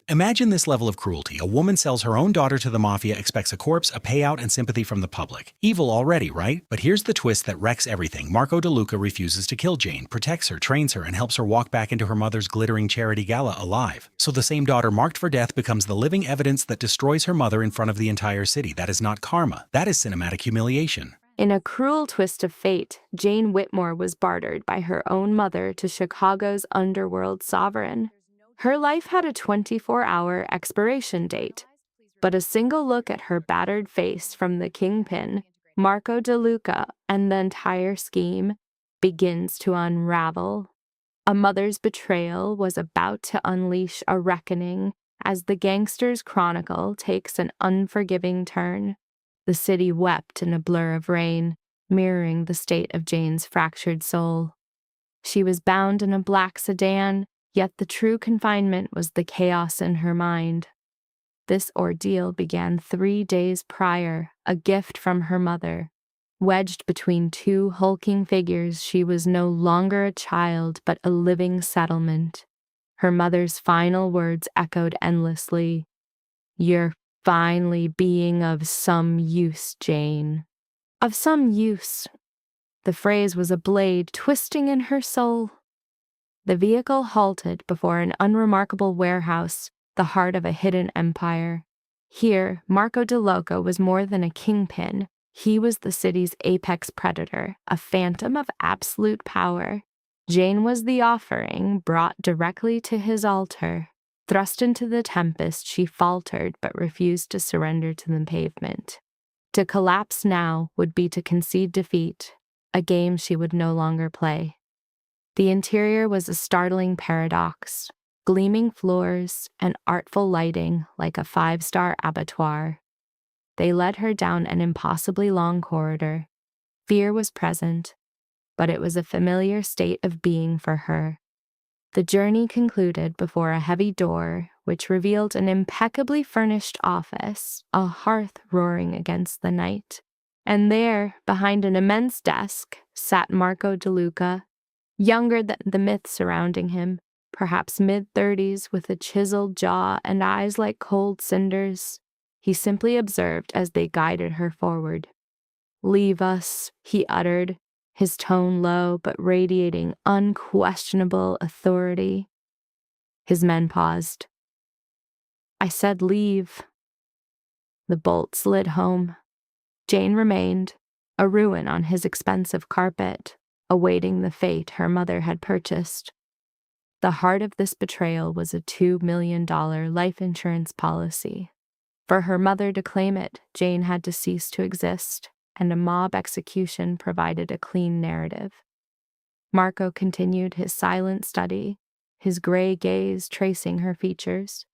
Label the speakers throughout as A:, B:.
A: Imagine this level of cruelty. A woman sells her own daughter to the mafia, expects a corpse, a payout, and sympathy from the public. Evil already, right? But here's the twist that wrecks everything. Marco DeLuca refuses to kill Jane, protects her, trains her, and helps her walk back into her mother's glittering charity gala alive. So the same daughter marked for death becomes the living evidence that destroys her mother in front of the entire city. That is not karma. That is cinematic humiliation.
B: In a cruel twist of fate, Jane Whitmore was bartered by her own mother to Chicago's underworld sovereign. Her life had a 24-hour expiration date, but a single look at her battered face from the kingpin, Marco DeLuca, and the entire scheme begins to unravel. A mother's betrayal was about to unleash a reckoning as the gangster's chronicle takes an unforgiving turn. The city wept in a blur of rain, mirroring the state of Jane's fractured soul. She was bound in a black sedan, yet the true confinement was the chaos in her mind. This ordeal began 3 days prior, a gift from her mother. Wedged between two hulking figures, she was no longer a child but a living settlement. Her mother's final words echoed endlessly. "You're finally being of some use, Jane." Of some use. The phrase was a blade twisting in her soul. The vehicle halted before an unremarkable warehouse, the heart of a hidden empire. Here, Marco DeLuca was more than a kingpin. He was the city's apex predator, a phantom of absolute power. Jane was the offering brought directly to his altar. Thrust into the tempest, she faltered but refused to surrender to the pavement. To collapse now would be to concede defeat, a game she would no longer play. The interior was a startling paradox, gleaming floors and artful lighting like a 5-star abattoir. They led her down an impossibly long corridor. Fear was present, but it was a familiar state of being for her. The journey concluded before a heavy door, which revealed an impeccably furnished office, a hearth roaring against the night. And there, behind an immense desk, sat Marco DeLuca, younger than the myth surrounding him, perhaps mid-30s with a chiseled jaw and eyes like cold cinders. He simply observed as they guided her forward. "Leave us," he uttered, his tone low but radiating unquestionable authority. His men paused. "I said leave." The bolt slid home. Jane remained, a ruin on his expensive carpet, awaiting the fate her mother had purchased. The heart of this betrayal was a $2 million life insurance policy. For her mother to claim it, Jane had to cease to exist, and a mob execution provided a clean narrative. Marco continued his silent study, his gray gaze tracing her features,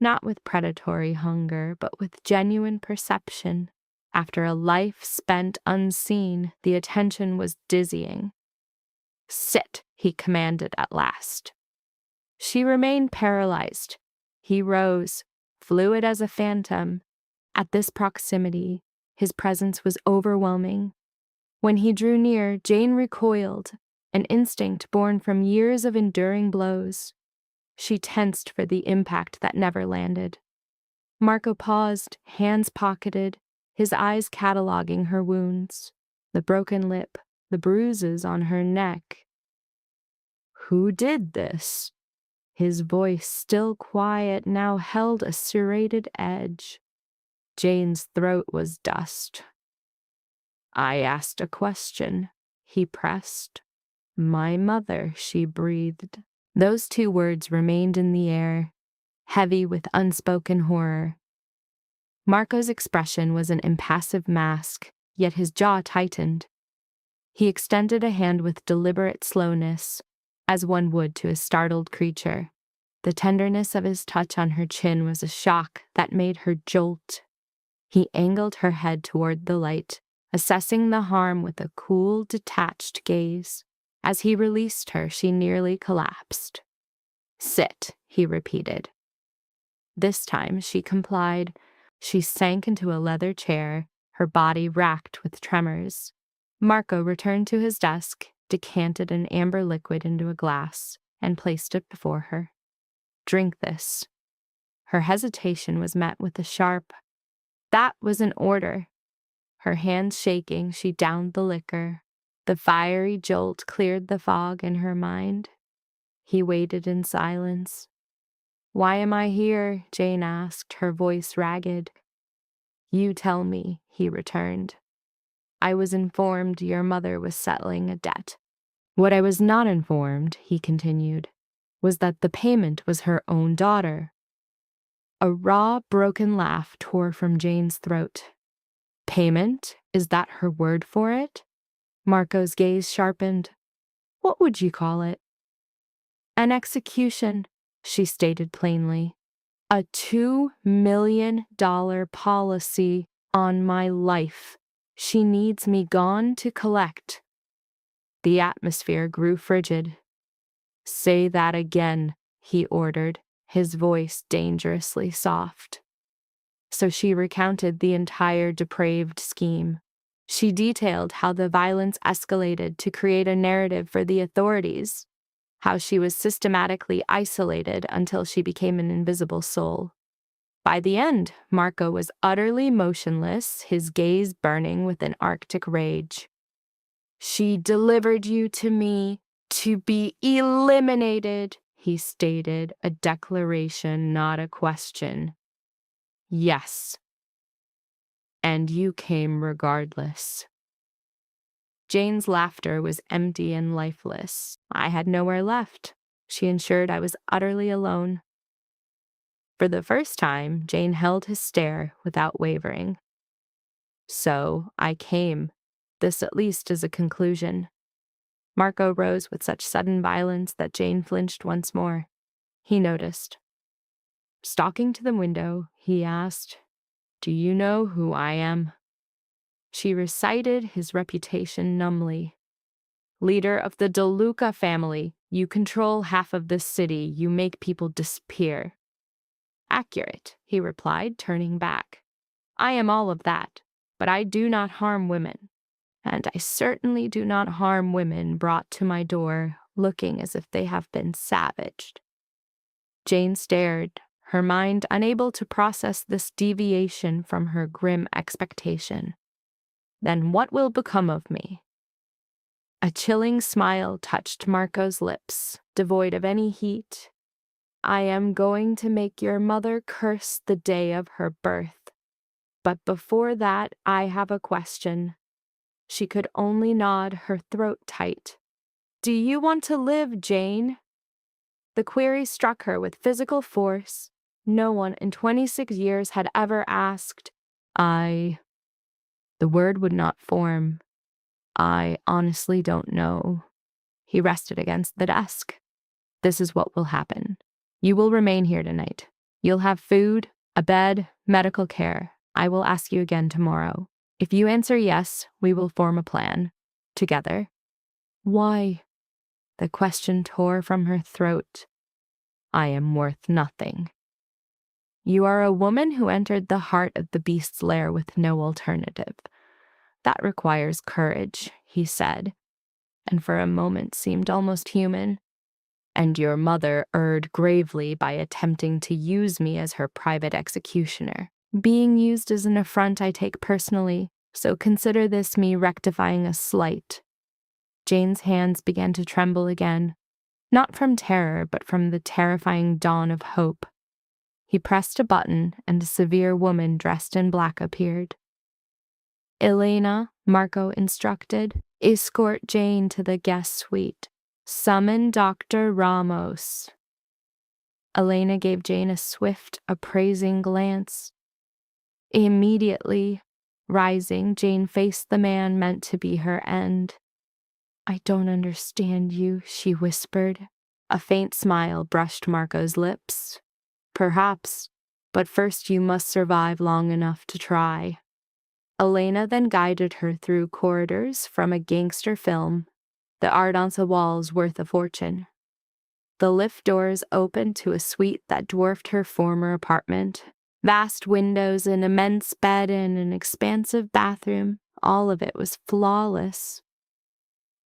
B: not with predatory hunger, but with genuine perception. After a life spent unseen, the attention was dizzying. "Sit," he commanded at last. She remained paralyzed. He rose, fluid as a phantom. At this proximity, his presence was overwhelming. When he drew near, Jane recoiled, an instinct born from years of enduring blows. She tensed for the impact that never landed. Marco paused, hands pocketed, his eyes cataloging her wounds, the broken lip, the bruises on her neck. "Who did this?" His voice, still quiet, now held a serrated edge. Jane's throat was dust. "I asked a question," he pressed. "My mother," she breathed. Those 2 words remained in the air, heavy with unspoken horror. Marco's expression was an impassive mask, yet his jaw tightened. He extended a hand with deliberate slowness, as one would to a startled creature. The tenderness of his touch on her chin was a shock that made her jolt. He angled her head toward the light, assessing the harm with a cool, detached gaze. As he released her, she nearly collapsed. "Sit," he repeated. This time she complied. She sank into a leather chair, her body racked with tremors. Marco returned to his desk, decanted an amber liquid into a glass, and placed it before her. "Drink this." Her hesitation was met with a sharp, "That was an order." Her hands shaking, she downed the liquor. The fiery jolt cleared the fog in her mind. He waited in silence. "Why am I here?" Jane asked, her voice ragged. "You tell me," he returned. "I was informed your mother was settling a debt." "What I was not informed," he continued, "was that the payment was her own daughter." A raw, broken laugh tore from Jane's throat. "Payment? Is that her word for it?" Marco's gaze sharpened. "What would you call it?" "An execution," she stated plainly. "A $2 million policy on my life. She needs me gone to collect." The atmosphere grew frigid. "Say that again," he ordered, his voice dangerously soft. So she recounted the entire depraved scheme. She detailed how the violence escalated to create a narrative for the authorities, how she was systematically isolated until she became an invisible soul. By the end, Marco was utterly motionless, his gaze burning with an arctic rage. "She delivered you to me to be eliminated," he stated, a declaration, not a question. "Yes. And you came regardless." Jane's laughter was empty and lifeless. I had nowhere left. She ensured I was utterly alone. For the first time, Jane held his stare without wavering. "So I came. This at least is a conclusion." Marco rose with such sudden violence that Jane flinched once more. He noticed. Stalking to the window, he asked, "Do you know who I am?" She recited his reputation numbly. "Leader of the DeLuca family. You control half of this city. You make people disappear." "Accurate," he replied, turning back. "I am all of that, but I do not harm women. And I certainly do not harm women brought to my door looking as if they have been savaged." Jane stared, her mind unable to process this deviation from her grim expectation. "Then what will become of me?" A chilling smile touched Marco's lips, devoid of any heat. "I am going to make your mother curse the day of her birth. But before that, I have a question." She could only nod, her throat tight. "Do you want to live, Jane?" The query struck her with physical force. No one in 26 years had ever asked. The word would not form. "I honestly don't know." He rested against the desk. "This is what will happen. You will remain here tonight. You'll have food, a bed, medical care. I will ask you again tomorrow. If you answer yes, we will form a plan. Together." "Why?" The question tore from her throat. "I am worth nothing." "You are a woman who entered the heart of the beast's lair with no alternative. That requires courage," he said, and for a moment seemed almost human. "And your mother erred gravely by attempting to use me as her private executioner. Being used is an affront I take personally, so consider this me rectifying a slight." Jane's hands began to tremble again, not from terror, but from the terrifying dawn of hope. He pressed a button, and a severe woman dressed in black appeared. "Elena," Marco instructed, "escort Jane to the guest suite. Summon Dr. Ramos." Elena gave Jane a swift, appraising glance. Immediately, rising, Jane faced the man meant to be her end. "I don't understand you," she whispered. A faint smile brushed Marco's lips. "Perhaps, but first you must survive long enough to try." Elena then guided her through corridors from a gangster film, the art on the walls worth a fortune. The lift doors opened to a suite that dwarfed her former apartment. Vast windows, an immense bed, and an expansive bathroom. All of it was flawless.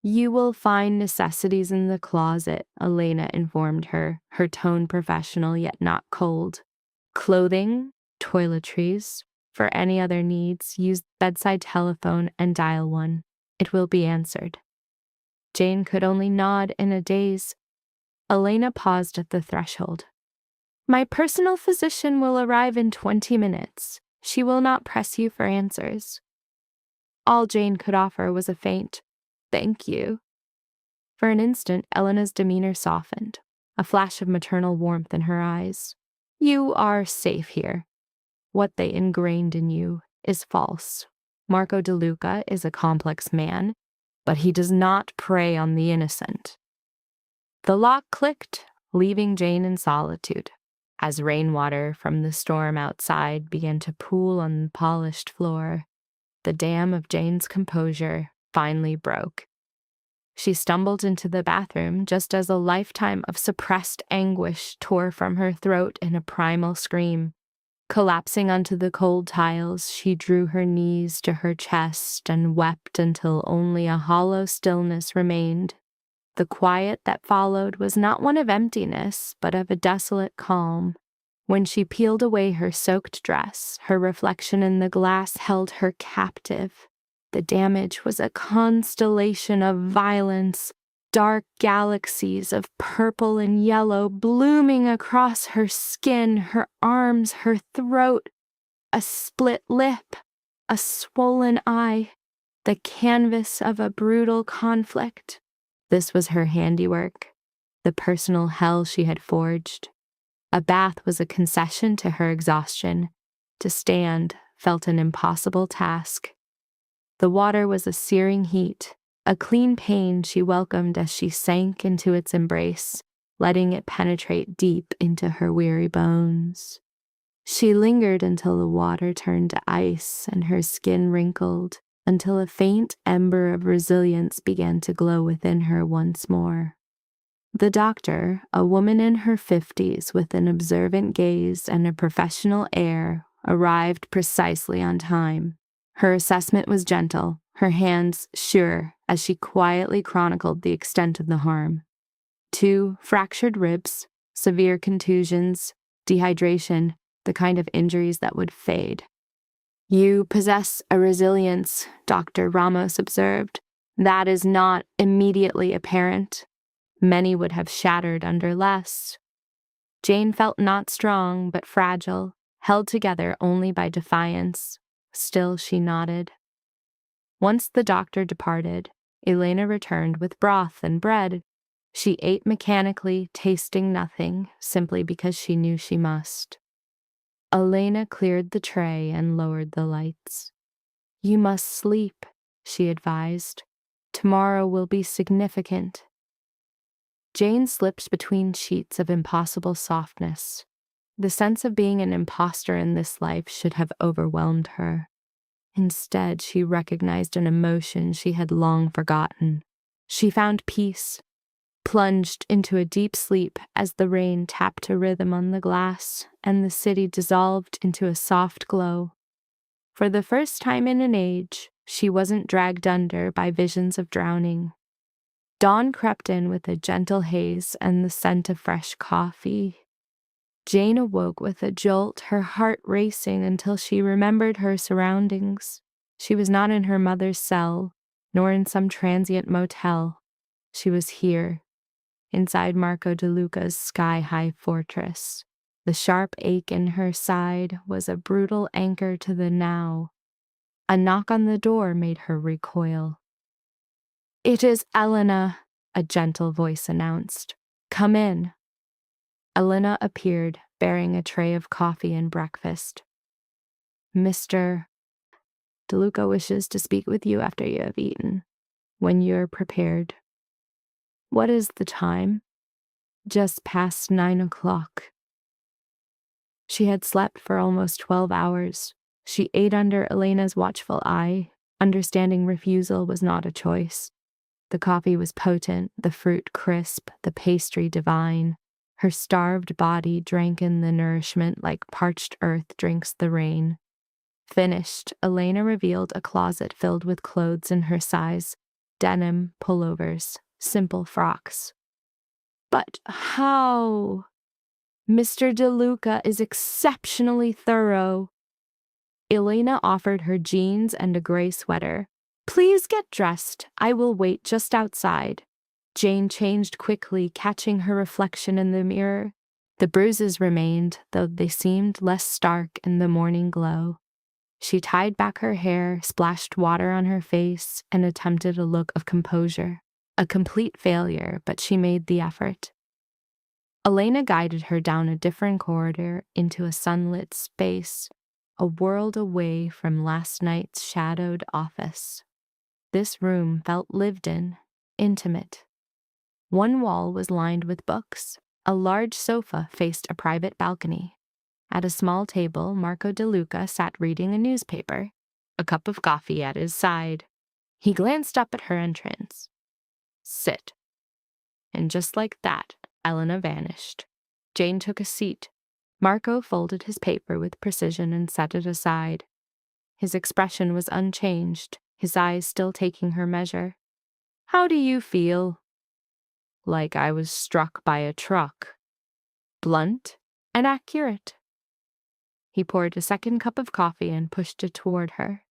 B: "You will find necessities in the closet," Elena informed her, her tone professional yet not cold. Clothing, toiletries. For any other needs, use the bedside telephone and dial 1. It will be answered. Jane could only nod in a daze. Elena paused at the threshold. My personal physician will arrive in 20 minutes. She will not press you for answers. All Jane could offer was a faint, thank you. For an instant, Elena's demeanor softened, a flash of maternal warmth in her eyes. You are safe here. What they ingrained in you is false. Marco DeLuca is a complex man, but he does not prey on the innocent. The lock clicked, leaving Jane in solitude, as rainwater from the storm outside began to pool on the polished floor. The dam of Jane's composure finally broke. She stumbled into the bathroom just as a lifetime of suppressed anguish tore from her throat in a primal scream. Collapsing onto the cold tiles, she drew her knees to her chest and wept until only a hollow stillness remained. The quiet that followed was not one of emptiness, but of a desolate calm. When she peeled away her soaked dress, her reflection in the glass held her captive. The damage was a constellation of violence, dark galaxies of purple and yellow blooming across her skin, her arms, her throat, a split lip, a swollen eye, the canvas of a brutal conflict. This was her handiwork, the personal hell she had forged. A bath was a concession to her exhaustion. To stand felt an impossible task. The water was a searing heat, a clean pain she welcomed as she sank into its embrace, letting it penetrate deep into her weary bones. She lingered until the water turned to ice and her skin wrinkled, until a faint ember of resilience began to glow within her once more. The doctor, a woman in her 50s with an observant gaze and a professional air, arrived precisely on time. Her assessment was gentle, her hands sure as she quietly chronicled the extent of the harm. 2 fractured ribs, severe contusions, dehydration, the kind of injuries that would fade. You possess a resilience, Dr. Ramos observed. That is not immediately apparent. Many would have shattered under less. Jane felt not strong, but fragile, held together only by defiance. Still she nodded. Once the doctor departed, Elena returned with broth and bread. She ate mechanically, tasting nothing, simply because she knew she must. Elena cleared the tray and lowered the lights. You must sleep, she advised. Tomorrow will be significant. Jane slipped between sheets of impossible softness. The sense of being an imposter in this life should have overwhelmed her. Instead, she recognized an emotion she had long forgotten. She found peace, plunged into a deep sleep as the rain tapped a rhythm on the glass and the city dissolved into a soft glow. For the first time in an age, she wasn't dragged under by visions of drowning. Dawn crept in with a gentle haze and the scent of fresh coffee. Jane awoke with a jolt, her heart racing until she remembered her surroundings. She was not in her mother's cell, nor in some transient motel. She was here, inside Marco DeLuca's sky-high fortress. The sharp ache in her side was a brutal anchor to the now. A knock on the door made her recoil. It is Elena, a gentle voice announced. Come in. Elena appeared, bearing a tray of coffee and breakfast. Mr. DeLuca wishes to speak with you after you have eaten, when you're prepared. What is the time? Just past 9 o'clock. She had slept for almost 12 hours. She ate under Elena's watchful eye. Understanding refusal was not a choice. The coffee was potent, the fruit crisp, the pastry divine. Her starved body drank in the nourishment like parched earth drinks the rain. Finished, Elena revealed a closet filled with clothes in her size, denim, pullovers, simple frocks. But how? Mr. DeLuca is exceptionally thorough. Elena offered her jeans and a gray sweater. Please get dressed. I will wait just outside. Jane changed quickly, catching her reflection in the mirror. The bruises remained, though they seemed less stark in the morning glow. She tied back her hair, splashed water on her face, and attempted a look of composure. A complete failure, but she made the effort. Elena guided her down a different corridor into a sunlit space, a world away from last night's shadowed office. This room felt lived in, intimate. One wall was lined with books. A large sofa faced a private balcony. At a small table, Marco DeLuca sat reading a newspaper, a cup of coffee at his side. He glanced up at her entrance. Sit. And just like that, Elena vanished. Jane took a seat. Marco folded his paper with precision and set it aside. His expression was unchanged, his eyes still taking her measure. How do you feel? Like I was struck by a truck. Blunt and accurate. He poured a second cup of coffee and pushed it toward her.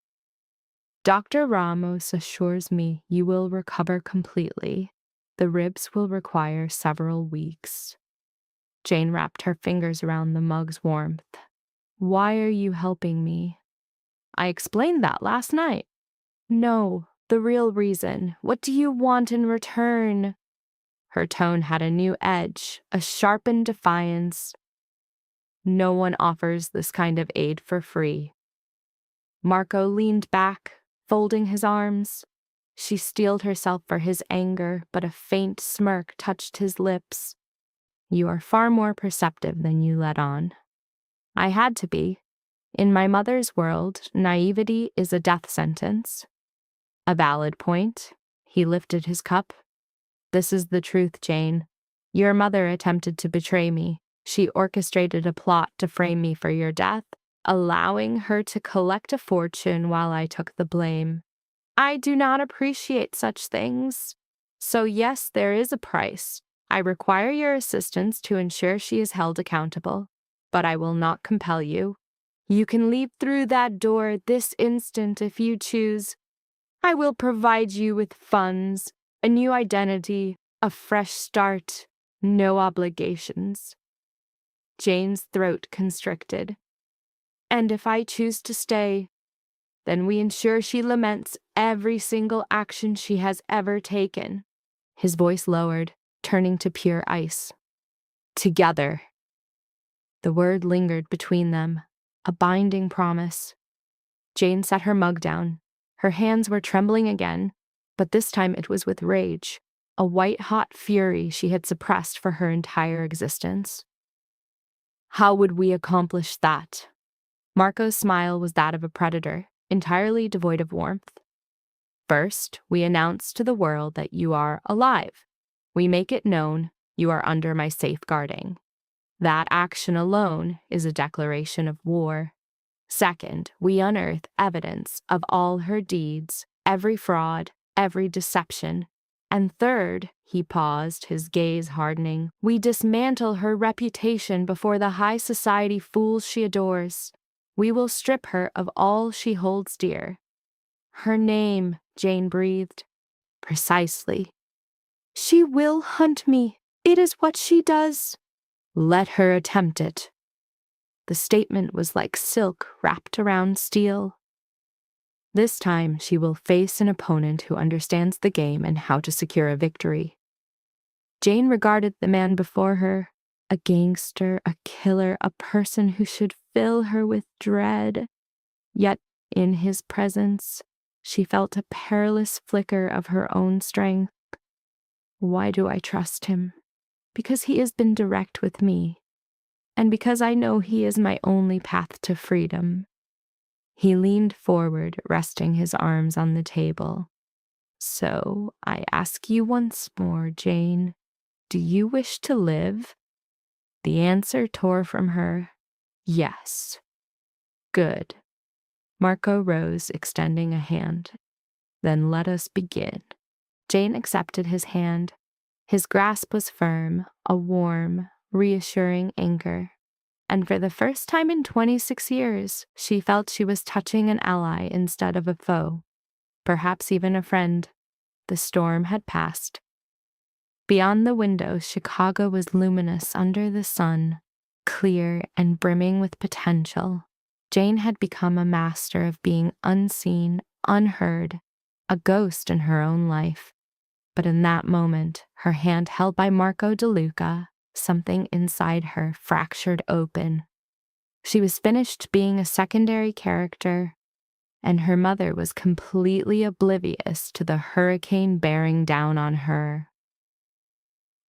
B: Dr. Ramos assures me you will recover completely. The ribs will require several weeks. Jane wrapped her fingers around the mug's warmth. Why are you helping me? I explained that last night. No, the real reason. What do you want in return? Her tone had a new edge, a sharpened defiance. No one offers this kind of aid for free. Marco leaned back, folding his arms. She steeled herself for his anger, but a faint smirk touched his lips. You are far more perceptive than you let on. I had to be. In my mother's world, naivety is a death sentence. A valid point. He lifted his cup. This is the truth, Jane. Your mother attempted to betray me. She orchestrated a plot to frame me for your death, allowing her to collect a fortune while I took the blame. I do not appreciate such things. So yes, there is a price. I require your assistance to ensure she is held accountable, but I will not compel you. You can leave through that door this instant if you choose. I will provide you with funds, a new identity, a fresh start, no obligations. Jane's throat constricted. And if I choose to stay, then we ensure she laments every single action she has ever taken. His voice lowered, turning to pure ice. Together. The word lingered between them, a binding promise. Jane set her mug down. Her hands were trembling again, but this time it was with rage, a white-hot fury she had suppressed for her entire existence. How would we accomplish that? Marco's smile was that of a predator, entirely devoid of warmth. First, we announce to the world that you are alive. We make it known you are under my safeguarding. That action alone is a declaration of war. Second, we unearth evidence of all her deeds, every fraud, every deception. And third, he paused, his gaze hardening, we dismantle her reputation before the high society fools she adores. We will strip her of all she holds dear. Her name, Jane breathed. Precisely. She will hunt me. It is what she does. Let her attempt it. The statement was like silk wrapped around steel. This time she will face an opponent who understands the game and how to secure a victory. Jane regarded the man before her, a gangster, a killer, a person who should fill her with dread. Yet, in his presence, she felt a perilous flicker of her own strength. Why do I trust him? Because he has been direct with me, and because I know he is my only path to freedom. He leaned forward, resting his arms on the table. So, I ask you once more, Jane, do you wish to live? The answer tore from her, yes. Good. Marco rose, extending a hand. Then let us begin. Jane accepted his hand. His grasp was firm, a warm, reassuring anchor. And for the first time in 26 years, she felt she was touching an ally instead of a foe, perhaps even a friend. The storm had passed. Beyond the window, Chicago was luminous under the sun, clear and brimming with potential. Jane had become a master of being unseen, unheard, a ghost in her own life. But in that moment, her hand held by Marco DeLuca, something inside her fractured open. She was finished being a secondary character, and her mother was completely oblivious to the hurricane bearing down on her.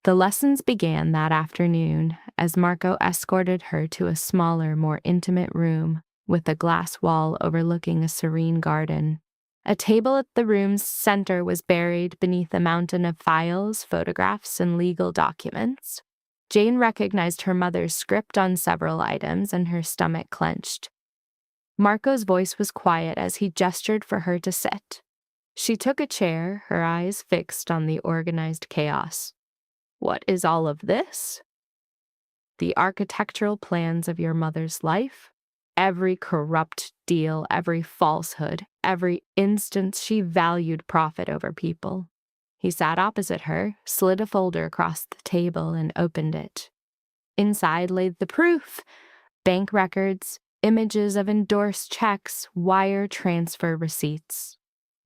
B: The lessons began that afternoon as Marco escorted her to a smaller, more intimate room with a glass wall overlooking a serene garden. A table at the room's center was buried beneath a mountain of files, photographs, and legal documents. Jane recognized her mother's script on several items, and her stomach clenched. Marco's voice was quiet as he gestured for her to sit. She took a chair, her eyes fixed on the organized chaos. "What is all of this?" "The architectural plans of your mother's life. Every corrupt deal, every falsehood, every instance she valued profit over people." He sat opposite her, slid a folder across the table, and opened it. Inside lay the proof: bank records, images of endorsed checks, wire transfer receipts.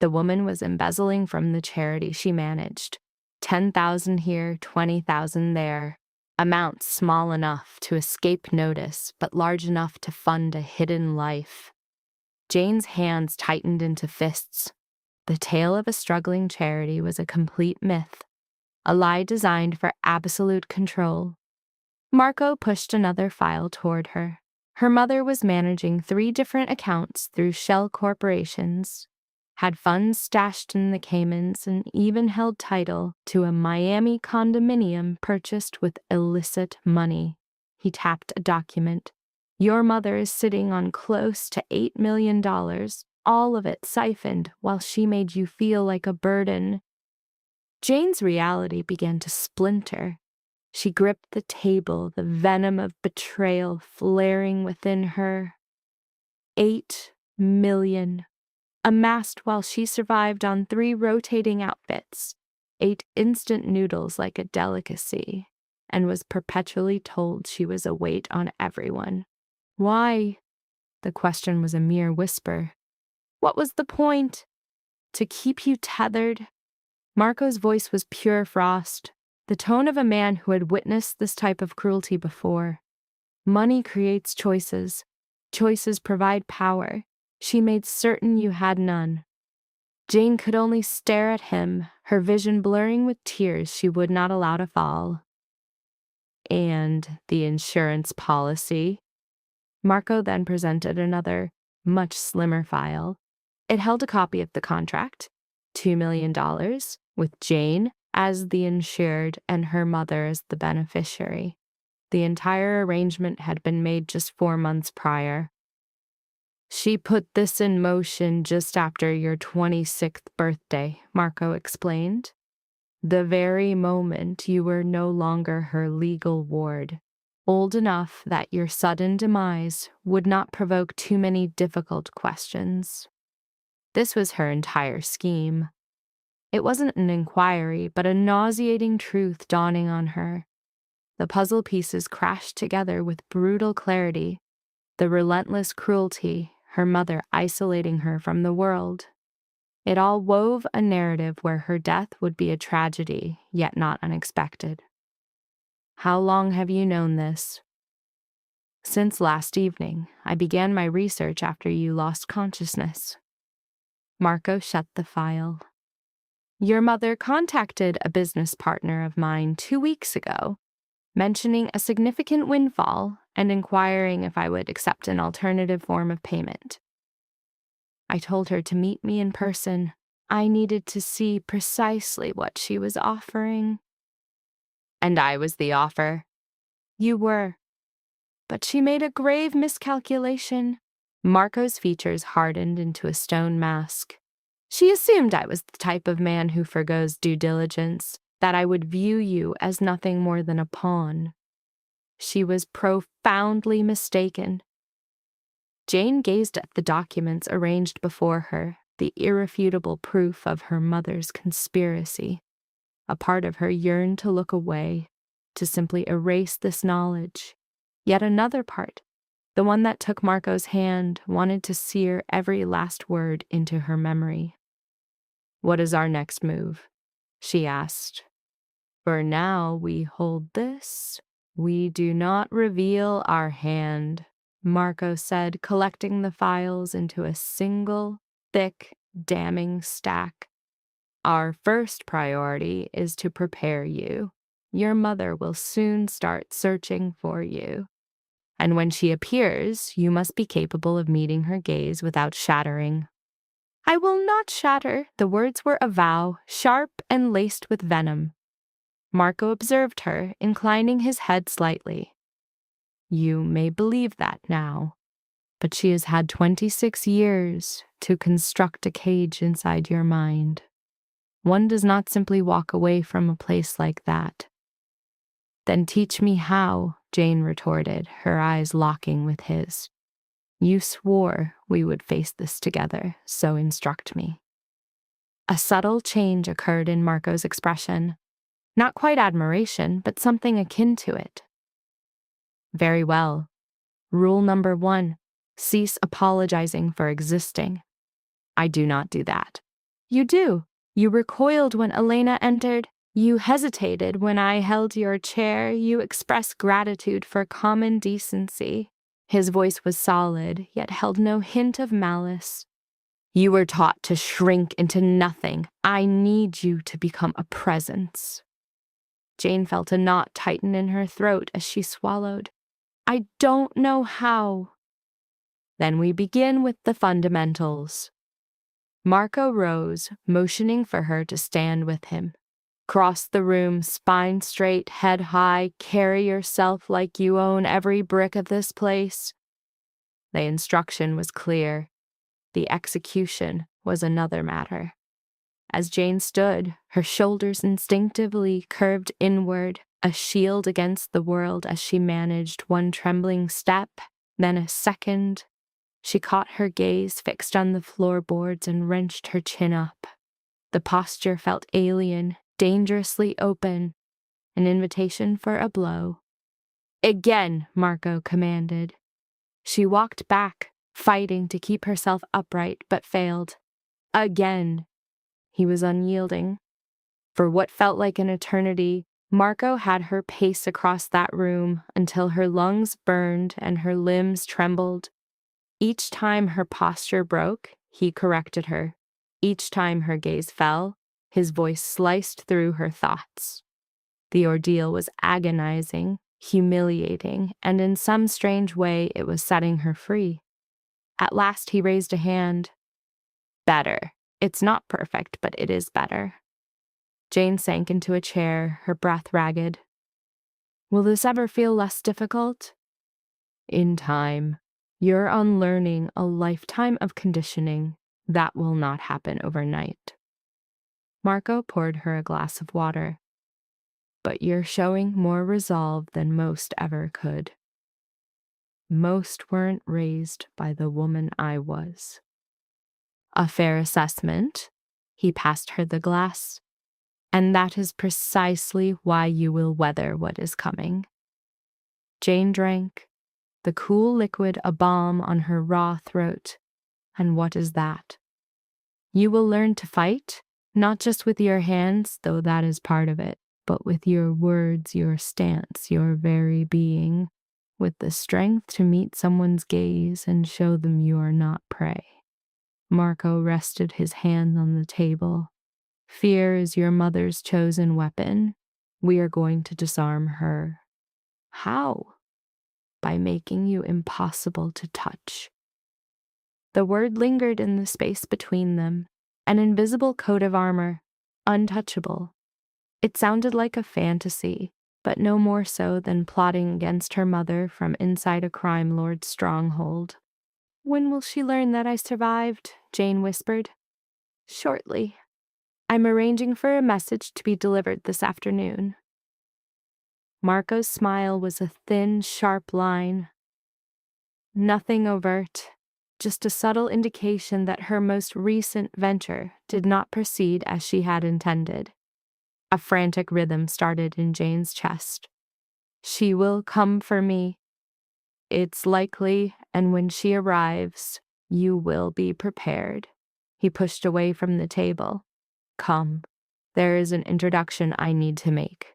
B: The woman was embezzling from the charity she managed. 10,000 here, 20,000 there. Amounts small enough to escape notice, but large enough to fund a hidden life. Jane's hands tightened into fists. The tale of a struggling charity was a complete myth, a lie designed for absolute control. Marco pushed another file toward her. Her mother was managing 3 different accounts through shell corporations, had funds stashed in the Caymans, and even held title to a Miami condominium purchased with illicit money. He tapped a document. "Your mother is sitting on close to $8 million, all of it siphoned while she made you feel like a burden." Jane's reality began to splinter. She gripped the table, the venom of betrayal flaring within her. 8 million. Amassed while she survived on 3 rotating outfits, ate instant noodles like a delicacy, and was perpetually told she was a weight on everyone. Why? The question was a mere whisper. What was the point? To keep you tethered? Marco's voice was pure frost, the tone of a man who had witnessed this type of cruelty before. Money creates choices. Choices provide power. She made certain you had none. Jane could only stare at him, her vision blurring with tears she would not allow to fall. "And the insurance policy?" Marco then presented another, much slimmer file. It held a copy of the contract, $2 million, with Jane as the insured and her mother as the beneficiary. The entire arrangement had been made just 4 months prior. "She put this in motion just after your 26th birthday," Marco explained. "The very moment you were no longer her legal ward, old enough that your sudden demise would not provoke too many difficult questions." This was her entire scheme. It wasn't an inquiry, but a nauseating truth dawning on her. The puzzle pieces crashed together with brutal clarity. The relentless cruelty, her mother isolating her from the world. It all wove a narrative where her death would be a tragedy, yet not unexpected. "How long have you known this?" "Since last evening. I began my research after you lost consciousness." Marco shut the file. "Your mother contacted a business partner of mine 2 weeks ago, mentioning a significant windfall and inquiring if I would accept an alternative form of payment. I told her to meet me in person. I needed to see precisely what she was offering." "And I was the offer?" "You were. But she made a grave miscalculation." Marco's features hardened into a stone mask. "She assumed I was the type of man who forgoes due diligence, that I would view you as nothing more than a pawn." She was profoundly mistaken. Jane gazed at the documents arranged before her, the irrefutable proof of her mother's conspiracy. A part of her yearned to look away, to simply erase this knowledge. Yet another part, the one that took Marco's hand, wanted to sear every last word into her memory. "What is our next move?" she asked. "For now we hold this. We do not reveal our hand," Marco said, collecting the files into a single, thick, damning stack. "Our first priority is to prepare you. Your mother will soon start searching for you. And when she appears, you must be capable of meeting her gaze without shattering." "I will not shatter." The words were a vow, sharp and laced with venom. Marco observed her, inclining his head slightly. "You may believe that now, but she has had 26 years to construct a cage inside your mind. One does not simply walk away from a place like that." "Then teach me how," Jane retorted, her eyes locking with his. "You swore we would face this together, so instruct me." A subtle change occurred in Marco's expression. Not quite admiration, but something akin to it. "Very well. Rule number 1, cease apologizing for existing." "I do not do that." "You do. You recoiled when Elena entered. You hesitated when I held your chair. You expressed gratitude for common decency." His voice was solid, yet held no hint of malice. "You were taught to shrink into nothing. I need you to become a presence." Jane felt a knot tighten in her throat as she swallowed. "I don't know how." "Then we begin with the fundamentals." Marco rose, motioning for her to stand with him. "Cross the room, spine straight, head high, carry yourself like you own every brick of this place." The instruction was clear. The execution was another matter. As Jane stood, her shoulders instinctively curved inward, a shield against the world as she managed one trembling step, then a second. She caught her gaze fixed on the floorboards and wrenched her chin up. The posture felt alien, dangerously open, an invitation for a blow. "Again," Marco commanded. She walked back, fighting to keep herself upright, but failed. "Again." He was unyielding. For what felt like an eternity, Marco had her pace across that room until her lungs burned and her limbs trembled. Each time her posture broke, he corrected her. Each time her gaze fell, his voice sliced through her thoughts. The ordeal was agonizing, humiliating, and in some strange way it was setting her free. At last he raised a hand. "Better. It's not perfect, but it is better." Jane sank into a chair, her breath ragged. "Will this ever feel less difficult?" "In time. You're unlearning a lifetime of conditioning. That will not happen overnight." Marco poured her a glass of water. "But you're showing more resolve than most ever could." "Most weren't raised by the woman I was." "A fair assessment." He passed her the glass. "And that is precisely why you will weather what is coming." Jane drank, the cool liquid a balm on her raw throat. "And what is that?" "You will learn to fight, not just with your hands, though that is part of it, but with your words, your stance, your very being, with the strength to meet someone's gaze and show them you are not prey." Marco rested his hand on the table. "Fear is your mother's chosen weapon. We are going to disarm her." "How?" "By making you impossible to touch." The word lingered in the space between them, an invisible coat of armor, untouchable. It sounded like a fantasy, but no more so than plotting against her mother from inside a crime lord's stronghold. "When will she learn that I survived?" Jane whispered. "Shortly. I'm arranging for a message to be delivered this afternoon." Marco's smile was a thin, sharp line. Nothing overt, just a subtle indication that her most recent venture did not proceed as she had intended. A frantic rhythm started in Jane's chest. She will come for me. It's likely, and when she arrives, you will be prepared. He pushed away from the table. Come, there is an introduction I need to make.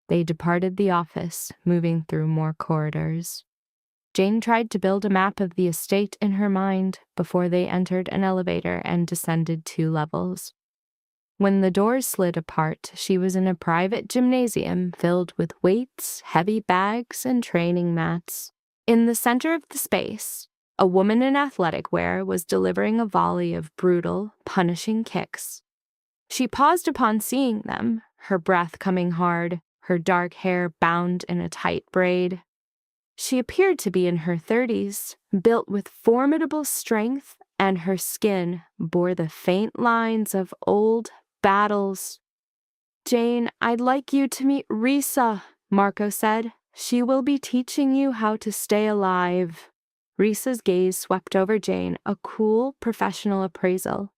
B: They departed the office, moving through more corridors. Jane tried to build a map of the estate in her mind before they entered an elevator and descended 2 levels. When the doors slid apart, she was in a private gymnasium filled with weights, heavy bags, and training mats. In the center of the space, a woman in athletic wear was delivering a volley of brutal, punishing kicks. She paused upon seeing them, her breath coming hard, her dark hair bound in a tight braid. She appeared to be in her 30s, built with formidable strength, and her skin bore the faint lines of old battles. Jane, I'd like you to meet Risa, Marco said. She will be teaching you how to stay alive. Risa's gaze swept over Jane, a cool, professional appraisal.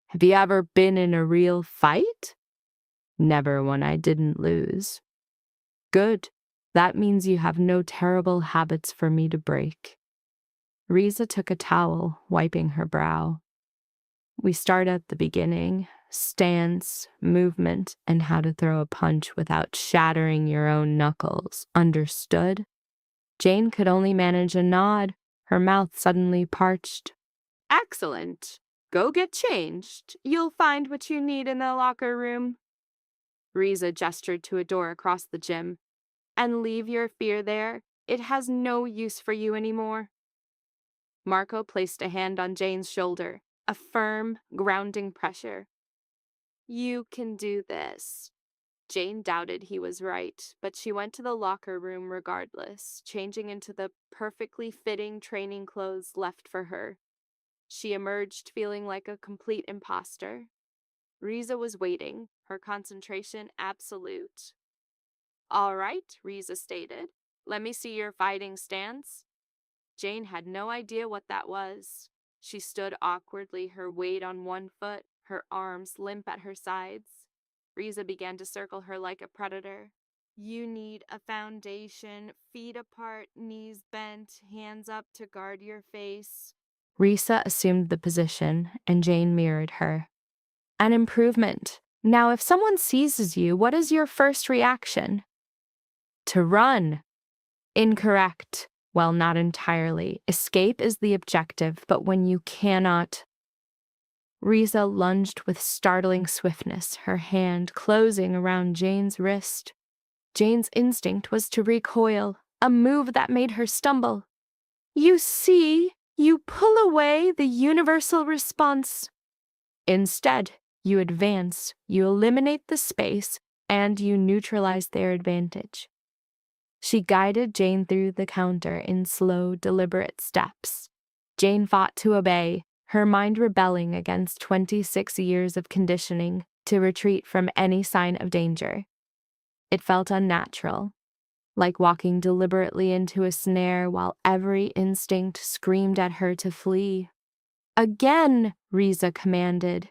B: Have you ever been in a real fight? Never when I didn't lose. Good. That means you have no terrible habits for me to break. Risa took a towel, wiping her brow. We start at the beginning. Stance, movement, and how to throw a punch without shattering your own knuckles. Understood? Jane could only manage a nod, her mouth suddenly parched. Excellent. Go get changed. You'll find what you need in the locker room. Riza gestured to a door across the gym. And leave your fear there. It has no use for you anymore. Marco placed a hand on Jane's shoulder, a firm, grounding pressure. You can do this. Jane doubted he was right, but she went to the locker room regardless, changing into the perfectly fitting training clothes left for her. She emerged feeling like a complete imposter. Riza was waiting, her concentration absolute. All right, Riza stated. Let me see your fighting stance. Jane had no idea what that was. She stood awkwardly, her weight on one foot, her arms limp at her sides. Riza began to circle her like a predator. You need a foundation, feet apart, knees bent, hands up to guard your face. Risa assumed the position, and Jane mirrored her. An improvement. Now, if someone seizes you, what is your first reaction? To run. Incorrect. Well, not entirely. Escape is the objective, but when you cannot... Riza lunged with startling swiftness, her hand closing around Jane's wrist. Jane's instinct was to recoil, a move that made her stumble. You see, you pull away the universal response. Instead, you advance, you eliminate the space, and you neutralize their advantage. She guided Jane through the counter in slow, deliberate steps. Jane fought to obey, her mind rebelling against 26 years of conditioning to retreat from any sign of danger. It felt unnatural, like walking deliberately into a snare while every instinct screamed at her to flee. Again, Riza commanded.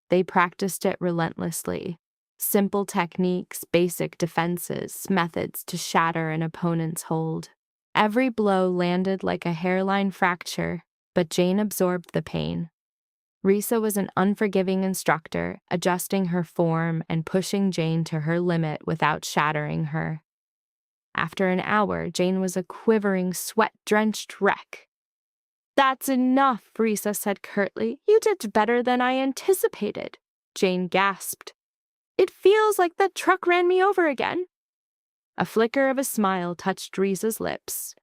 B: They practiced it relentlessly. Simple techniques, basic defenses, methods to shatter an opponent's hold. Every blow landed like a hairline fracture, but Jane absorbed the pain. Risa was an unforgiving instructor, adjusting her form and pushing Jane to her limit without shattering her. After an hour, Jane was a quivering, sweat-drenched wreck. That's enough, Risa said curtly. You did better than I anticipated. Jane gasped. It feels like that truck ran me over again. A flicker of a smile touched Risa's lips.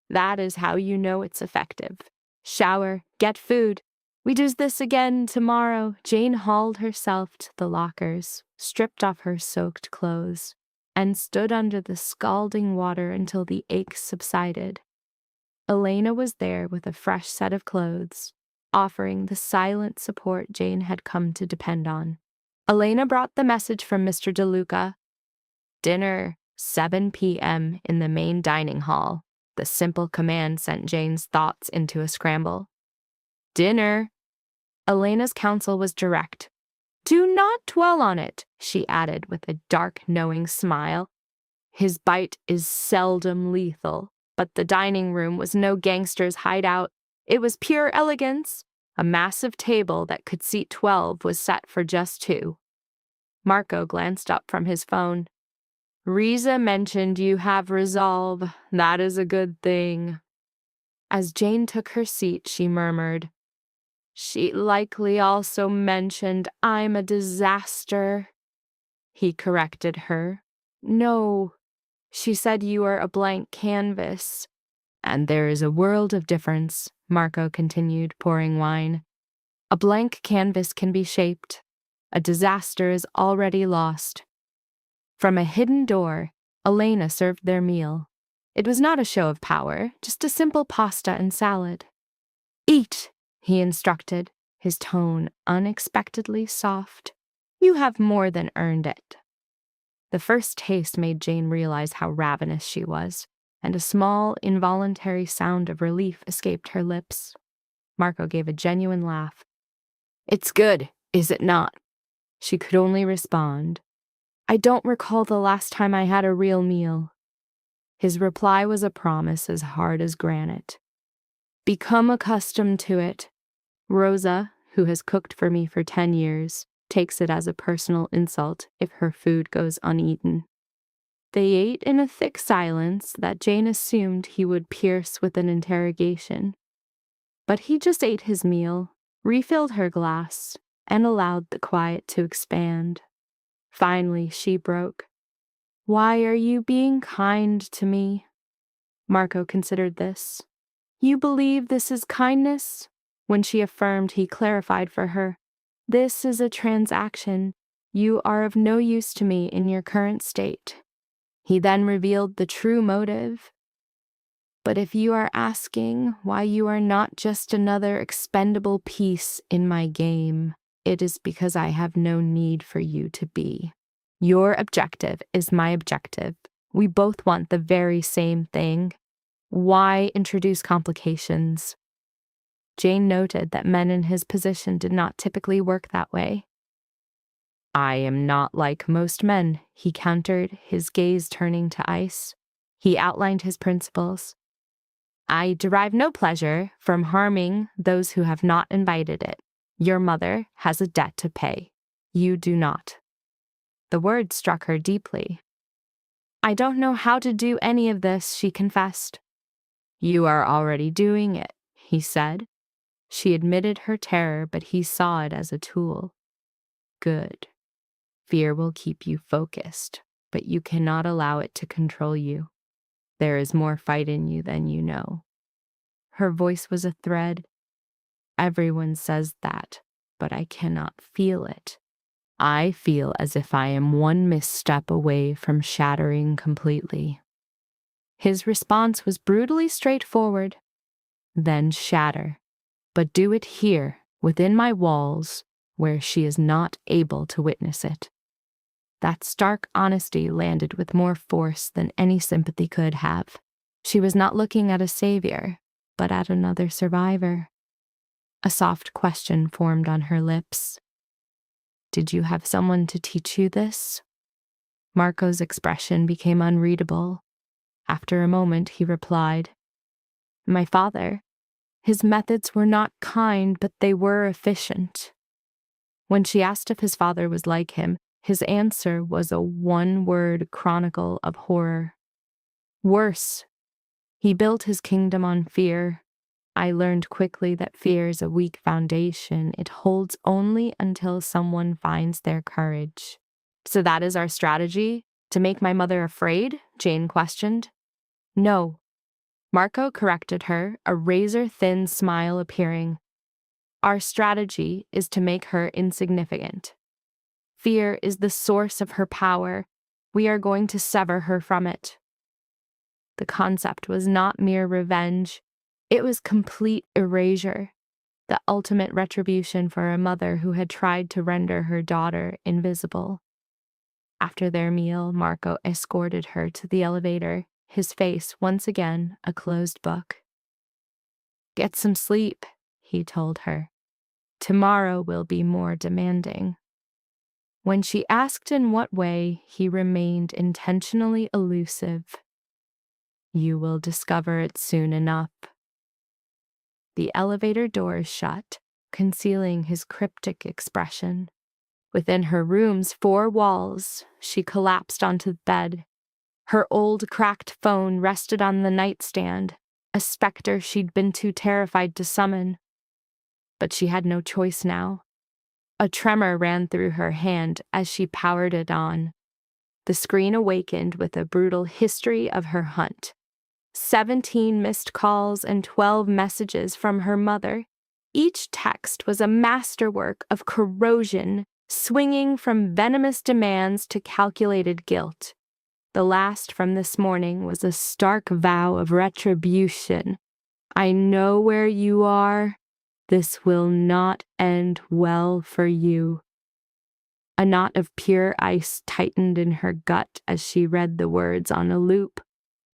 B: That is how you know it's effective. Shower, get food. We do this again tomorrow. Jane hauled herself to the lockers, stripped off her soaked clothes, and stood under the scalding water until the aches subsided. Elena was there with a fresh set of clothes, offering the silent support Jane had come to depend on. Elena brought the message from Mr. DeLuca. Dinner. 7 p.m. in the main dining hall. The simple command sent Jane's thoughts into a scramble. Dinner. Elena's counsel was direct. Do not dwell on it, she added with a dark, knowing smile. His bite is seldom lethal, but the dining room was no gangster's hideout. It was pure elegance. A massive table that could seat 12 was set for just 2. Marco glanced up from his phone. Riza mentioned you have resolve. That is a good thing. As Jane took her seat, she murmured, She likely also mentioned I'm a disaster. He corrected her. No, she said you are a blank canvas. And there is a world of difference, Marco continued, pouring wine. A blank canvas can be shaped. A disaster is already lost. From a hidden door, Elena served their meal. It was not a show of power, just a simple pasta and salad. Eat, he instructed, his tone unexpectedly soft. You have more than earned it. The first taste made Jane realize how ravenous she was, and a small, involuntary sound of relief escaped her lips. Marco gave a genuine laugh. It's good, is it not? She could only respond, I don't recall the last time I had a real meal. His reply was a promise as hard as granite. Become accustomed to it. Rosa, who has cooked for me for 10 years, takes it as a personal insult if her food goes uneaten. They ate in a thick silence that Jane assumed he would pierce with an interrogation. But he just ate his meal, refilled her glass, and allowed the quiet to expand. Finally, she broke. Why are you being kind to me? Marco considered this. You believe this is kindness? When she affirmed, he clarified for her. This is a transaction. You are of no use to me in your current state. He then revealed the true motive. But if you are asking why you are not just another expendable piece in my game, it is because I have no need for you to be. Your objective is my objective. We both want the very same thing. Why introduce complications? Jane noted that men in his position did not typically work that way. I am not like most men, he countered, his gaze turning to ice. He outlined his principles. I derive no pleasure from harming those who have not invited it. Your mother has a debt to pay. You do not. The word struck her deeply. I don't know how to do any of this, she confessed. You are already doing it, he said. She admitted her terror, but he saw it as a tool. Good. Fear will keep you focused, but you cannot allow it to control you. There is more fight in you than you know. Her voice was a thread. Everyone says that, but I cannot feel it. I feel as if I am one misstep away from shattering completely. His response was brutally straightforward. Then shatter, but do it here, within my walls, where she is not able to witness it. That stark honesty landed with more force than any sympathy could have. She was not looking at a savior, but at another survivor. A soft question formed on her lips. Did you have someone to teach you this? Marco's expression became unreadable. After a moment, he replied, My father. His methods were not kind, but they were efficient. When she asked if his father was like him, his answer was a one-word chronicle of horror. Worse. He built his kingdom on fear. I learned quickly that fear is a weak foundation. It holds only until someone finds their courage. So that is our strategy? To make my mother afraid? Jane questioned. No. Marco corrected her, a razor-thin smile appearing. Our strategy is to make her insignificant. Fear is the source of her power. We are going to sever her from it. The concept was not mere revenge. It was complete erasure, the ultimate retribution for a mother who had tried to render her daughter invisible. After their meal, Marco escorted her to the elevator, his face once again a closed book. "Get some sleep," he told her. "Tomorrow will be more demanding." When she asked in what way, he remained intentionally elusive. "You will discover it soon enough." The elevator doors shut, concealing his cryptic expression. Within her room's four walls, she collapsed onto the bed. Her old cracked phone rested on the nightstand, a specter she'd been too terrified to summon. But she had no choice now. A tremor ran through her hand as she powered it on. The screen awakened with a brutal history of her hunt. 17 missed calls and 12 messages from her mother. Each text was a masterwork of corrosion, swinging from venomous demands to calculated guilt. The last from this morning was a stark vow of retribution. "I know where you are. This will not end well for you." A knot of pure ice tightened in her gut as she read the words on a loop.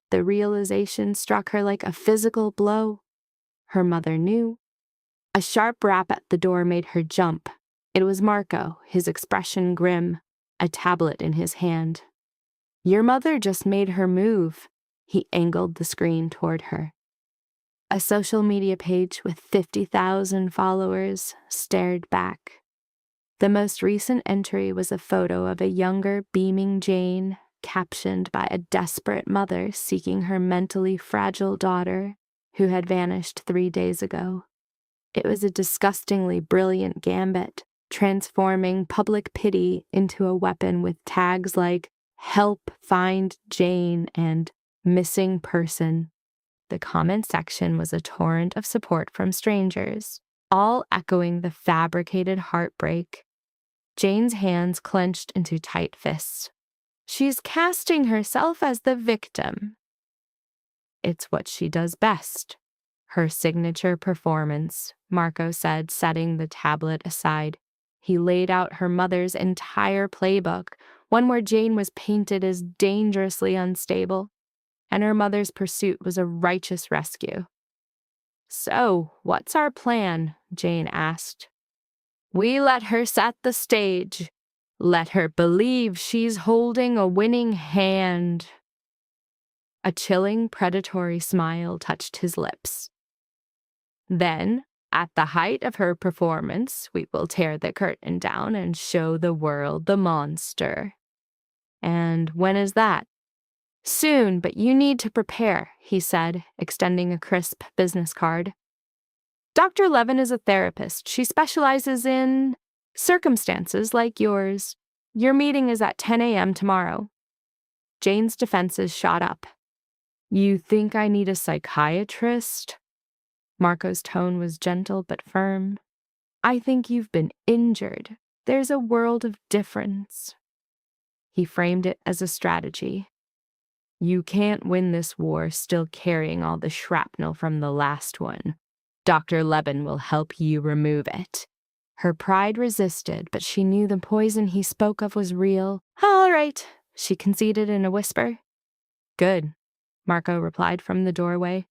B: The realization struck her like a physical blow. Her mother knew. A sharp rap at the door made her jump. It was Marco, his expression grim, a tablet in his hand. "Your mother just made her move." He angled the screen toward her. A social media page with 50,000 followers stared back. The most recent entry was a photo of a younger, beaming Jane, captioned by a desperate mother seeking her mentally fragile daughter, who had vanished 3 days ago. It was a disgustingly brilliant gambit, transforming public pity into a weapon with tags like "Help Find Jane" and "Missing Person." The comment section was a torrent of support from strangers, all echoing the fabricated heartbreak. Jane's hands clenched into tight fists. "She's casting herself as the victim." "It's what she does best. Her signature performance," Marco said, setting the tablet aside. He laid out her mother's entire playbook, one where Jane was painted as dangerously unstable, and her mother's pursuit was a righteous rescue. "So, what's our plan?" Jane asked. "We let her set the stage. Let her believe she's holding a winning hand." A chilling, predatory smile touched his lips. "Then, at the height of her performance, we will tear the curtain down and show the world the monster." "And when is that?" "Soon, but you need to prepare," he said, extending a crisp business card. "Dr. Levin is a therapist. She specializes in circumstances like yours. Your meeting is at 10 a.m. tomorrow." Jane's defenses shot up. "You think I need a psychiatrist?" Marco's tone was gentle but firm. "I think you've been injured. There's a world of difference." He framed it as a strategy. "You can't win this war still carrying all the shrapnel from the last one. Dr. Levin will help you remove it." Her pride resisted, but she knew the poison he spoke of was real. "All right," she conceded in a whisper. "Good," Marco replied from the doorway.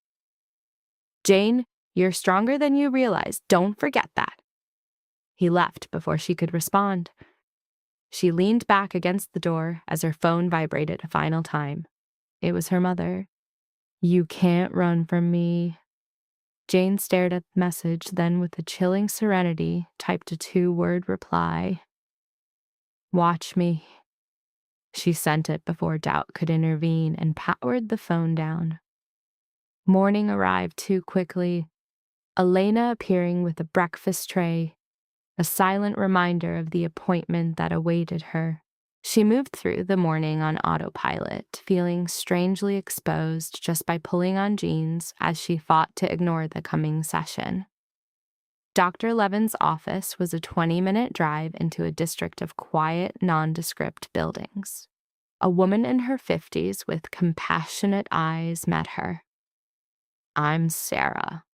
B: "Jane, you're stronger than you realize. Don't forget that." He left before she could respond. She leaned back against the door as her phone vibrated a final time. It was her mother. "You can't run from me." Jane stared at the message, then with a chilling serenity typed a 2-word reply. "Watch me." She sent it before doubt could intervene and powered the phone down. Morning arrived too quickly. Elena appearing with a breakfast tray, a silent reminder of the appointment that awaited her. She moved through the morning on autopilot, feeling strangely exposed just by pulling on jeans as she fought to ignore the coming session. Dr. Levin's office was a 20-minute drive into a district of quiet, nondescript buildings. A woman in her 50s with compassionate eyes met her. "I'm Sarah."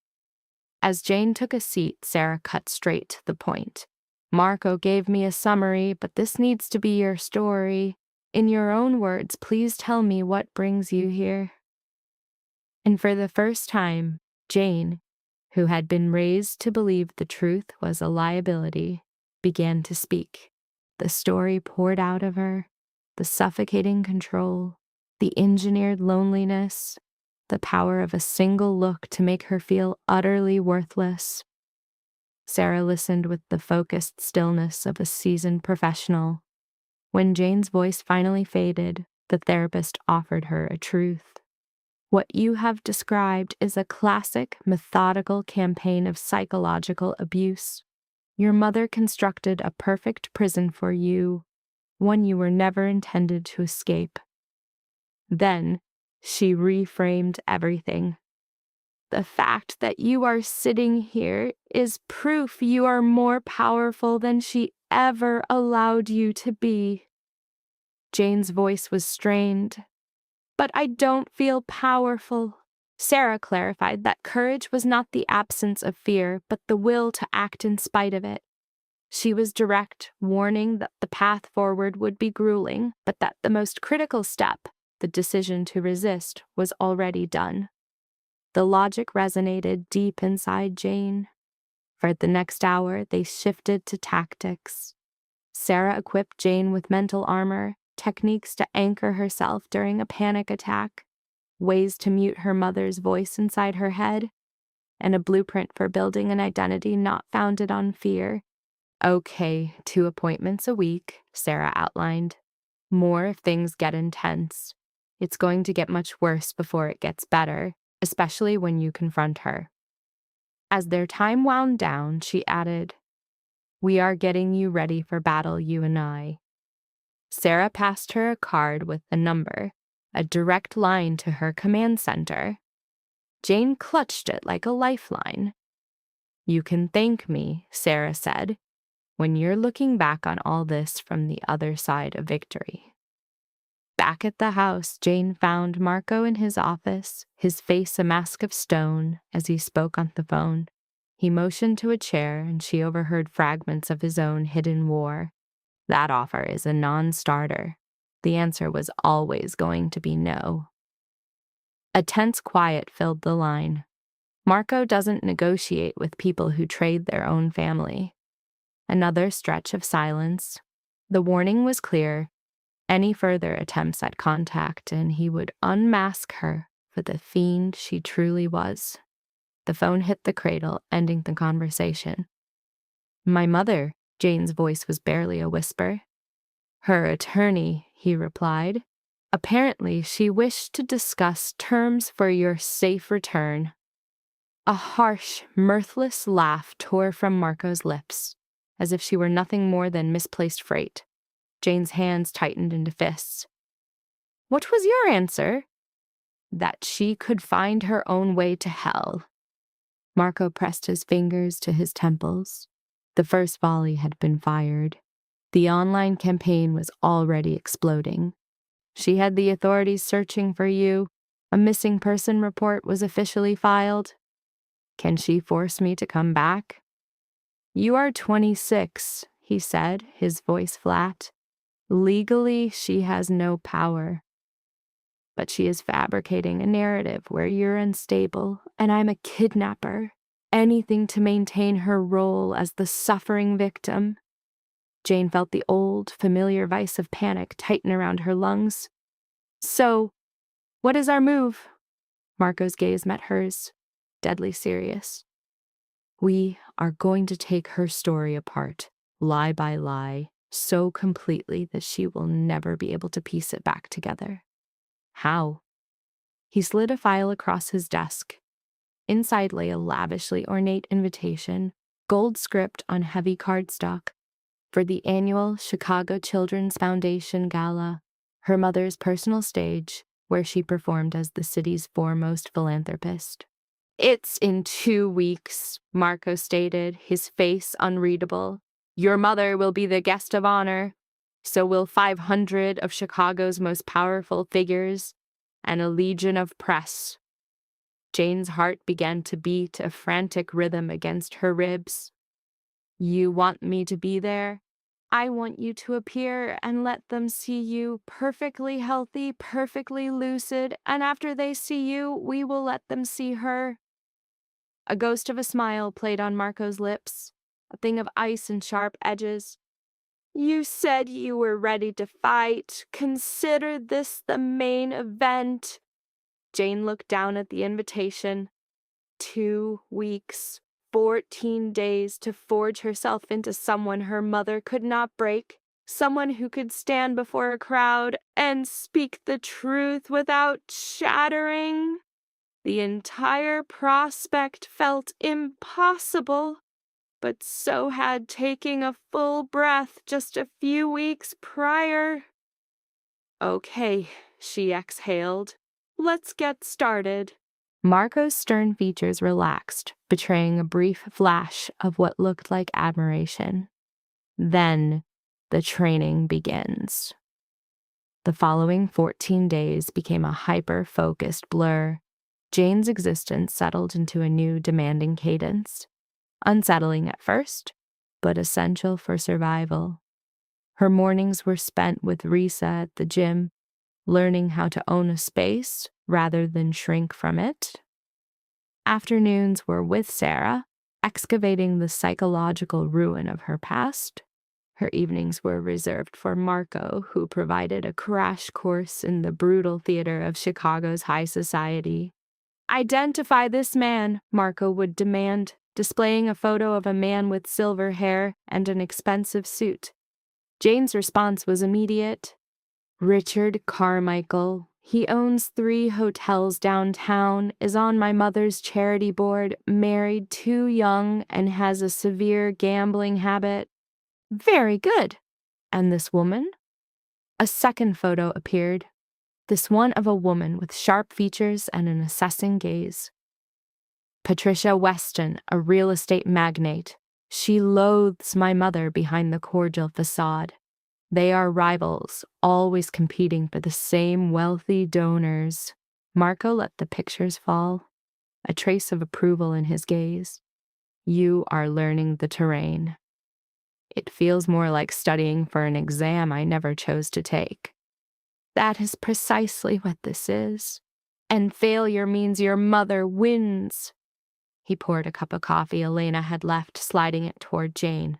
B: As Jane took a seat, Sarah cut straight to the point. "Marco gave me a summary, but this needs to be your story. In your own words, please tell me what brings you here." And for the first time, Jane, who had been raised to believe the truth was a liability, began to speak. The story poured out of her, the suffocating control, the engineered loneliness, the power of a single look to make her feel utterly worthless. Sarah listened with the focused stillness of a seasoned professional. When Jane's voice finally faded, the therapist offered her a truth. "What you have described is a classic, methodical campaign of psychological abuse. Your mother constructed a perfect prison for you, one you were never intended to escape. Then, she reframed everything. The fact that you are sitting here is proof you are more powerful than she ever allowed you to be." Jane's voice was strained. "But I don't feel powerful." Sarah clarified that courage was not the absence of fear, but the will to act in spite of it. She was direct, warning that the path forward would be grueling, but that the most critical step, the decision to resist, was already done. The logic resonated deep inside Jane. For the next hour, they shifted to tactics. Sarah equipped Jane with mental armor, techniques to anchor herself during a panic attack, ways to mute her mother's voice inside her head, and a blueprint for building an identity not founded on fear. "Okay, 2 appointments a week," Sarah outlined. "More if things get intense. It's going to get much worse before it gets better, especially when you confront her." As their time wound down, she added, "We are getting you ready for battle, you and I." Sarah passed her a card with a number, a direct line to her command center. Jane clutched it like a lifeline. "You can thank me," Sarah said, "when you're looking back on all this from the other side of victory." Back at the house, Jane found Marco in his office, his face a mask of stone, as he spoke on the phone. He motioned to a chair, and she overheard fragments of his own hidden war. "That offer is a non-starter. The answer was always going to be no." A tense quiet filled the line. Marco doesn't negotiate with people who trade their own family. Another stretch of silence. The warning was clear. Any further attempts at contact, and he would unmask her for the fiend she truly was. The phone hit the cradle, ending the conversation. "My mother," Jane's voice was barely a whisper. "Her attorney," he replied. "Apparently, she wished to discuss terms for your safe return." A harsh, mirthless laugh tore from Marco's lips, as if she were nothing more than misplaced freight. Jane's hands tightened into fists. "What was your answer?" "That she could find her own way to hell." Marco pressed his fingers to his temples. The first volley had been fired. The online campaign was already exploding. "She had the authorities searching for you. A missing person report was officially filed. Can she force me to come back?" "You are 26, he said, his voice flat. "Legally, she has no power. But she is fabricating a narrative where you're unstable, and I'm a kidnapper. Anything to maintain her role as the suffering victim." Jane felt the old, familiar vice of panic tighten around her lungs. "So, what is our move?" Marco's gaze met hers, deadly serious. "We are going to take her story apart, lie by lie, so completely that she will never be able to piece it back together." "How?" He slid a file across his desk. Inside lay a lavishly ornate invitation, gold script on heavy cardstock, for the annual Chicago Children's Foundation Gala, her mother's personal stage, where she performed as the city's foremost philanthropist. "It's in 2 weeks, Marco stated, his face unreadable. "Your mother will be the guest of honor. So will 500 of Chicago's most powerful figures and a legion of press." Jane's heart began to beat a frantic rhythm against her ribs. "You want me to be there?" I want you to appear and let them see you perfectly healthy, perfectly lucid, and after they see you, we will let them see her." A ghost of a smile played on Marco's lips, a thing of ice and sharp edges. "You said you were ready to fight. Consider this the main event." Jane looked down at the invitation. 2 weeks, 14 days to forge herself into someone her mother could not break, someone who could stand before a crowd and speak the truth without shattering. The entire prospect felt impossible, but so had taking a full breath just a few weeks prior. "Okay," she exhaled. "Let's get started." Marco's stern features relaxed, betraying a brief flash of what looked like admiration. Then, the training begins. The following 14 days became a hyper-focused blur. Jane's existence settled into a new, demanding cadence. Unsettling at first, but essential for survival. Her mornings were spent with Risa at the gym, learning how to own a space rather than shrink from it. Afternoons were with Sarah, excavating the psychological ruin of her past. Her evenings were reserved for Marco, who provided a crash course in the brutal theater of Chicago's high society. "Identify this man," Marco would demand, displaying a photo of a man with silver hair and an expensive suit. Jane's response was immediate. "Richard Carmichael. He owns 3 hotels downtown, is on my mother's charity board, married too young, and has a severe gambling habit." "Very good. And this woman?" A second photo appeared, this one of a woman with sharp features and an assessing gaze. "Patricia Weston, a real estate magnate. She loathes my mother behind the cordial facade. They are rivals, always competing for the same wealthy donors." Marco let the pictures fall, a trace of approval in his gaze. "You are learning the terrain. It feels more like studying for an exam I never chose to take." "That is precisely what this is. And failure means your mother wins." He poured a cup of coffee Elena had left, sliding it toward Jane.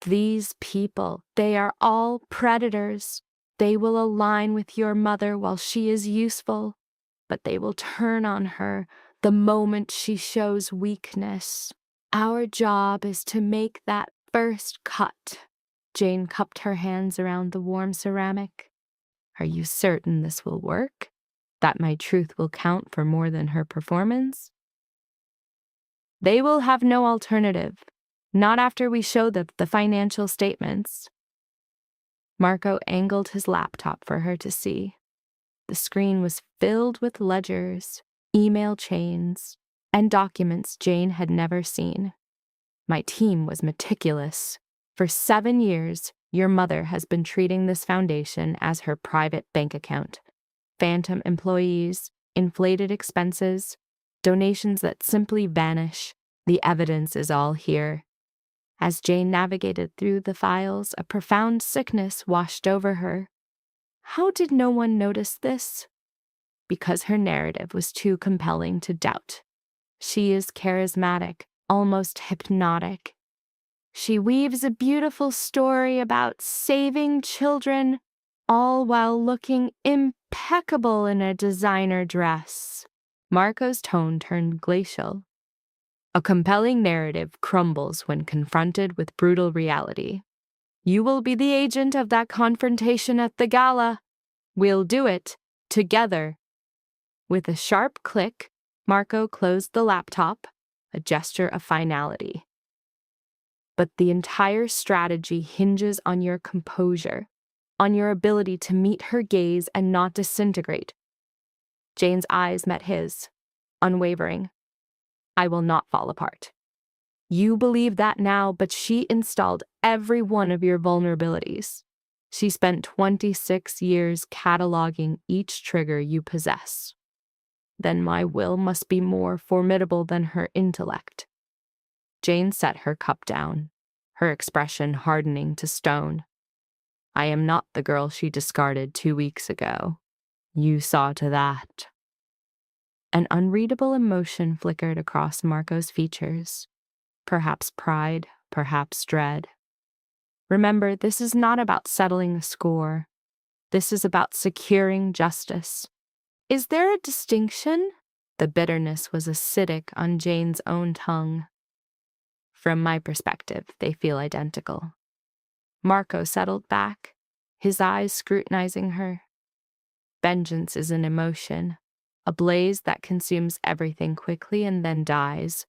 B: "These people, they are all predators. They will align with your mother while she is useful, but they will turn on her the moment she shows weakness. Our job is to make that first cut." Jane cupped her hands around the warm ceramic. "Are you certain this will work? That my truth will count for more than her performance?" "They will have no alternative. Not after we show them the financial statements." Marco angled his laptop for her to see. The screen was filled with ledgers, email chains, and documents Jane had never seen. "My team was meticulous. For 7 years, your mother has been treating this foundation as her private bank account. Phantom employees, inflated expenses, donations that simply vanish. The evidence is all here." As Jane navigated through the files, a profound sickness washed over her. How did no one notice this? Because her narrative was too compelling to doubt. She is charismatic, almost hypnotic. She weaves a beautiful story about saving children, all while looking impeccable in a designer dress. Marco's tone turned glacial. "A compelling narrative crumbles when confronted with brutal reality. You will be the agent of that confrontation at the gala. We'll do it together." With a sharp click, Marco closed the laptop, a gesture of finality. "But the entire strategy hinges on your composure, on your ability to meet her gaze and not disintegrate." Jane's eyes met his, unwavering. "I will not fall apart. You believe that now, but she installed every one of your vulnerabilities. She spent 26 years cataloging each trigger you possess. Then my will must be more formidable than her intellect." Jane set her cup down. her expression hardening to stone. I am not the girl she discarded 2 weeks ago. You saw to that. An unreadable emotion flickered across Marco's features. Perhaps pride, perhaps dread. Remember, this is not about settling a score. This is about securing justice. Is there a distinction? The bitterness was acidic on Jane's own tongue. From my perspective, they feel identical. Marco settled back, his eyes scrutinizing her. Vengeance is an emotion, a blaze that consumes everything quickly and then dies.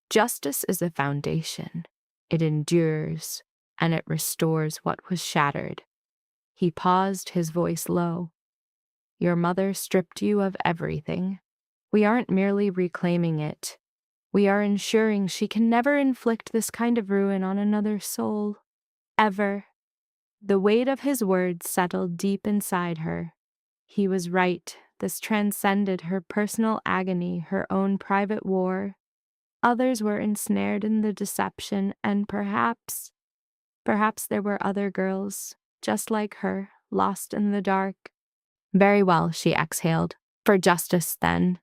B: Justice is a foundation. It endures, and it restores what was shattered. He paused, his voice low. Your mother stripped you of everything. We aren't merely reclaiming it. We are ensuring she can never inflict this kind of ruin on another soul. Ever. The weight of his words settled deep inside her. He was right. This transcended her personal agony, her own private war. Others were ensnared in the deception, and perhaps there were other girls, just like her, lost in the dark. Very well, she exhaled. For justice, then.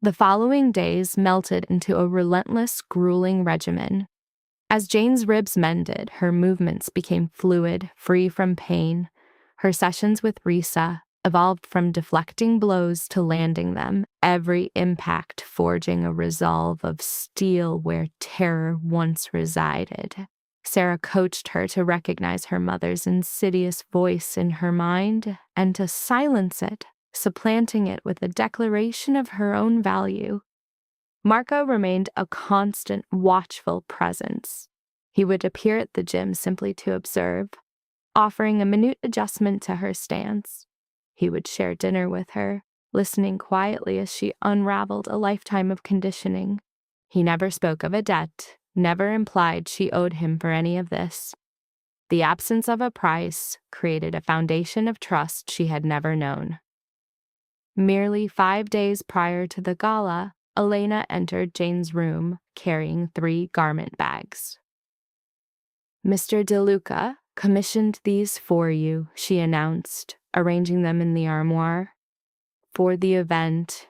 B: The following days melted into a relentless, grueling regimen. As Jane's ribs mended, her movements became fluid, free from pain. Her sessions with Risa evolved from deflecting blows to landing them, every impact forging a resolve of steel where terror once resided. Sarah coached her to recognize her mother's insidious voice in her mind and to silence it, supplanting it with a declaration of her own value. Marco remained a constant, watchful presence. He would appear at the gym simply to observe, offering a minute adjustment to her stance. He would share dinner with her, listening quietly as she unraveled a lifetime of conditioning. He never spoke of a debt, never implied she owed him for any of this. The absence of a price created a foundation of trust she had never known. Merely 5 days prior to the gala, Elena entered Jane's room carrying 3 garment bags. Mr. DeLuca commissioned these for you, she announced, arranging them in the armoire. For the event.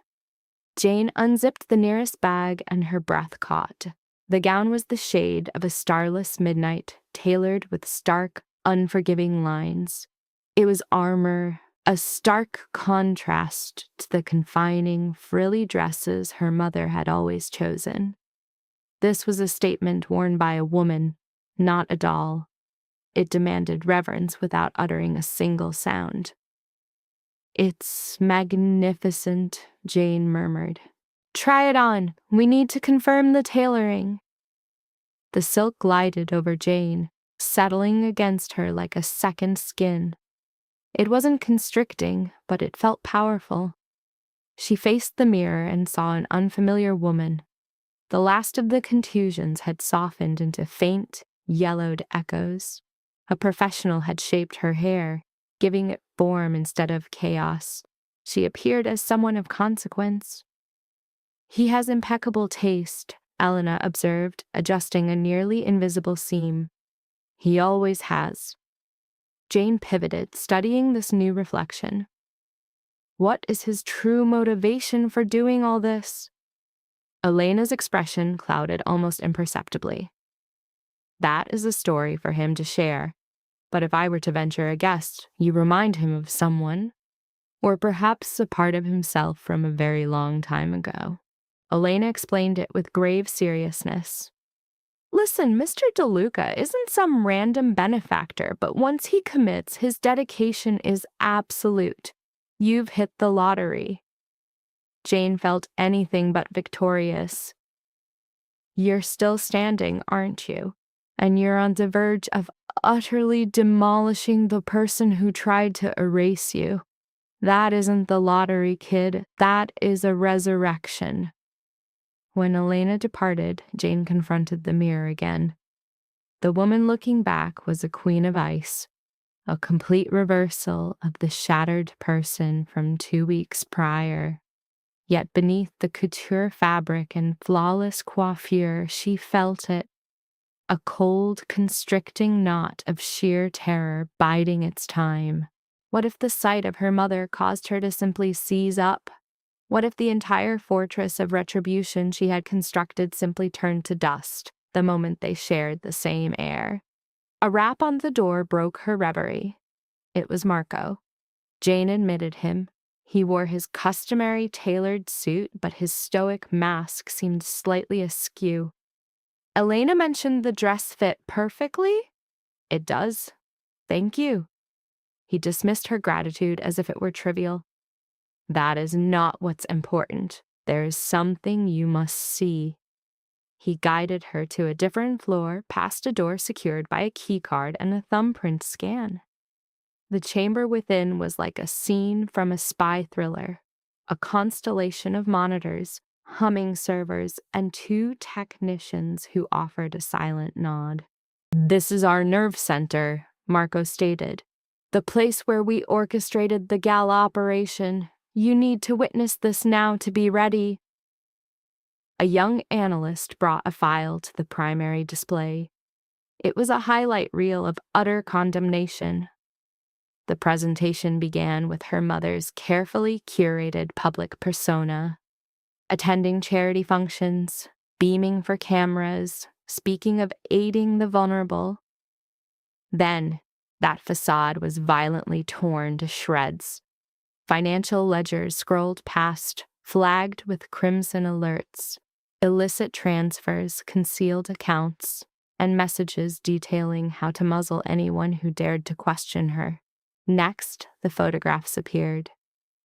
B: Jane unzipped the nearest bag and her breath caught. The gown was the shade of a starless midnight, tailored with stark, unforgiving lines. It was armor, a stark contrast to the confining, frilly dresses her mother had always chosen. This was a statement worn by a woman, not a doll. It demanded reverence without uttering a single sound. It's magnificent, Jane murmured. Try it on. We need to confirm the tailoring. The silk glided over Jane, settling against her like a second skin. It wasn't constricting, but it felt powerful. She faced the mirror and saw an unfamiliar woman. The last of the contusions had softened into faint, yellowed echoes. A professional had shaped her hair, giving it form instead of chaos. She appeared as someone of consequence. He has impeccable taste, Elena observed, adjusting a nearly invisible seam. He always has. Jane pivoted, studying this new reflection. What is his true motivation for doing all this? Elena's expression clouded almost imperceptibly. That is a story for him to share. But if I were to venture a guess, you remind him of someone, or perhaps a part of himself from a very long time ago. Elena explained it with grave seriousness. Listen, Mr. DeLuca isn't some random benefactor, but once he commits, his dedication is absolute. You've hit the lottery. Jane felt anything but victorious. You're still standing, aren't you? And you're on the verge of utterly demolishing the person who tried to erase you. That isn't the lottery, kid. That is a resurrection. When Elena departed, Jane confronted the mirror again. The woman looking back was a queen of ice, a complete reversal of the shattered person from 2 weeks prior. Yet beneath the couture fabric and flawless coiffure, she felt it. a cold, constricting knot of sheer terror biding its time. What if the sight of her mother caused her to simply seize up? What if the entire fortress of retribution she had constructed simply turned to dust the moment they shared the same air? A rap on the door broke her reverie. It was Marco. Jane admitted him. He wore his customary tailored suit, but his stoic mask seemed slightly askew. Elena mentioned the dress fit perfectly. It does. Thank you. He dismissed her gratitude as if it were trivial. That is not what's important. There is something you must see. He guided her to a different floor, past a door secured by a keycard and a thumbprint scan. The chamber within was like a scene from a spy thriller, a constellation of monitors, humming servers, and 2 technicians who offered a silent nod. "This is our nerve center," Marco stated. "The place where we orchestrated the gala operation. You need to witness this now to be ready." A young analyst brought a file to the primary display. It was a highlight reel of utter condemnation. The presentation began with her mother's carefully curated public persona, attending charity functions, beaming for cameras, speaking of aiding the vulnerable. Then, that facade was violently torn to shreds. Financial ledgers scrolled past, flagged with crimson alerts, illicit transfers, concealed accounts, and messages detailing how to muzzle anyone who dared to question her. Next, the photographs appeared.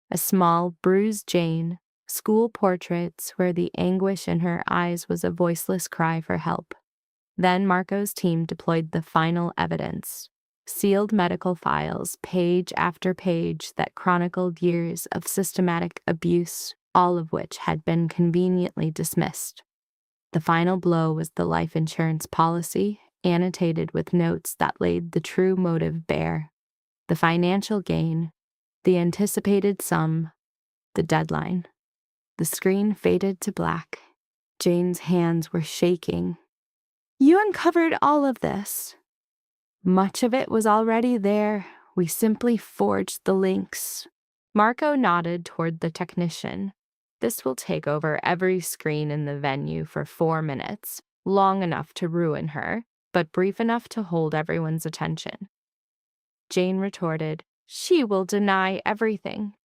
B: A small, bruised Jane, school portraits where the anguish in her eyes was a voiceless cry for help. Then Marco's team deployed the final evidence. Sealed medical files, page after page, that chronicled years of systematic abuse, all of which had been conveniently dismissed. The final blow was the life insurance policy, annotated with notes that laid the true motive bare. The financial gain, the anticipated sum, the deadline. The screen faded to black. Jane's hands were shaking. "You uncovered all of this." "Much of it was already there. We simply forged the links." Marco nodded toward the technician. "This will take over every screen in the venue for 4 minutes, long enough to ruin her, but brief enough to hold everyone's attention." Jane retorted, "She will deny everything."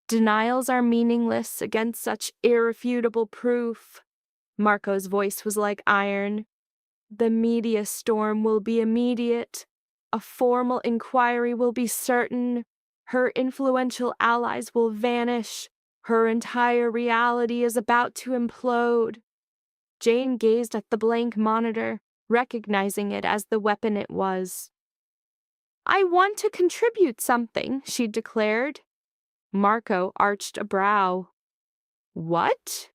B: "Denials are meaningless against such irrefutable proof." Marco's voice was like iron. "The media storm will be immediate. A formal inquiry will be certain. Her influential allies will vanish. Her entire reality is about to implode." Jane gazed at the blank monitor, recognizing it as the weapon it was. "I want to contribute something," she declared. Marco arched a brow. "What?"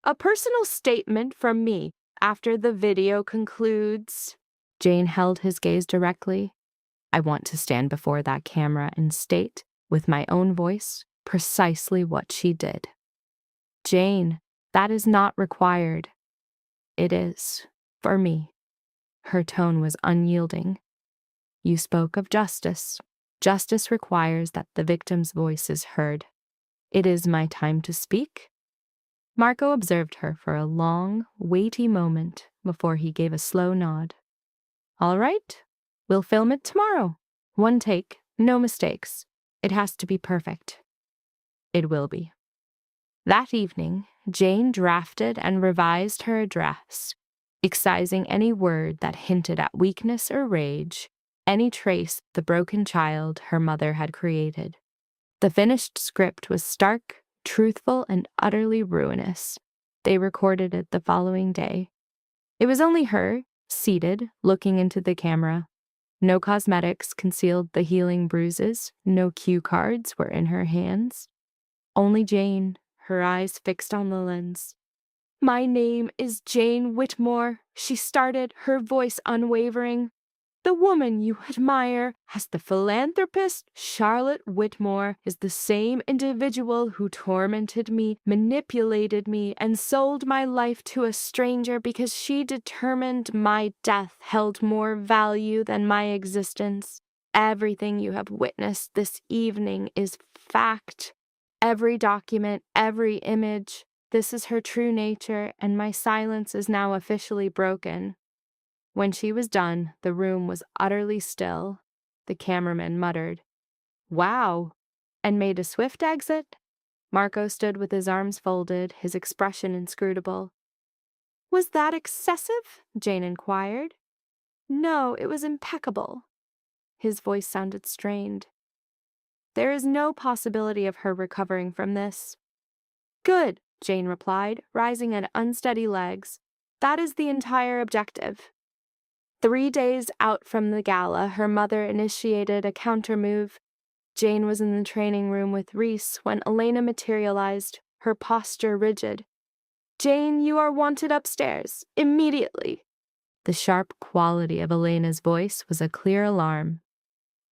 B: "A personal statement from me after the video concludes." Jane held his gaze directly. "I want to stand before that camera and state, with my own voice, precisely what she did." "Jane, that is not required." "It is, for me." Her tone was unyielding. "You spoke of justice. Justice requires that the victim's voice is heard. It is my time to speak." Marco observed her for a long, weighty moment before he gave a slow nod. "All right, we'll film it tomorrow. 1 take, no mistakes. It has to be perfect." "It will be." That evening, Jane drafted and revised her address, excising any word that hinted at weakness or rage, any trace of the broken child her mother had created. The finished script was stark, truthful, and utterly ruinous. They recorded it the following day. It was only her, seated, looking into the camera. No cosmetics concealed the healing bruises, no cue cards were in her hands. Only Jane, her eyes fixed on the lens. "My name is Jane Whitmore," she started, her voice unwavering. The woman you admire as the philanthropist Charlotte Whitmore is the same individual who tormented me, manipulated me, and sold my life to a stranger because she determined my death held more value than my existence. Everything you have witnessed this evening is fact. Every document, every image. This is her true nature, and my silence is now officially broken. When she was done, the room was utterly still. The cameraman muttered, "Wow," and made a swift exit. Marco stood with his arms folded, his expression inscrutable. "Was that excessive?" Jane inquired. "No, it was impeccable." His voice sounded strained. "There is no possibility of her recovering from this." "Good," Jane replied, rising at unsteady legs. "That is the entire objective." 3 days out from the gala, her mother initiated a countermove. Jane was in the training room with Reese when Elena materialized, her posture rigid. "Jane, you are wanted upstairs, immediately." The sharp quality of Elena's voice was a clear alarm.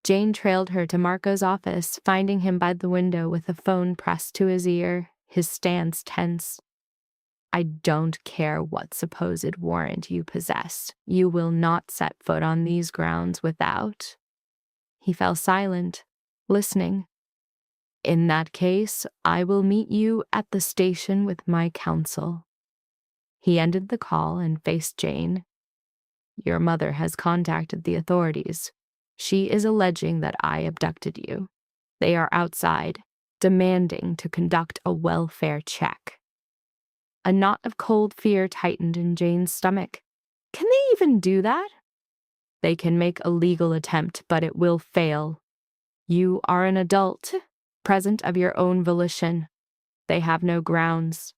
B: Jane trailed her to Marco's office, finding him by the window with a phone pressed to his ear, his stance tense. "I don't care what supposed warrant you possess. You will not set foot on these grounds without." He fell silent, listening. "In that case, I will meet you at the station with my counsel." He ended the call and faced Jane. "Your mother has contacted the authorities. She is alleging that I abducted you. They are outside, demanding to conduct a welfare check." A knot of cold fear tightened in Jane's stomach. Can they even do that? "They can make a legal attempt, but it will fail. You are an adult, present of your own volition. They have no grounds."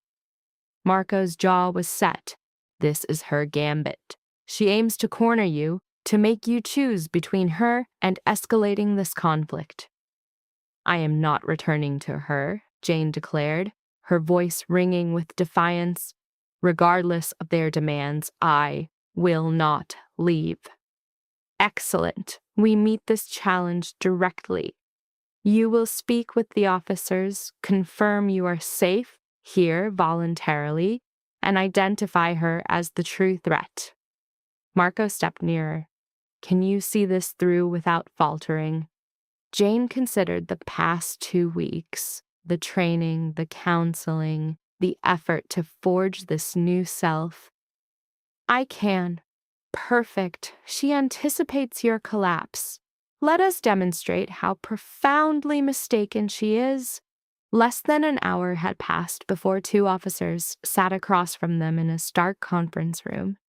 B: Marco's jaw was set. This is her gambit. She aims to corner you, to make you choose between her and escalating this conflict. "I am not returning to her," Jane declared, her voice ringing with defiance. "Regardless of their demands, I will not leave." "Excellent. We meet this challenge directly. You will speak with the officers, confirm you are safe here voluntarily, and identify her as the true threat." Marco stepped nearer. "Can you see this through without faltering?" Jane considered the past 2 weeks, the training, the counseling, the effort to forge this new self. "I can. Perfect. She anticipates your collapse. Let us demonstrate how profoundly mistaken she is." Less than an hour had passed before 2 officers sat across from them in a stark conference room.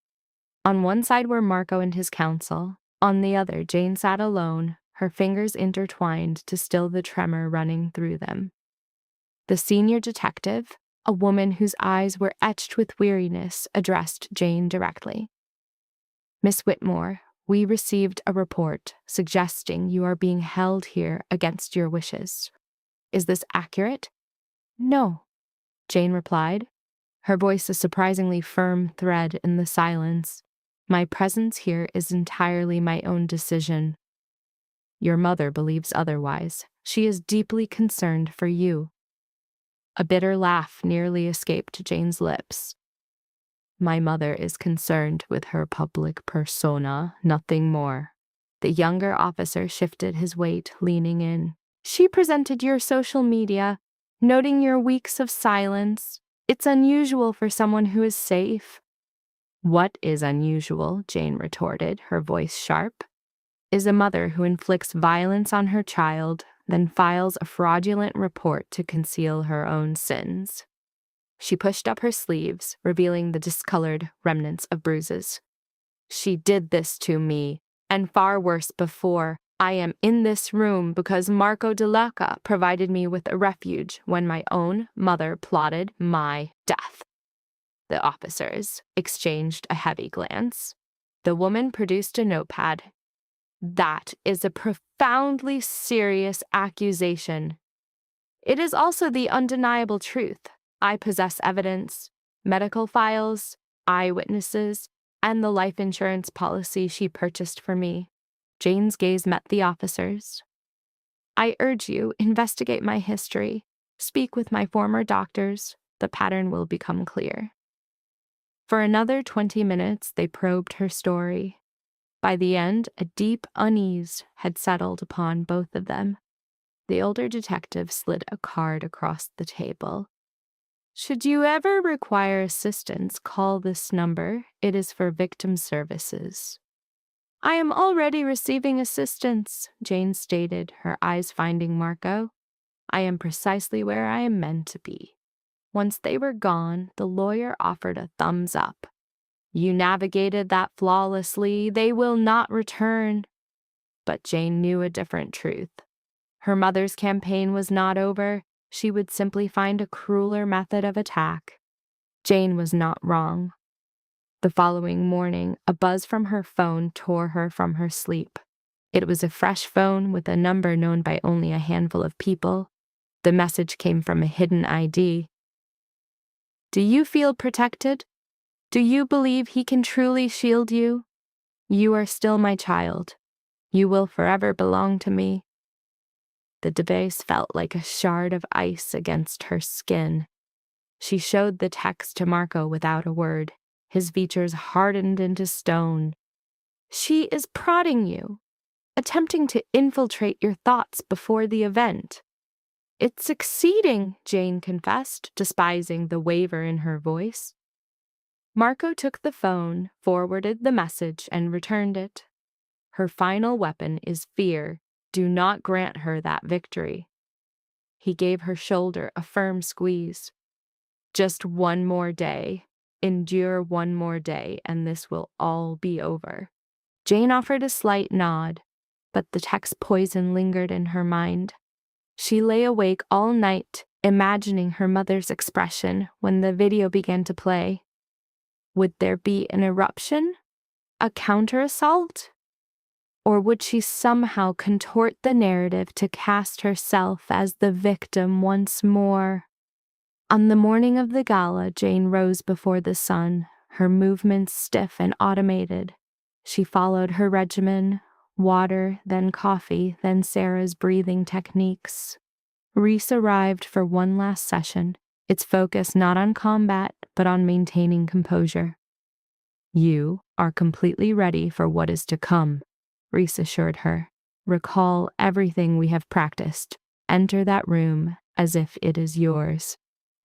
B: On one side were Marco and his counsel. On the other, Jane sat alone, her fingers intertwined to still the tremor running through them. The senior detective, a woman whose eyes were etched with weariness, addressed Jane directly. "Miss Whitmore, we received a report suggesting you are being held here against your wishes. Is this accurate?" "No," Jane replied, her voice a surprisingly firm thread in the silence. "My presence here is entirely my own decision. Your mother believes otherwise. She is deeply concerned for you." A bitter laugh nearly escaped Jane's lips. "My mother is concerned with her public persona, nothing more." The younger officer shifted his weight, leaning in. "She presented your social media, noting your weeks of silence. It's unusual for someone who is safe." "What is unusual," Jane retorted, her voice sharp, "is a mother who inflicts violence on her child, then files a fraudulent report to conceal her own sins." She pushed up her sleeves, revealing the discolored remnants of bruises. "She did this to me, and far worse before. I am in this room because Marco de Luca provided me with a refuge when my own mother plotted my death." The officers exchanged a heavy glance. The woman produced a notepad. "That is a profoundly serious accusation." "It is also the undeniable truth. I possess evidence, medical files, eyewitnesses, and the life insurance policy she purchased for me. Jane's gaze met the officer's. I urge you, investigate my history. Speak with my former doctors. The pattern will become clear. For another 20 minutes, they probed her story. By the end, a deep unease had settled upon both of them. The older detective slid a card across the table. Should you ever require assistance, call this number. It is for victim services. I am already receiving assistance, Jane stated, her eyes finding Marco. I am precisely where I am meant to be. Once they were gone, the lawyer offered a thumbs up. You navigated that flawlessly. They will not return. But Jane knew a different truth. Her mother's campaign was not over. She would simply find a crueler method of attack. Jane was not wrong. The following morning, a buzz from her phone tore her from her sleep. It was a fresh phone with a number known by only a handful of people. The message came from a hidden ID. Do you feel protected? Do you believe he can truly shield you? You are still my child. You will forever belong to me. The device felt like a shard of ice against her skin. She showed the text to Marco without a word. His features hardened into stone. She is prodding you, attempting to infiltrate your thoughts before the event. It's succeeding, Jane confessed, despising the waver in her voice. Marco took the phone, forwarded the message, and returned it. Her final weapon is fear. Do not grant her that victory. He gave her shoulder a firm squeeze. Just one more day. Endure one more day, and this will all be over. Jane offered a slight nod, but the text poison lingered in her mind. She lay awake all night, imagining her mother's expression when the video began to play. Would there be an eruption? A counter-assault? Or would she somehow contort the narrative to cast herself as the victim once more? On the morning of the gala, Jane rose before the sun, her movements stiff and automated. She followed her regimen, water, then coffee, then Sarah's breathing techniques. Reese arrived for one last session, its focus not on combat, but on maintaining composure. You are completely ready for what is to come, Reese assured her. Recall everything we have practiced. Enter that room as if it is yours.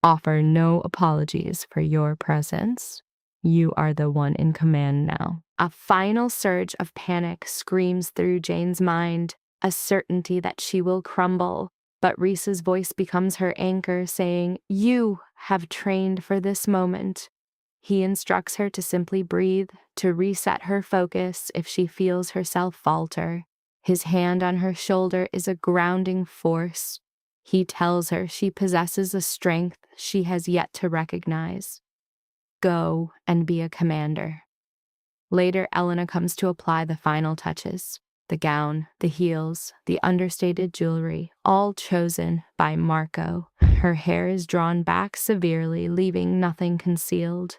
B: Offer no apologies for your presence. You are the one in command now. A final surge of panic screams through Jane's mind, a certainty that she will crumble. But Reese's voice becomes her anchor, saying, You have trained for this moment. He instructs her to simply breathe, to reset her focus if she feels herself falter. His hand on her shoulder is a grounding force. He tells her she possesses a strength she has yet to recognize. Go and be a commander. Later, Elena comes to apply the final touches. The gown, the heels, the understated jewelry, all chosen by Marco. Her hair is drawn back severely, leaving nothing concealed.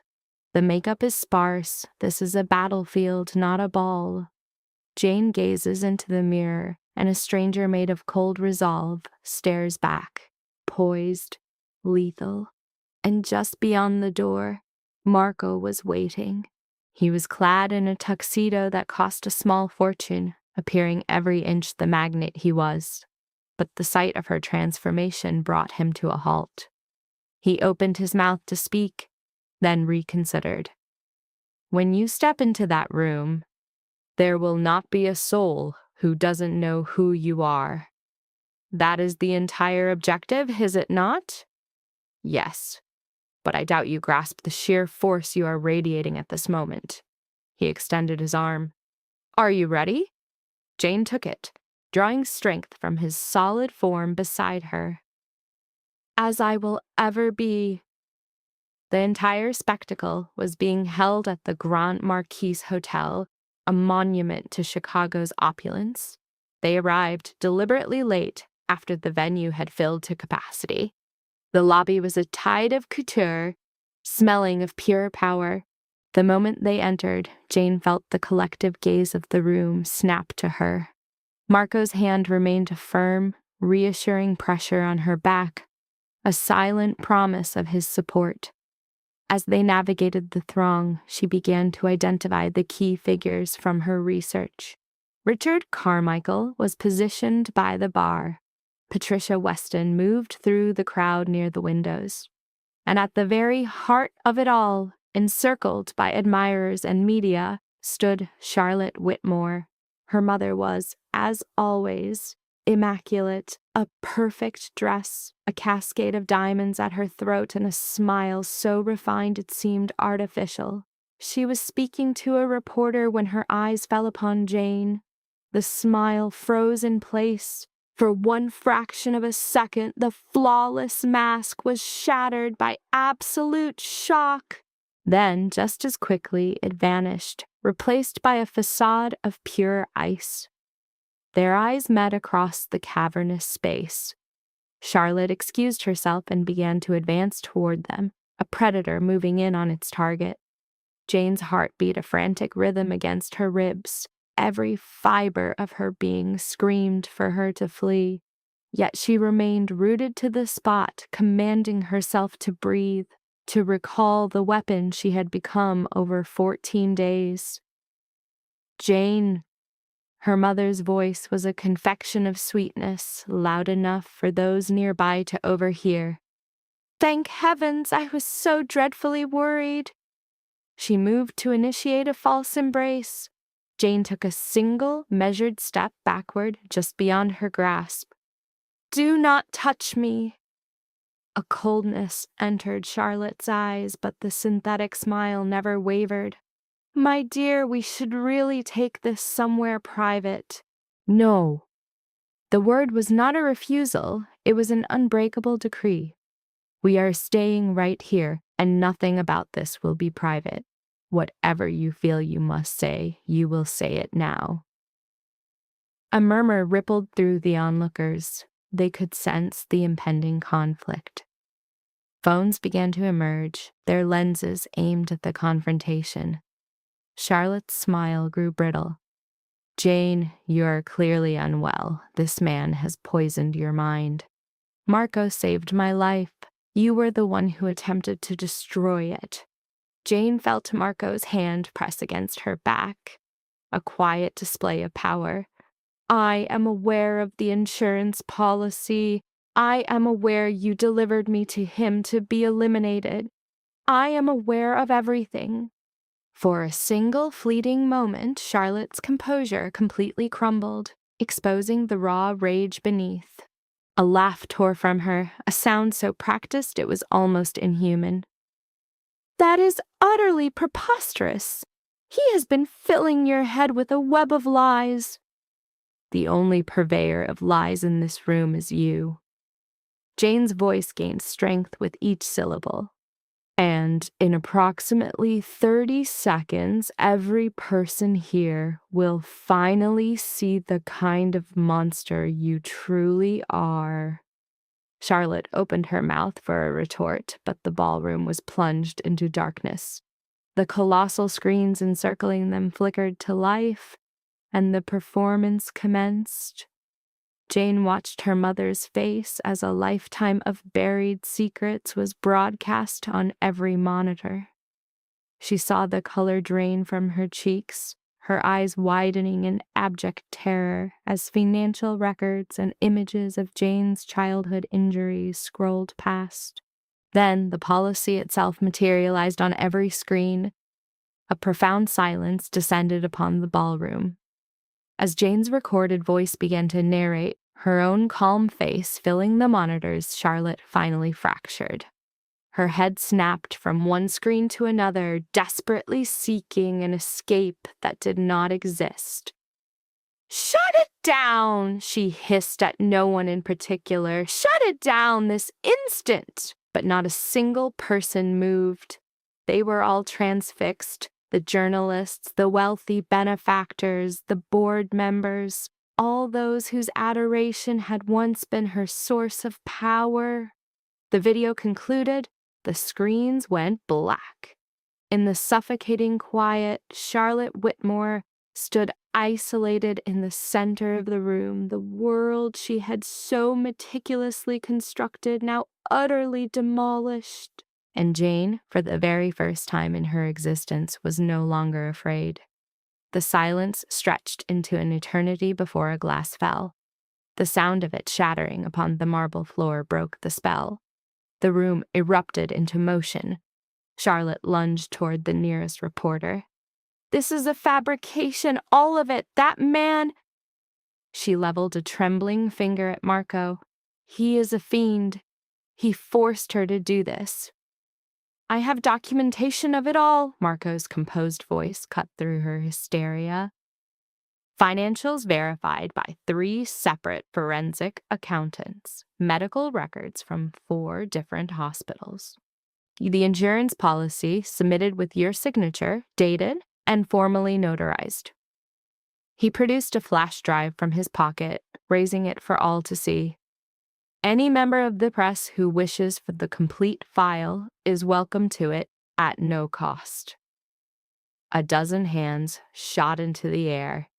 B: The makeup is sparse. This is a battlefield, not a ball. Jane gazes into the mirror, and a stranger made of cold resolve stares back, poised, lethal. And just beyond the door, Marco was waiting. He was clad in a tuxedo that cost a small fortune, appearing every inch the magnate he was. But the sight of her transformation brought him to a halt. He opened his mouth to speak, then reconsidered. When you step into that room, there will not be a soul who doesn't know who you are. That is the entire objective, is it not? Yes, but I doubt you grasp the sheer force you are radiating at this moment. He extended his arm. Are you ready? Jane took it, drawing strength from his solid form beside her. As I will ever be. The entire spectacle was being held at the Grand Marquis Hotel, a monument to Chicago's opulence. They arrived deliberately late after the venue had filled to capacity. The lobby was a tide of couture, smelling of pure power. The moment they entered, Jane felt the collective gaze of the room snap to her. Marco's hand remained a firm, reassuring pressure on her back, a silent promise of his support. As they navigated the throng, she began to identify the key figures from her research. Richard Carmichael was positioned by the bar. Patricia Weston moved through the crowd near the windows. And at the very heart of it all, encircled by admirers and media, stood Charlotte Whitmore. Her mother was, as always, immaculate, a perfect dress, a cascade of diamonds at her throat, and a smile so refined it seemed artificial. She was speaking to a reporter when her eyes fell upon Jane. The smile froze in place. For one fraction of a second, the flawless mask was shattered by absolute shock. Then, just as quickly, it vanished, replaced by a facade of pure ice. Their eyes met across the cavernous space. Charlotte excused herself and began to advance toward them, a predator moving in on its target. Jane's heart beat a frantic rhythm against her ribs. Every fiber of her being screamed for her to flee. Yet she remained rooted to the spot, commanding herself to breathe, to recall the weapon she had become over 14 days. Jane. Her mother's voice was a confection of sweetness, loud enough for those nearby to overhear. Thank heavens, I was so dreadfully worried. She moved to initiate a false embrace. Jane took a single, measured step backward, just beyond her grasp. Do not touch me. A coldness entered Charlotte's eyes, but the synthetic smile never wavered. My dear, we should really take this somewhere private. No. The word was not a refusal, it was an unbreakable decree. We are staying right here, and nothing about this will be private. Whatever you feel you must say, you will say it now. A murmur rippled through the onlookers. They could sense the impending conflict. Phones began to emerge, their lenses aimed at the confrontation. Charlotte's smile grew brittle. Jane, you are clearly unwell. This man has poisoned your mind. Marco saved my life. You were the one who attempted to destroy it. Jane felt Marco's hand press against her back, a quiet display of power. I am aware of the insurance policy. I am aware you delivered me to him to be eliminated. I am aware of everything. For a single fleeting moment, Charlotte's composure completely crumbled, exposing the raw rage beneath. A laugh tore from her, a sound so practiced it was almost inhuman. That is utterly preposterous. He has been filling your head with a web of lies. The only purveyor of lies in this room is you. Jane's voice gained strength with each syllable. And in approximately 30 seconds, every person here will finally see the kind of monster you truly are. Charlotte opened her mouth for a retort, but the ballroom was plunged into darkness. The colossal screens encircling them flickered to life, and the performance commenced. Jane watched her mother's face as a lifetime of buried secrets was broadcast on every monitor. She saw the color drain from her cheeks, her eyes widening in abject terror as financial records and images of Jane's childhood injuries scrolled past. Then the policy itself materialized on every screen. A profound silence descended upon the ballroom. As Jane's recorded voice began to narrate, her own calm face filling the monitors, Charlotte finally fractured. Her head snapped from one screen to another, desperately seeking an escape that did not exist. Shut it down, she hissed at no one in particular. Shut it down this instant! But not a single person moved. They were all transfixed. The journalists, the wealthy benefactors, the board members, all those whose adoration had once been her source of power. The video concluded, the screens went black. In the suffocating quiet, Charlotte Whitmore stood isolated in the center of the room, the world she had so meticulously constructed now utterly demolished. And Jane, for the very first time in her existence, was no longer afraid. The silence stretched into an eternity before a glass fell. The sound of it shattering upon the marble floor broke the spell. The room erupted into motion. Charlotte lunged toward the nearest reporter. "This is a fabrication, all of it. That man—" She leveled a trembling finger at Marco. "He is a fiend. He forced her to do this." "I have documentation of it all," Marco's composed voice cut through her hysteria. "Financials verified by 3 separate forensic accountants. Medical records from 4 different hospitals. The insurance policy submitted with your signature, dated, and formally notarized." He produced a flash drive from his pocket, raising it for all to see. "Any member of the press who wishes for the complete file is welcome to it at no cost." A dozen hands shot into the air.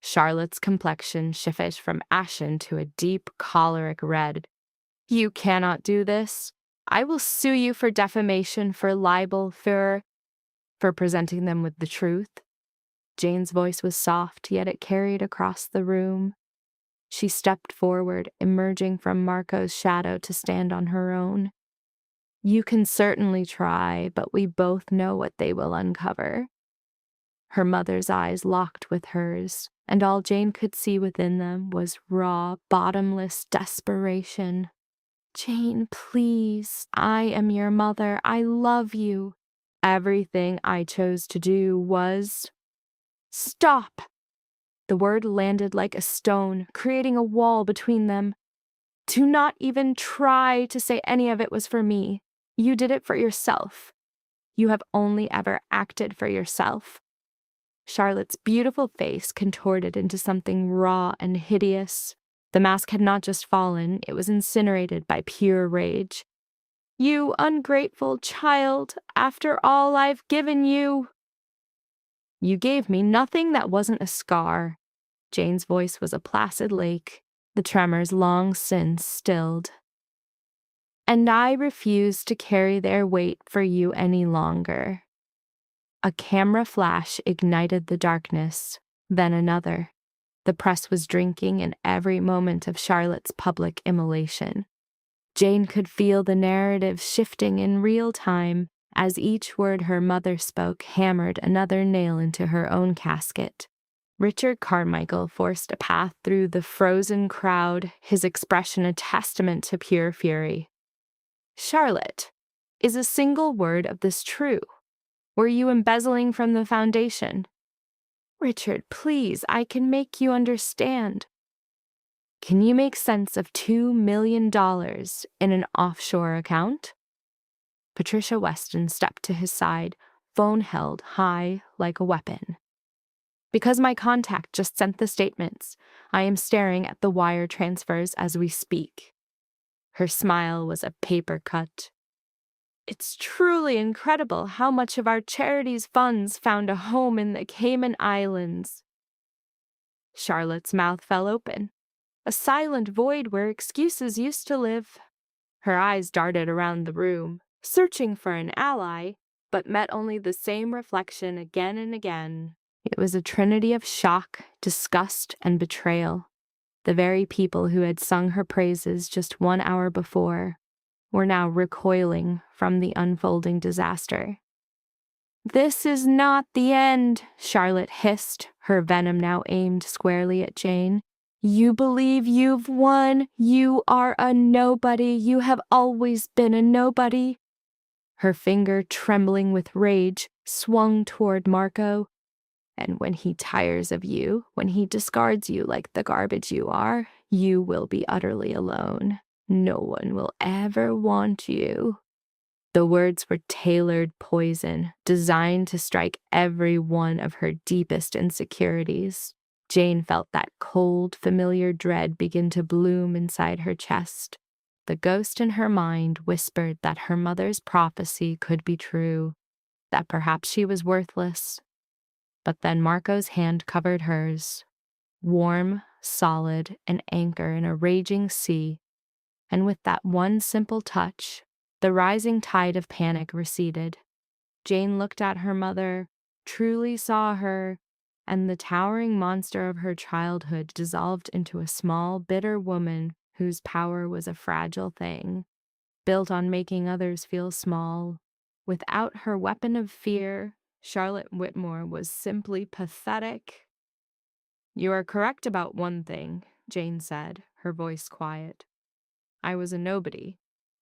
B: Charlotte's complexion shifted from ashen to a deep choleric red. "You cannot do this. I will sue you for defamation, for libel, for presenting them with the truth." Jane's voice was soft, yet it carried across the room. She stepped forward, emerging from Marco's shadow to stand on her own. "You can certainly try, but we both know what they will uncover." Her mother's eyes locked with hers, and all Jane could see within them was raw, bottomless desperation. "Jane, please. I am your mother. I love you. Everything I chose to do was—" "Stop!" The word landed like a stone, creating a wall between them. "Do not even try to say any of it was for me. You did it for yourself. You have only ever acted for yourself." Charlotte's beautiful face contorted into something raw and hideous. The mask had not just fallen, it was incinerated by pure rage. "You ungrateful child, after all I've given you—" "You gave me nothing that wasn't a scar." Jane's voice was a placid lake, the tremors long since stilled. "And I refuse to carry their weight for you any longer." A camera flash ignited the darkness, then another. The press was drinking in every moment of Charlotte's public immolation. Jane could feel the narrative shifting in real time as each word her mother spoke hammered another nail into her own casket. Richard Carmichael forced a path through the frozen crowd, his expression a testament to pure fury. "Charlotte, is a single word of this true? Were you embezzling from the foundation?" "Richard, please, I can make you understand." "Can you make sense of $2 million in an offshore account?" Patricia Weston stepped to his side, phone held high like a weapon. "Because my contact just sent the statements, I am staring at the wire transfers as we speak." Her smile was a paper cut. "It's truly incredible how much of our charity's funds found a home in the Cayman Islands." Charlotte's mouth fell open, a silent void where excuses used to live. Her eyes darted around the room, searching for an ally, but met only the same reflection again and again. It was a trinity of shock, disgust, and betrayal. The very people who had sung her praises just 1 hour before were now recoiling from the unfolding disaster. "This is not the end," Charlotte hissed, her venom now aimed squarely at Jane. "You believe you've won. You are a nobody. You have always been a nobody." Her finger, trembling with rage, swung toward Marco. "And when he tires of you, when he discards you like the garbage you are, you will be utterly alone. No one will ever want you." The words were tailored poison, designed to strike every one of her deepest insecurities. Jane felt that cold, familiar dread begin to bloom inside her chest. The ghost in her mind whispered that her mother's prophecy could be true. that perhaps she was worthless. But then Marco's hand covered hers, warm, solid, an anchor in a raging sea, and with that one simple touch, the rising tide of panic receded. Jane looked at her mother, truly saw her, and the towering monster of her childhood dissolved into a small, bitter woman whose power was a fragile thing, built on making others feel small. Without her weapon of fear, Charlotte Whitmore was simply pathetic. "You are correct about one thing," Jane said, her voice quiet. "I was a nobody.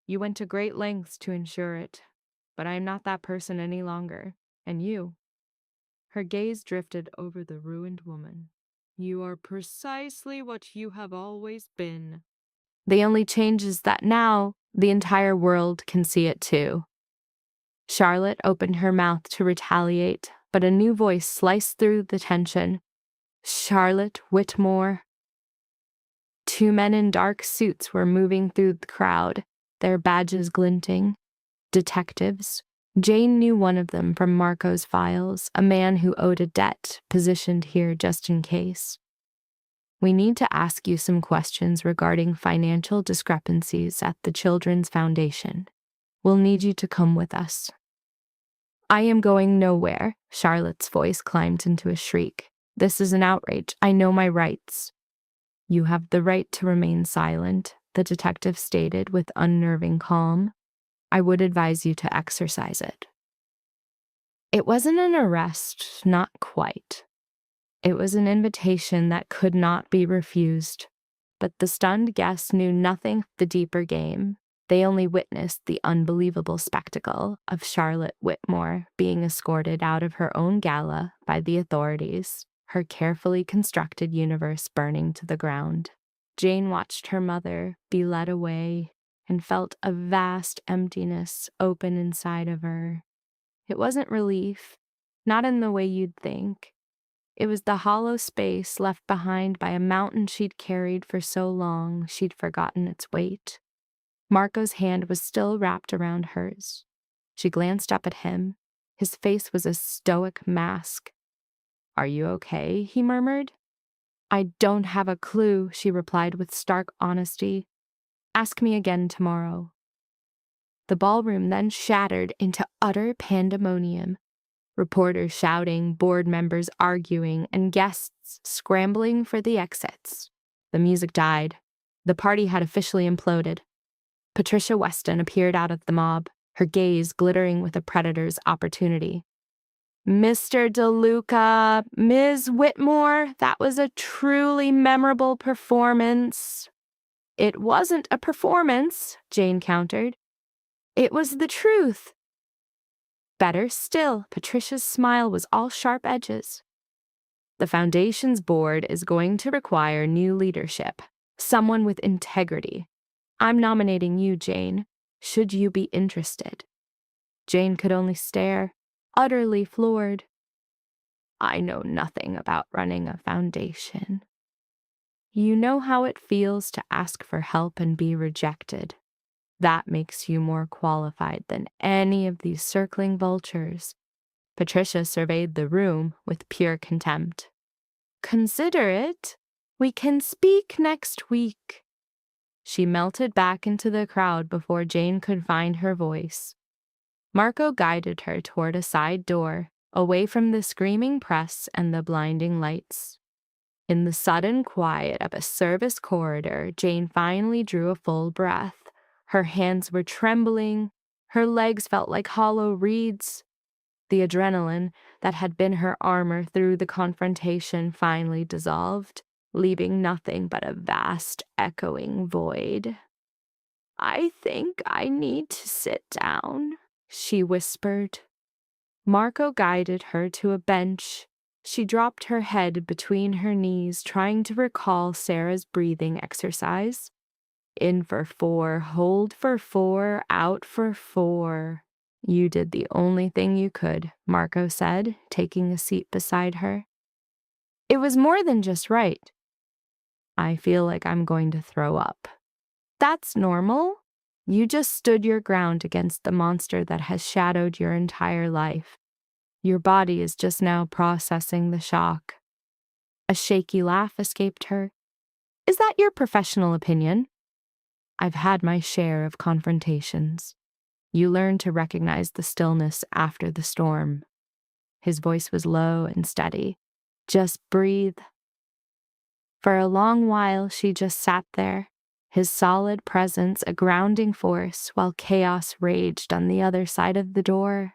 B: You went to great lengths to ensure it, but I am not that person any longer. And you?" Her gaze drifted over the ruined woman. "You are precisely what you have always been." "The only change is that now the entire world can see it too." Charlotte opened her mouth to retaliate, but a new voice sliced through the tension. "Charlotte Whitmore." Two men in dark suits were moving through the crowd, their badges glinting. Detectives. Jane knew one of them from Marco's files, a man who owed a debt, positioned here just in case. "We need to ask you some questions regarding financial discrepancies at the Children's Foundation. We'll need you to come with us." "I am going nowhere," Charlotte's voice climbed into a shriek. "This is an outrage. I know my rights." "You have the right to remain silent," the detective stated with unnerving calm. "I would advise you to exercise it." It wasn't an arrest, not quite. It was an invitation that could not be refused. But the stunned guests knew nothing of the deeper game. They only witnessed the unbelievable spectacle of Charlotte Whitmore being escorted out of her own gala by the authorities, her carefully constructed universe burning to the ground. Jane watched her mother be led away and felt a vast emptiness open inside of her. It wasn't relief, not in the way you'd think. It was the hollow space left behind by a mountain she'd carried for so long she'd forgotten its weight. Marco's hand was still wrapped around hers. She glanced up at him. His face was a stoic mask. "Are you okay?" he murmured. "I don't have a clue," she replied with stark honesty. "Ask me again tomorrow." The ballroom then shattered into utter pandemonium. Reporters shouting, board members arguing, and guests scrambling for the exits. The music died. The party had officially imploded. Patricia Weston appeared out of the mob, her gaze glittering with a predator's opportunity. "Mr. DeLuca, Ms. Whitmore, that was a truly memorable performance." "It wasn't a performance," Jane countered. "It was the truth." Better still, Patricia's smile was all sharp edges. "The Foundation's board is going to require new leadership, someone with integrity. I'm nominating you, Jane, should you be interested." Jane could only stare, utterly floored. "I know nothing about running a foundation." "You know how it feels to ask for help and be rejected. That makes you more qualified than any of these circling vultures." Patricia surveyed the room with pure contempt. "Consider it. We can speak next week." She melted back into the crowd before Jane could find her voice. Marco guided her toward a side door, away from the screaming press and the blinding lights. In the sudden quiet of a service corridor, Jane finally drew a full breath. Her hands were trembling. Her legs felt like hollow reeds. The adrenaline that had been her armor through the confrontation finally dissolved, leaving nothing but a vast, echoing void. "I think I need to sit down," she whispered. Marco guided her to a bench. She dropped her head between her knees, trying to recall Sarah's breathing exercise. "In for 4, hold for 4, out for 4. "You did the only thing you could," Marco said, taking a seat beside her. "It was more than just right." "I feel like I'm going to throw up." "That's normal. You just stood your ground against the monster that has shadowed your entire life. Your body is just now processing the shock. A shaky laugh escaped her. Is that your professional opinion? I've had my share of confrontations. You learn to recognize the stillness after the storm. His voice was low and steady. Just breathe. For a long while, she just sat there, his solid presence a grounding force while chaos raged on the other side of the door.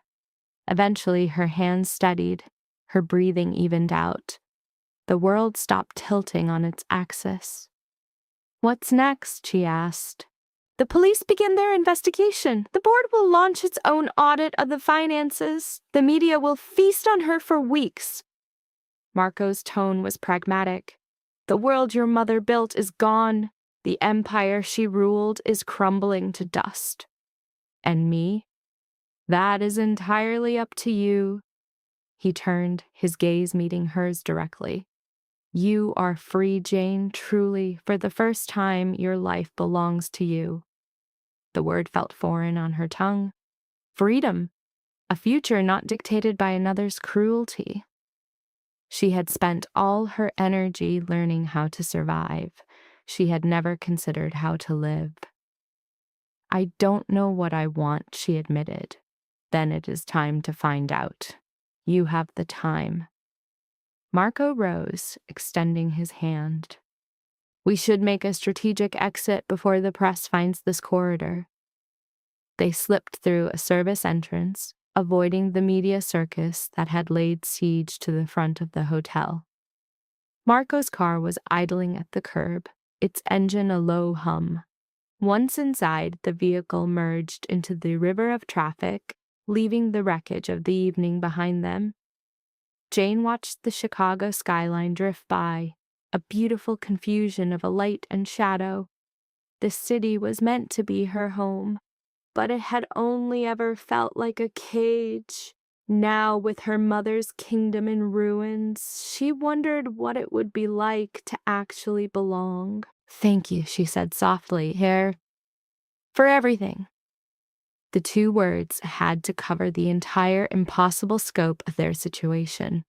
B: Eventually, her hands steadied, her breathing evened out. The world stopped tilting on its axis. What's next? She asked. The police begin their investigation. The board will launch its own audit of the finances. The media will feast on her for weeks. Marco's tone was pragmatic. The world your mother built is gone. The empire she ruled is crumbling to dust. And me? That is entirely up to you. He turned, his gaze meeting hers directly. You are free, Jane, truly. For the first time, your life belongs to you. The word felt foreign on her tongue. Freedom, a future not dictated by another's cruelty. She had spent all her energy learning how to survive. She had never considered how to live. I don't know what I want, she admitted. Then it is time to find out. You have the time. Marco rose, extending his hand. We should make a strategic exit before the press finds this corridor. They slipped through a service entrance, avoiding the media circus that had laid siege to the front of the hotel. Marco's car was idling at the curb, its engine a low hum. Once inside, the vehicle merged into the river of traffic, leaving the wreckage of the evening behind them. Jane watched the Chicago skyline drift by, a beautiful confusion of a light and shadow. The city was meant to be her home, but it had only ever felt like a cage. Now, with her mother's kingdom in ruins, she wondered what it would be like to actually belong. Thank you, she said softly, here, for everything. The two words had to cover the entire impossible scope of their situation.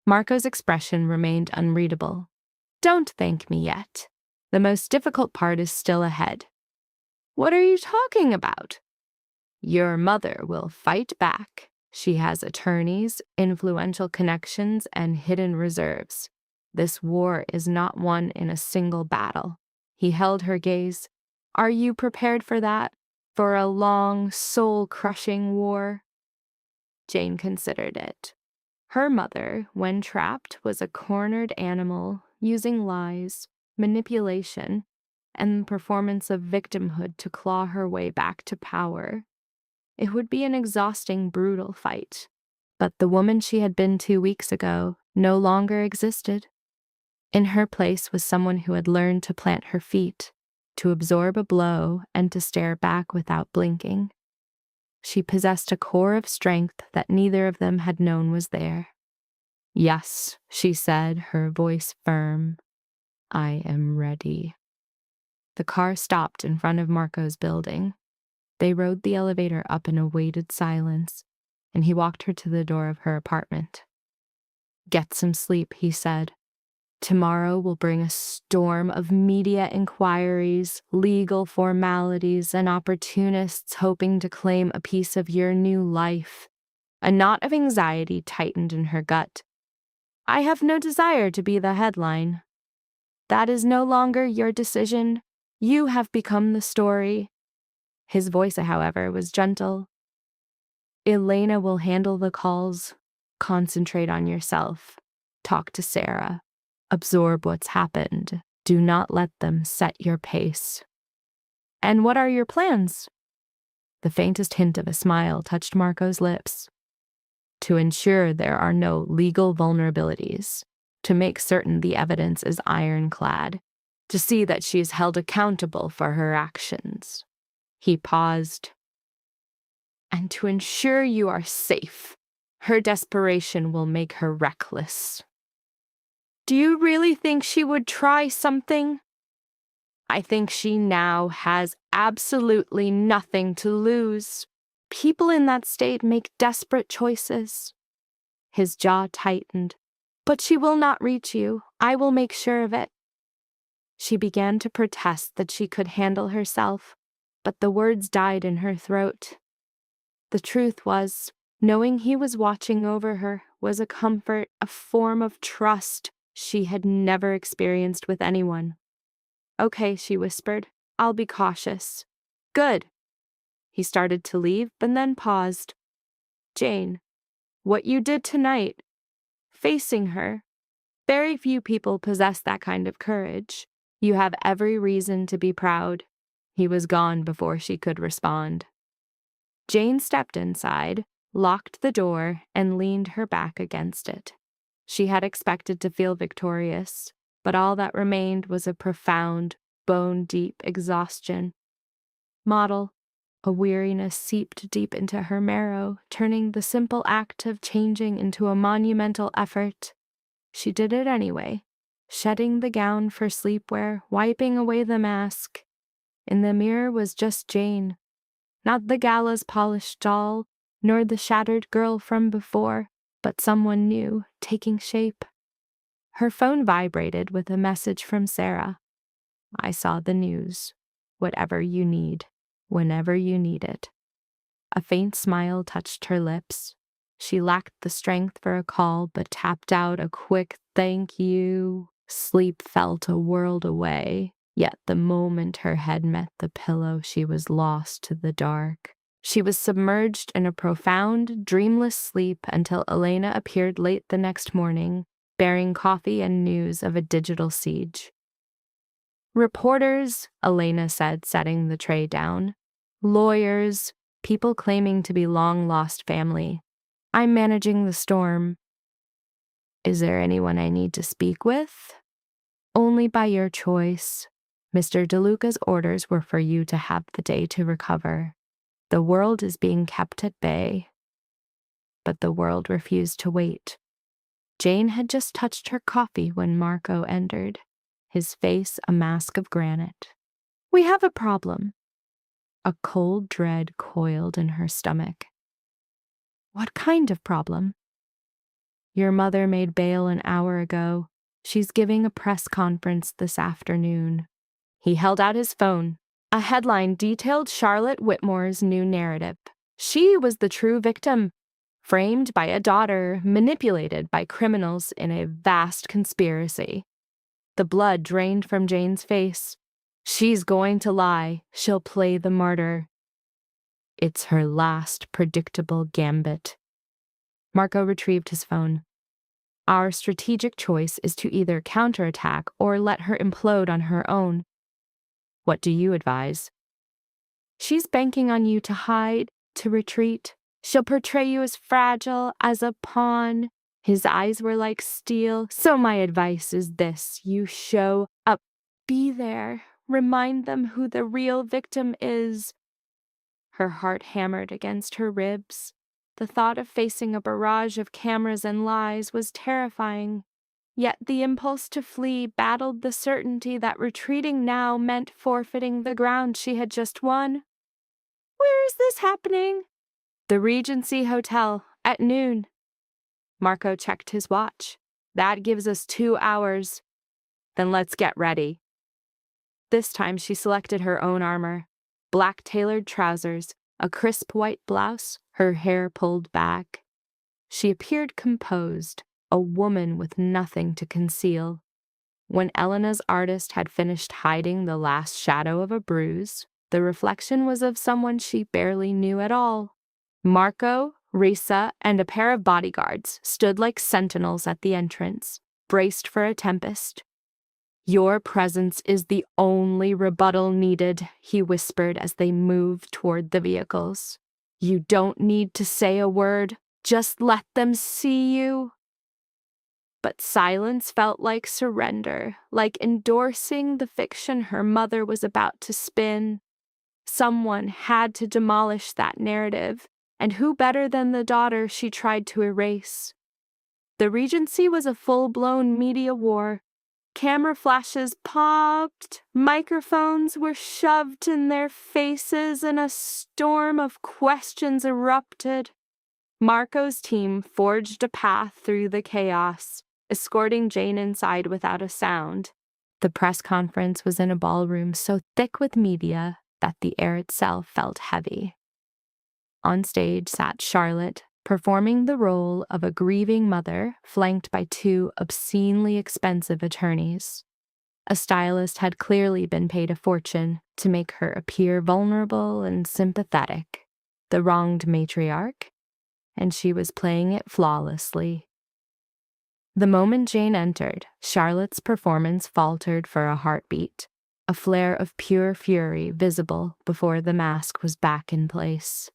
B: Marco's expression remained unreadable. Don't thank me yet. The most difficult part is still ahead. What are you talking about? Your mother will fight back. She has attorneys, influential connections, and hidden reserves. This war is not won in a single battle. He held her gaze. Are you prepared for that? For a long, soul-crushing war? Jane considered it. Her mother, when trapped, was a cornered animal, using lies, manipulation, and the performance of victimhood to claw her way back to power. It would be an exhausting, brutal fight. But the woman she had been 2 weeks ago no longer existed. In her place was someone who had learned to plant her feet, to absorb a blow, and to stare back without blinking. She possessed a core of strength that neither of them had known was there. Yes, she said, her voice firm. I am ready. The car stopped in front of Marco's building. They rode the elevator up in a weighted silence, and he walked her to the door of her apartment. Get some sleep, he said. Tomorrow will bring a storm of media inquiries, legal formalities, and opportunists hoping to claim a piece of your new life. A knot of anxiety tightened in her gut. I have no desire to be the headline. That is no longer your decision. You have become the story. His voice, however, was gentle. Elena will handle the calls. Concentrate on yourself. Talk to Sarah. Absorb what's happened. Do not let them set your pace. And what are your plans? The faintest hint of a smile touched Marco's lips. To ensure there are no legal vulnerabilities. To make certain the evidence is ironclad. To see that she is held accountable for her actions. He paused. And to ensure you are safe. Her desperation will make her reckless. Do you really think she would try something? I think she now has absolutely nothing to lose. People in that state make desperate choices. His jaw tightened. "But she will not reach you. I will make sure of it." She began to protest that she could handle herself, but the words died in her throat. The truth was, knowing he was watching over her was a comfort, a form of trust she had never experienced with anyone. "Okay," she whispered. "I'll be cautious." "Good." He started to leave, but then paused. "Jane, what you did tonight, facing her, very few people possess that kind of courage. You have every reason to be proud." He was gone before she could respond. Jane stepped inside, locked the door, and leaned her back against it. She had expected to feel victorious, but all that remained was a profound, bone-deep exhaustion. Model. A weariness seeped deep into her marrow, turning the simple act of changing into a monumental effort. She did it anyway, shedding the gown for sleepwear, wiping away the mask. In the mirror was just Jane, not the gala's polished doll, nor the shattered girl from before, but someone new, taking shape. Her phone vibrated with a message from Sarah. "I saw the news. Whatever you need, whenever you need it." A faint smile touched her lips. She lacked the strength for a call, but tapped out a quick "thank you." Sleep felt a world away, yet the moment her head met the pillow, she was lost to the dark. She was submerged in a profound, dreamless sleep until Elena appeared late the next morning, bearing coffee and news of a digital siege. "Reporters," Elena said, setting the tray down. "Lawyers, people claiming to be long-lost family. I'm managing the storm." "Is there anyone I need to speak with?" "Only by your choice. Mr. DeLuca's orders were for you to have the day to recover. The world is being kept at bay." But the world refused to wait. Jane had just touched her coffee when Marco entered, his face a mask of granite. "We have a problem." A cold dread coiled in her stomach. "What kind of problem?" "Your mother made bail an hour ago. She's giving a press conference this afternoon." He held out his phone. A headline detailed Charlotte Whitmore's new narrative. She was the true victim, framed by a daughter, manipulated by criminals in a vast conspiracy. The blood drained from Jane's face. She's going to lie. She'll play the martyr. It's her last predictable gambit. Marco retrieved his phone. Our strategic choice is to either counterattack or let her implode on her own. What do you advise? She's banking on you to hide, to retreat. She'll portray you as fragile, as a pawn. His eyes were like steel. So my advice is this: you show up. Be there. Remind them who the real victim is. Her heart hammered against her ribs. The thought of facing a barrage of cameras and lies was terrifying. Yet the impulse to flee battled the certainty that retreating now meant forfeiting the ground she had just won. Where is this happening? The Regency Hotel, at noon. Marco checked his watch. That gives us 2 hours. Then let's get ready. This time she selected her own armor. Black tailored trousers, a crisp white blouse, her hair pulled back. She appeared composed, a woman with nothing to conceal. When Elena's artist had finished hiding the last shadow of a bruise, the reflection was of someone she barely knew at all. Marco, Risa, and a pair of bodyguards stood like sentinels at the entrance, braced for a tempest. Your presence is the only rebuttal needed, he whispered as they moved toward the vehicles. You don't need to say a word, just let them see you. But silence felt like surrender, like endorsing the fiction her mother was about to spin. Someone had to demolish that narrative, and who better than the daughter she tried to erase? The Regency was a full-blown media war. Camera flashes popped, microphones were shoved in their faces, and a storm of questions erupted. Marco's team forged a path through the chaos, escorting Jane inside without a sound. The press conference was in a ballroom so thick with media that the air itself felt heavy. On stage sat Charlotte, performing the role of a grieving mother flanked by two obscenely expensive attorneys. A stylist had clearly been paid a fortune to make her appear vulnerable and sympathetic, the wronged matriarch, and she was playing it flawlessly. The moment Jane entered, Charlotte's performance faltered for a heartbeat, a flare of pure fury visible before the mask was back in place.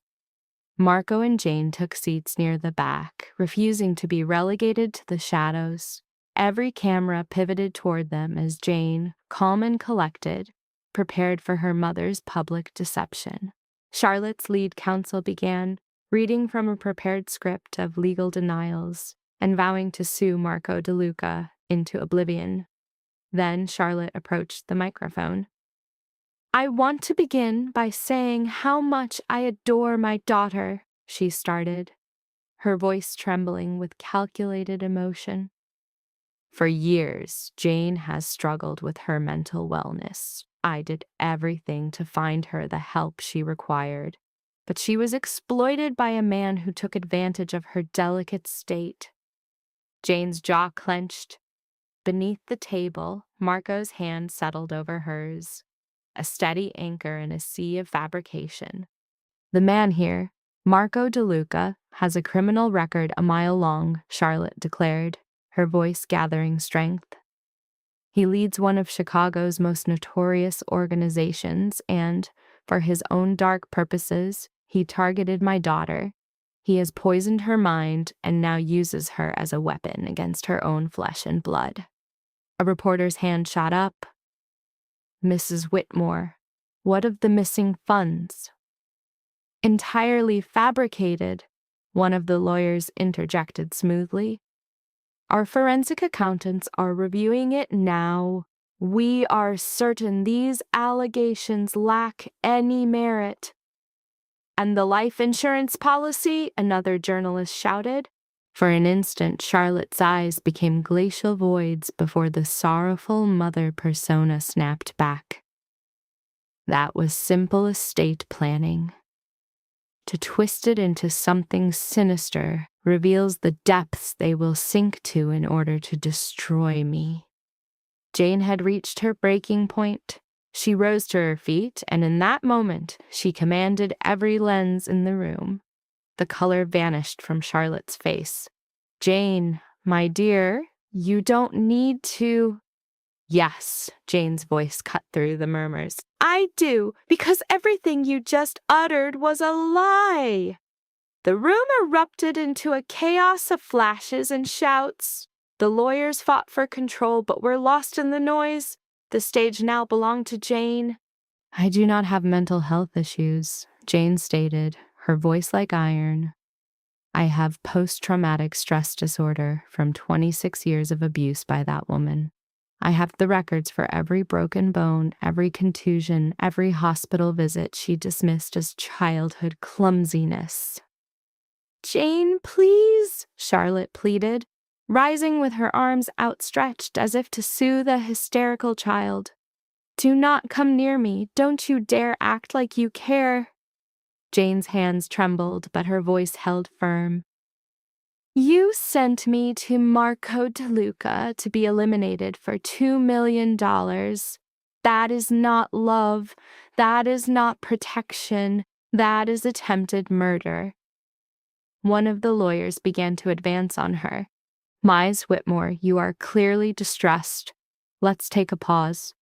B: Marco and Jane took seats near the back, refusing to be relegated to the shadows. Every camera pivoted toward them as Jane, calm and collected, prepared for her mother's public deception. Charlotte's lead counsel began, reading from a prepared script of legal denials and vowing to sue Marco DeLuca into oblivion. Then Charlotte approached the microphone. "I want to begin by saying how much I adore my daughter," she started, her voice trembling with calculated emotion. "For years, Jane has struggled with her mental wellness. I did everything to find her the help she required, but she was exploited by a man who took advantage of her delicate state." Jane's jaw clenched. Beneath the table, Marco's hand settled over hers, a steady anchor in a sea of fabrication. "The man here, Marco DeLuca, has a criminal record a mile long," Charlotte declared, her voice gathering strength. "He leads one of Chicago's most notorious organizations, and, for his own dark purposes, he targeted my daughter. He has poisoned her mind and now uses her as a weapon against her own flesh and blood." A reporter's hand shot up. "Mrs. Whitmore, what of the missing funds?" "Entirely fabricated," one of the lawyers interjected smoothly. "Our forensic accountants are reviewing it now. We are certain these allegations lack any merit." "And the life insurance policy?" another journalist shouted. For an instant, Charlotte's eyes became glacial voids before the sorrowful mother persona snapped back. "That was simple estate planning. To twist it into something sinister reveals the depths they will sink to in order to destroy me." Jane had reached her breaking point. She rose to her feet, and in that moment, she commanded every lens in the room. The color vanished from Charlotte's face. "Jane, my dear, you don't need to—" "Yes," Jane's voice cut through the murmurs. "I do, because everything you just uttered was a lie." The room erupted into a chaos of flashes and shouts. The lawyers fought for control but were lost in the noise. The stage now belonged to Jane. "I do not have mental health issues," Jane stated, her voice like iron. "I have post-traumatic stress disorder from 26 years of abuse by that woman. I have the records for every broken bone, every contusion, every hospital visit she dismissed as childhood clumsiness." "Jane, please," Charlotte pleaded, rising with her arms outstretched as if to soothe a hysterical child. "Do not come near me. Don't you dare act like you care." Jane's hands trembled, but her voice held firm. "You sent me to Marco DeLuca to be eliminated for $2 million. That is not love. That is not protection. That is attempted murder." One of the lawyers began to advance on her. "Ms. Whitmore, you are clearly distressed. Let's take a pause."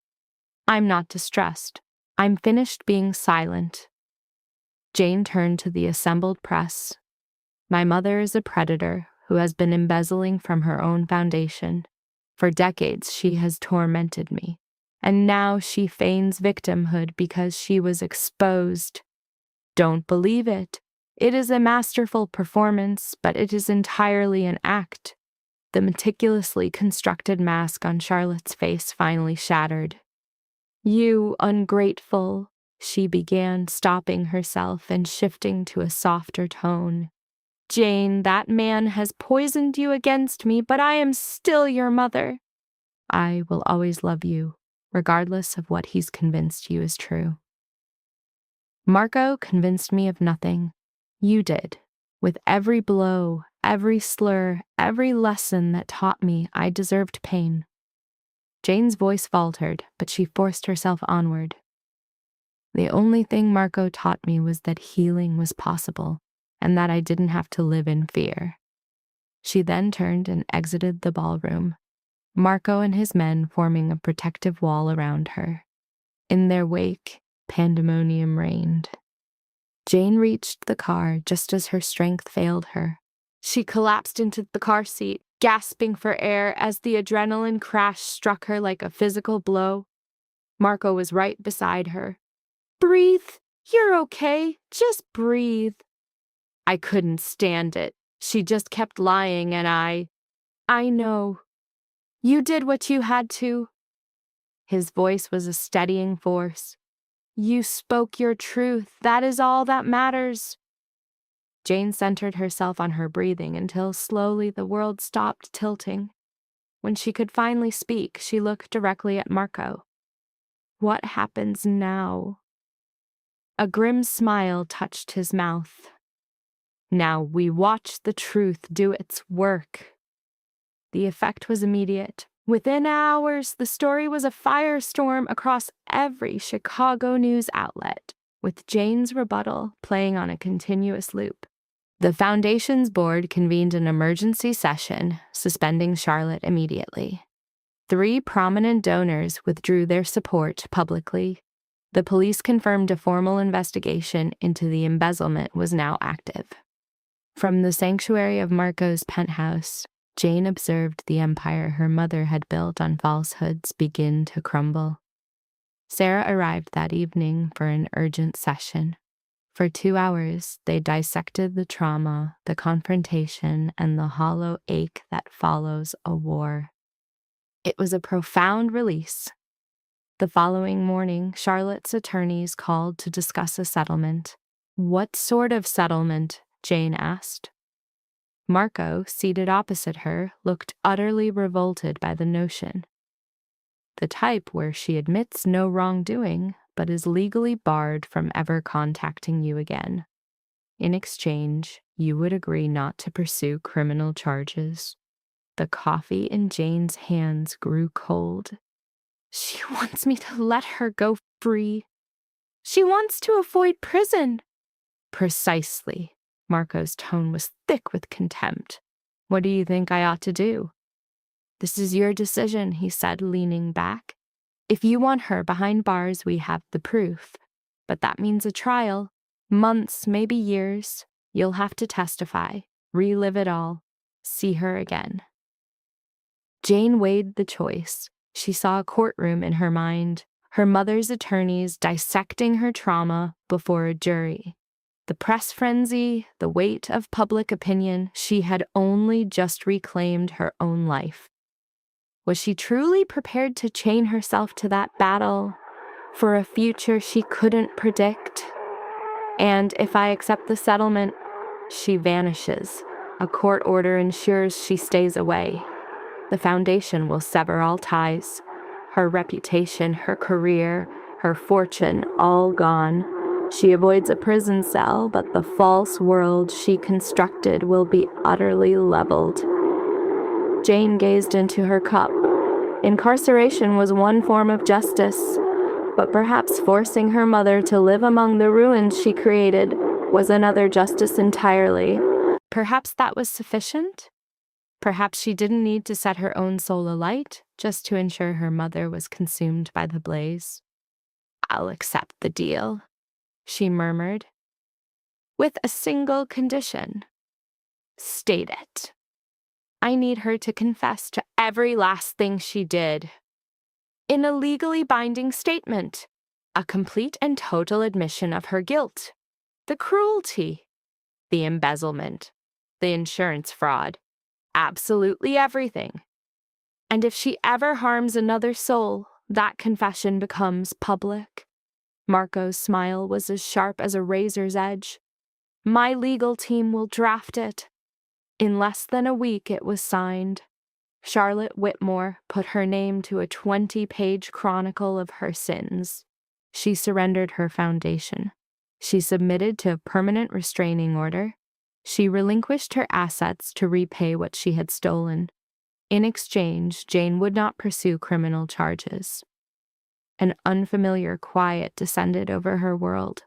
B: "I'm not distressed. I'm finished being silent." Jane turned to the assembled press. "My mother is a predator who has been embezzling from her own foundation. For decades, she has tormented me. And now she feigns victimhood because she was exposed. Don't believe it. It is a masterful performance, but it is entirely an act." The meticulously constructed mask on Charlotte's face finally shattered. "You ungrateful," she began, stopping herself and shifting to a softer tone. Jane, that man has poisoned you against me, but I am still your mother. I will always love you, regardless of what he's convinced you is true. Marco convinced me of nothing. You did. With every blow, every slur, every lesson that taught me I deserved pain. Jane's voice faltered, but she forced herself onward. The only thing Marco taught me was that healing was possible, and that I didn't have to live in fear. She then turned and exited the ballroom, Marco and his men forming a protective wall around her. In their wake, pandemonium reigned. Jane reached the car just as her strength failed her. She collapsed into the car seat, gasping for air as the adrenaline crash struck her like a physical blow. Marco was right beside her. "Breathe. You're okay. Just breathe." I couldn't stand it. She just kept lying and I know. You did what you had to. His voice was a steadying force. You spoke your truth. That is all that matters. Jane centered herself on her breathing until slowly the world stopped tilting. When she could finally speak, she looked directly at Marco. What happens now? A grim smile touched his mouth. Now we watch the truth do its work. The effect was immediate. Within hours, the story was a firestorm across every Chicago news outlet, with Jane's rebuttal playing on a continuous loop. The Foundation's board convened an emergency session, suspending Charlotte immediately. 3 prominent donors withdrew their support publicly. The police confirmed a formal investigation into the embezzlement was now active. From the sanctuary of Marco's penthouse, Jane observed the empire her mother had built on falsehoods begin to crumble. Sarah arrived that evening for an urgent session. For 2 hours, they dissected the trauma, the confrontation, and the hollow ache that follows a war. It was a profound release. The following morning, Charlotte's attorneys called to discuss a settlement. What sort of settlement? Jane asked. Marco, seated opposite her, looked utterly revolted by the notion. The type where she admits no wrongdoing, but is legally barred from ever contacting you again. In exchange, you would agree not to pursue criminal charges. The coffee in Jane's hands grew cold. She wants me to let her go free. She wants to avoid prison. Precisely. Marco's tone was thick with contempt. What do you think I ought to do? This is your decision, he said, leaning back. If you want her behind bars, we have the proof. But that means a trial. Months, maybe years. You'll have to testify, relive it all, see her again. Jane weighed the choice. She saw a courtroom in her mind, her mother's attorneys dissecting her trauma before a jury. The press frenzy, the weight of public opinion, she had only just reclaimed her own life. Was she truly prepared to chain herself to that battle for a future she couldn't predict? And if I accept the settlement, she vanishes. A court order ensures she stays away. The Foundation will sever all ties. Her reputation, her career, her fortune, all gone. She avoids a prison cell, but the false world she constructed will be utterly leveled. Jane gazed into her cup. Incarceration was one form of justice, but perhaps forcing her mother to live among the ruins she created was another justice entirely. Perhaps that was sufficient? Perhaps she didn't need to set her own soul alight just to ensure her mother was consumed by the blaze. I'll accept the deal, she murmured, with a single condition. State it. I need her to confess to every last thing she did. In a legally binding statement, a complete and total admission of her guilt, the cruelty, the embezzlement, the insurance fraud, absolutely everything. And if she ever harms another soul, that confession becomes public. Marco's smile was as sharp as a razor's edge. My legal team will draft it." In less than a week, it was signed. Charlotte Whitmore put her name to a 20-page chronicle of her sins. She surrendered her foundation. She submitted to a permanent restraining order. She relinquished her assets to repay what she had stolen. In exchange, Jane would not pursue criminal charges. An unfamiliar quiet descended over her world.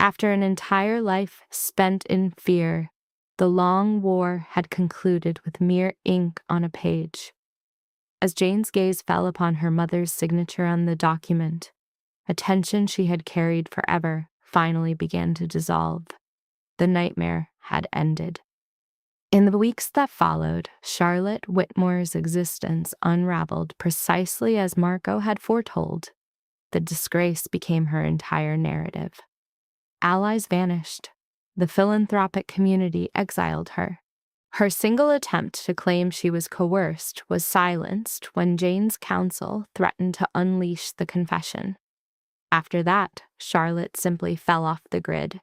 B: After an entire life spent in fear, the long war had concluded with mere ink on a page. As Jane's gaze fell upon her mother's signature on the document, a tension she had carried forever finally began to dissolve. The nightmare had ended. In the weeks that followed, Charlotte Whitmore's existence unraveled precisely as Marco had foretold. The disgrace became her entire narrative. Allies vanished. The philanthropic community exiled her. Her single attempt to claim she was coerced was silenced when Jane's counsel threatened to unleash the confession. After that, Charlotte simply fell off the grid.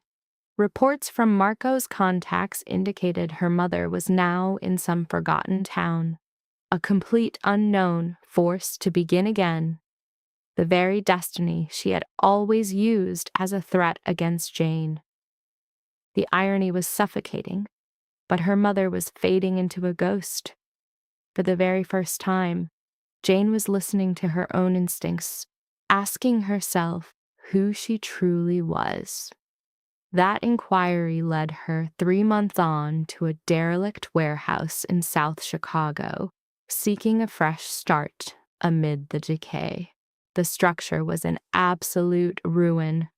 B: Reports from Marco's contacts indicated her mother was now in some forgotten town, a complete unknown forced to begin again, the very destiny she had always used as a threat against Jane. The irony was suffocating, but her mother was fading into a ghost. For the very first time, Jane was listening to her own instincts, asking herself who she truly was. That inquiry led her 3 months on to a derelict warehouse in South Chicago, seeking a fresh start amid the decay. The structure was an absolute ruin.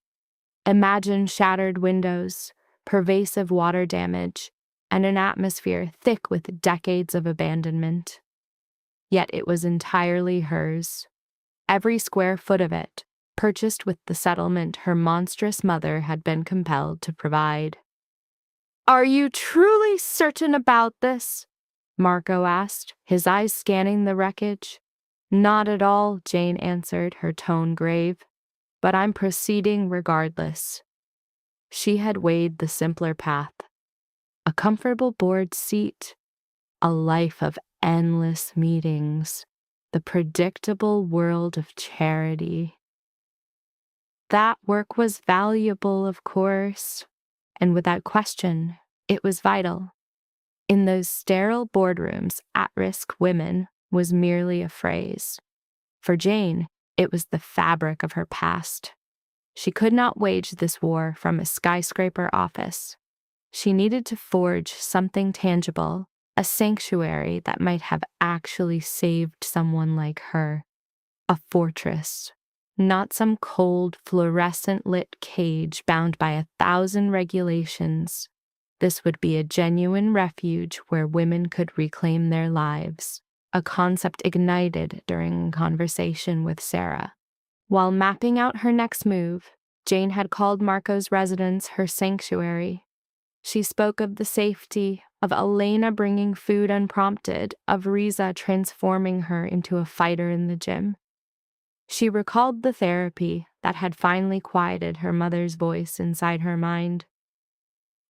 B: Imagine shattered windows, pervasive water damage, and an atmosphere thick with decades of abandonment. Yet it was entirely hers. Every square foot of it, purchased with the settlement her monstrous mother had been compelled to provide. "Are you truly certain about this?" Marco asked, his eyes scanning the wreckage. "Not at all," Jane answered, her tone grave. "But I'm proceeding regardless." She had weighed the simpler path. A comfortable board seat, a life of endless meetings, the predictable world of charity. That work was valuable, of course, and without question, it was vital. In those sterile boardrooms, at-risk women was merely a phrase. For Jane, it was the fabric of her past. She could not wage this war from a skyscraper office. She needed to forge something tangible, a sanctuary that might have actually saved someone like her. A fortress, not some cold, fluorescent-lit cage bound by 1,000 regulations. This would be a genuine refuge where women could reclaim their lives, a concept ignited during a conversation with Sarah. While mapping out her next move, Jane had called Marco's residence her sanctuary. She spoke of the safety, of Elena bringing food unprompted, of Riza transforming her into a fighter in the gym. She recalled the therapy that had finally quieted her mother's voice inside her mind.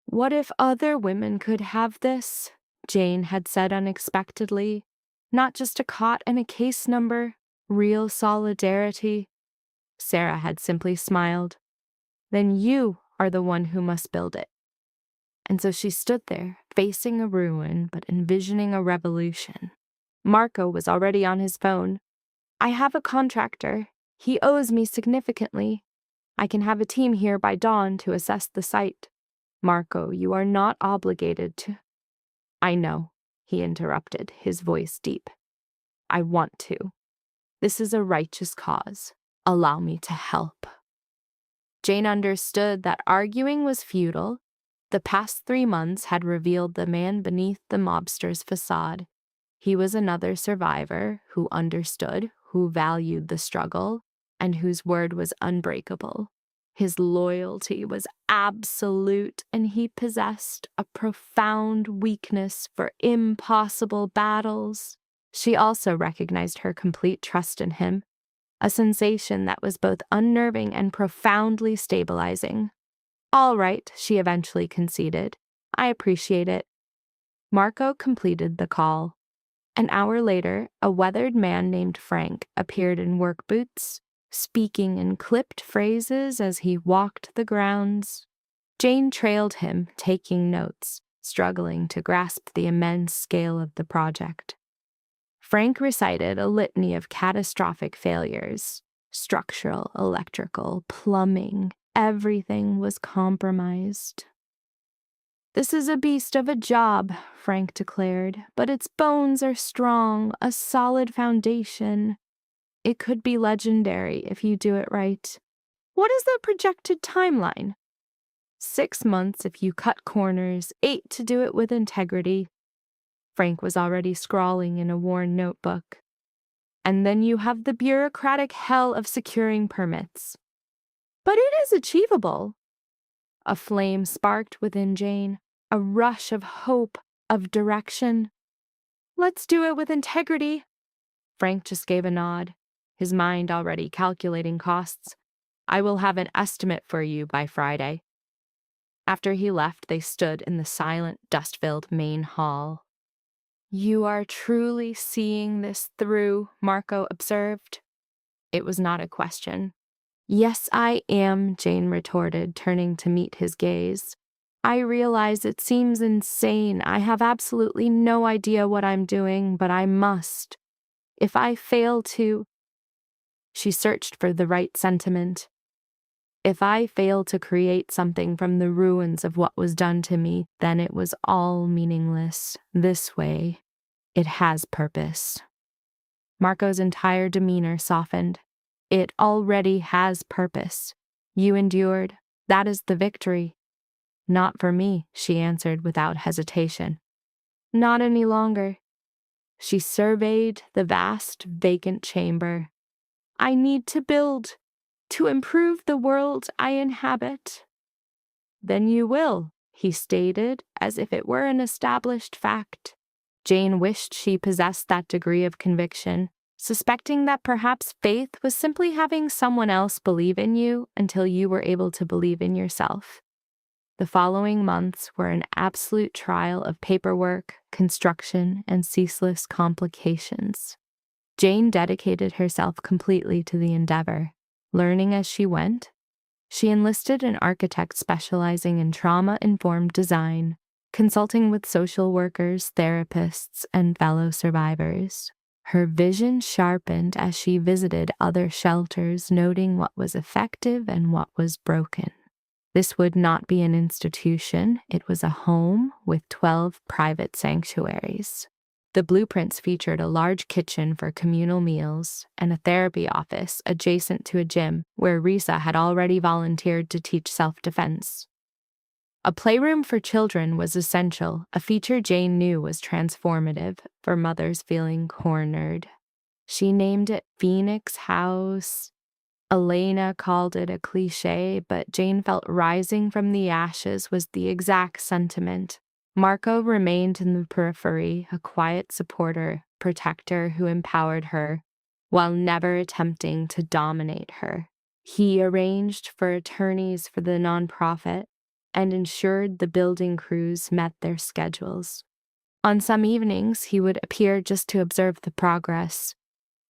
B: "What if other women could have this?" Jane had said unexpectedly. "Not just a cot and a case number, real solidarity." Sarah had simply smiled. "Then you are the one who must build it." And so she stood there, facing a ruin but envisioning a revolution. Marco was already on his phone. "I have a contractor. He owes me significantly. I can have a team here by dawn to assess the site." "Marco, you are not obligated to—" "I know," he interrupted, his voice deep. "I want to. This is a righteous cause. Allow me to help." Jane understood that arguing was futile. The past 3 months had revealed the man beneath the mobster's facade. He was another survivor who understood, who valued the struggle, and whose word was unbreakable. His loyalty was absolute, and he possessed a profound weakness for impossible battles. She also recognized her complete trust in him, a sensation that was both unnerving and profoundly stabilizing. All right, she eventually conceded. I appreciate it. Marco completed the call. An hour later, a weathered man named Frank appeared in work boots, speaking in clipped phrases as he walked the grounds. Jane trailed him, taking notes, struggling to grasp the immense scale of the project. Frank recited a litany of catastrophic failures. Structural, electrical, plumbing, everything was compromised. This is a beast of a job, Frank declared, but its bones are strong, a solid foundation. It could be legendary if you do it right. What is the projected timeline? 6 months if you cut corners, 8 to do it with integrity. Frank was already scrawling in a worn notebook. And then you have the bureaucratic hell of securing permits. But it is achievable. A flame sparked within Jane, a rush of hope, of direction. Let's do it with integrity. Frank just gave a nod, his mind already calculating costs. I will have an estimate for you by Friday. After he left, they stood in the silent, dust-filled main hall. You are truly seeing this through, Marco observed. It was not a question. Yes, I am, Jane retorted, turning to meet his gaze. I realize it seems insane. I have absolutely no idea what I'm doing, but I must. If I fail to... She searched for the right sentiment. If I fail to create something from the ruins of what was done to me, then it was all meaningless. This way, it has purpose. Marco's entire demeanor softened. It already has purpose. You endured. That is the victory. Not for me, she answered without hesitation. Not any longer. She surveyed the vast, vacant chamber. I need to build, to improve the world I inhabit. Then you will, he stated, as if it were an established fact. Jane wished she possessed that degree of conviction, suspecting that perhaps faith was simply having someone else believe in you until you were able to believe in yourself. The following months were an absolute trial of paperwork, construction, and ceaseless complications. Jane dedicated herself completely to the endeavor, learning as she went. She enlisted an architect specializing in trauma-informed design, consulting with social workers, therapists, and fellow survivors. Her vision sharpened as she visited other shelters, noting what was effective and what was broken. This would not be an institution, it was a home with 12 private sanctuaries. The blueprints featured a large kitchen for communal meals and a therapy office adjacent to a gym where Risa had already volunteered to teach self-defense. A playroom for children was essential, a feature Jane knew was transformative for mothers feeling cornered. She named it Phoenix House. Elena called it a cliché, but Jane felt rising from the ashes was the exact sentiment. Marco remained in the periphery, a quiet supporter, protector who empowered her, while never attempting to dominate her. He arranged for attorneys for the nonprofit and ensured the building crews met their schedules. On some evenings, he would appear just to observe the progress,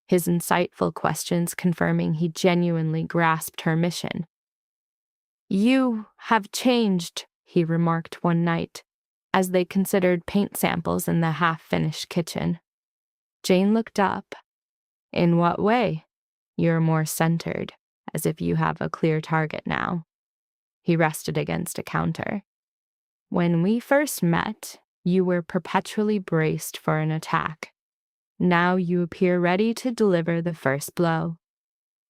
B: his insightful questions confirming he genuinely grasped her mission. You have changed, he remarked one night, as they considered paint samples in the half-finished kitchen. Jane looked up. In what way? You're more centered, as if you have a clear target now. He rested against a counter. When we first met, you were perpetually braced for an attack. Now you appear ready to deliver the first blow.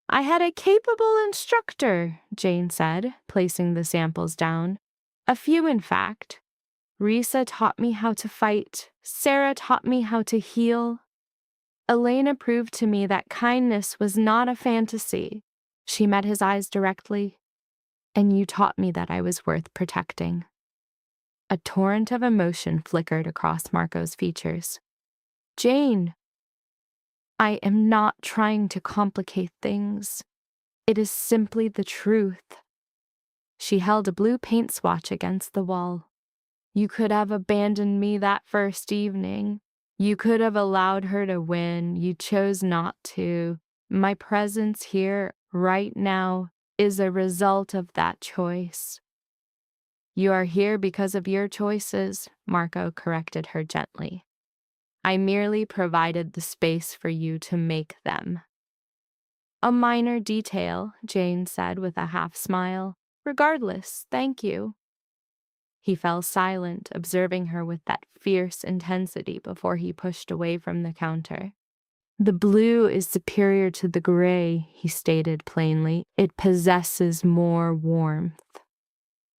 B: I had a capable instructor, Jane said, placing the samples down. A few, in fact. Risa taught me how to fight. Sarah taught me how to heal. Elena proved to me that kindness was not a fantasy. She met his eyes directly. And you taught me that I was worth protecting. A torrent of emotion flickered across Marco's features. Jane, I am not trying to complicate things. It is simply the truth. She held a blue paint swatch against the wall. You could have abandoned me that first evening. You could have allowed her to win. You chose not to. My presence here, right now, is a result of that choice. You are here because of your choices, Marco corrected her gently. I merely provided the space for you to make them. A minor detail, Jane said with a half smile. Regardless, thank you. He fell silent, observing her with that fierce intensity before he pushed away from the counter. The blue is superior to the gray, he stated plainly. It possesses more warmth.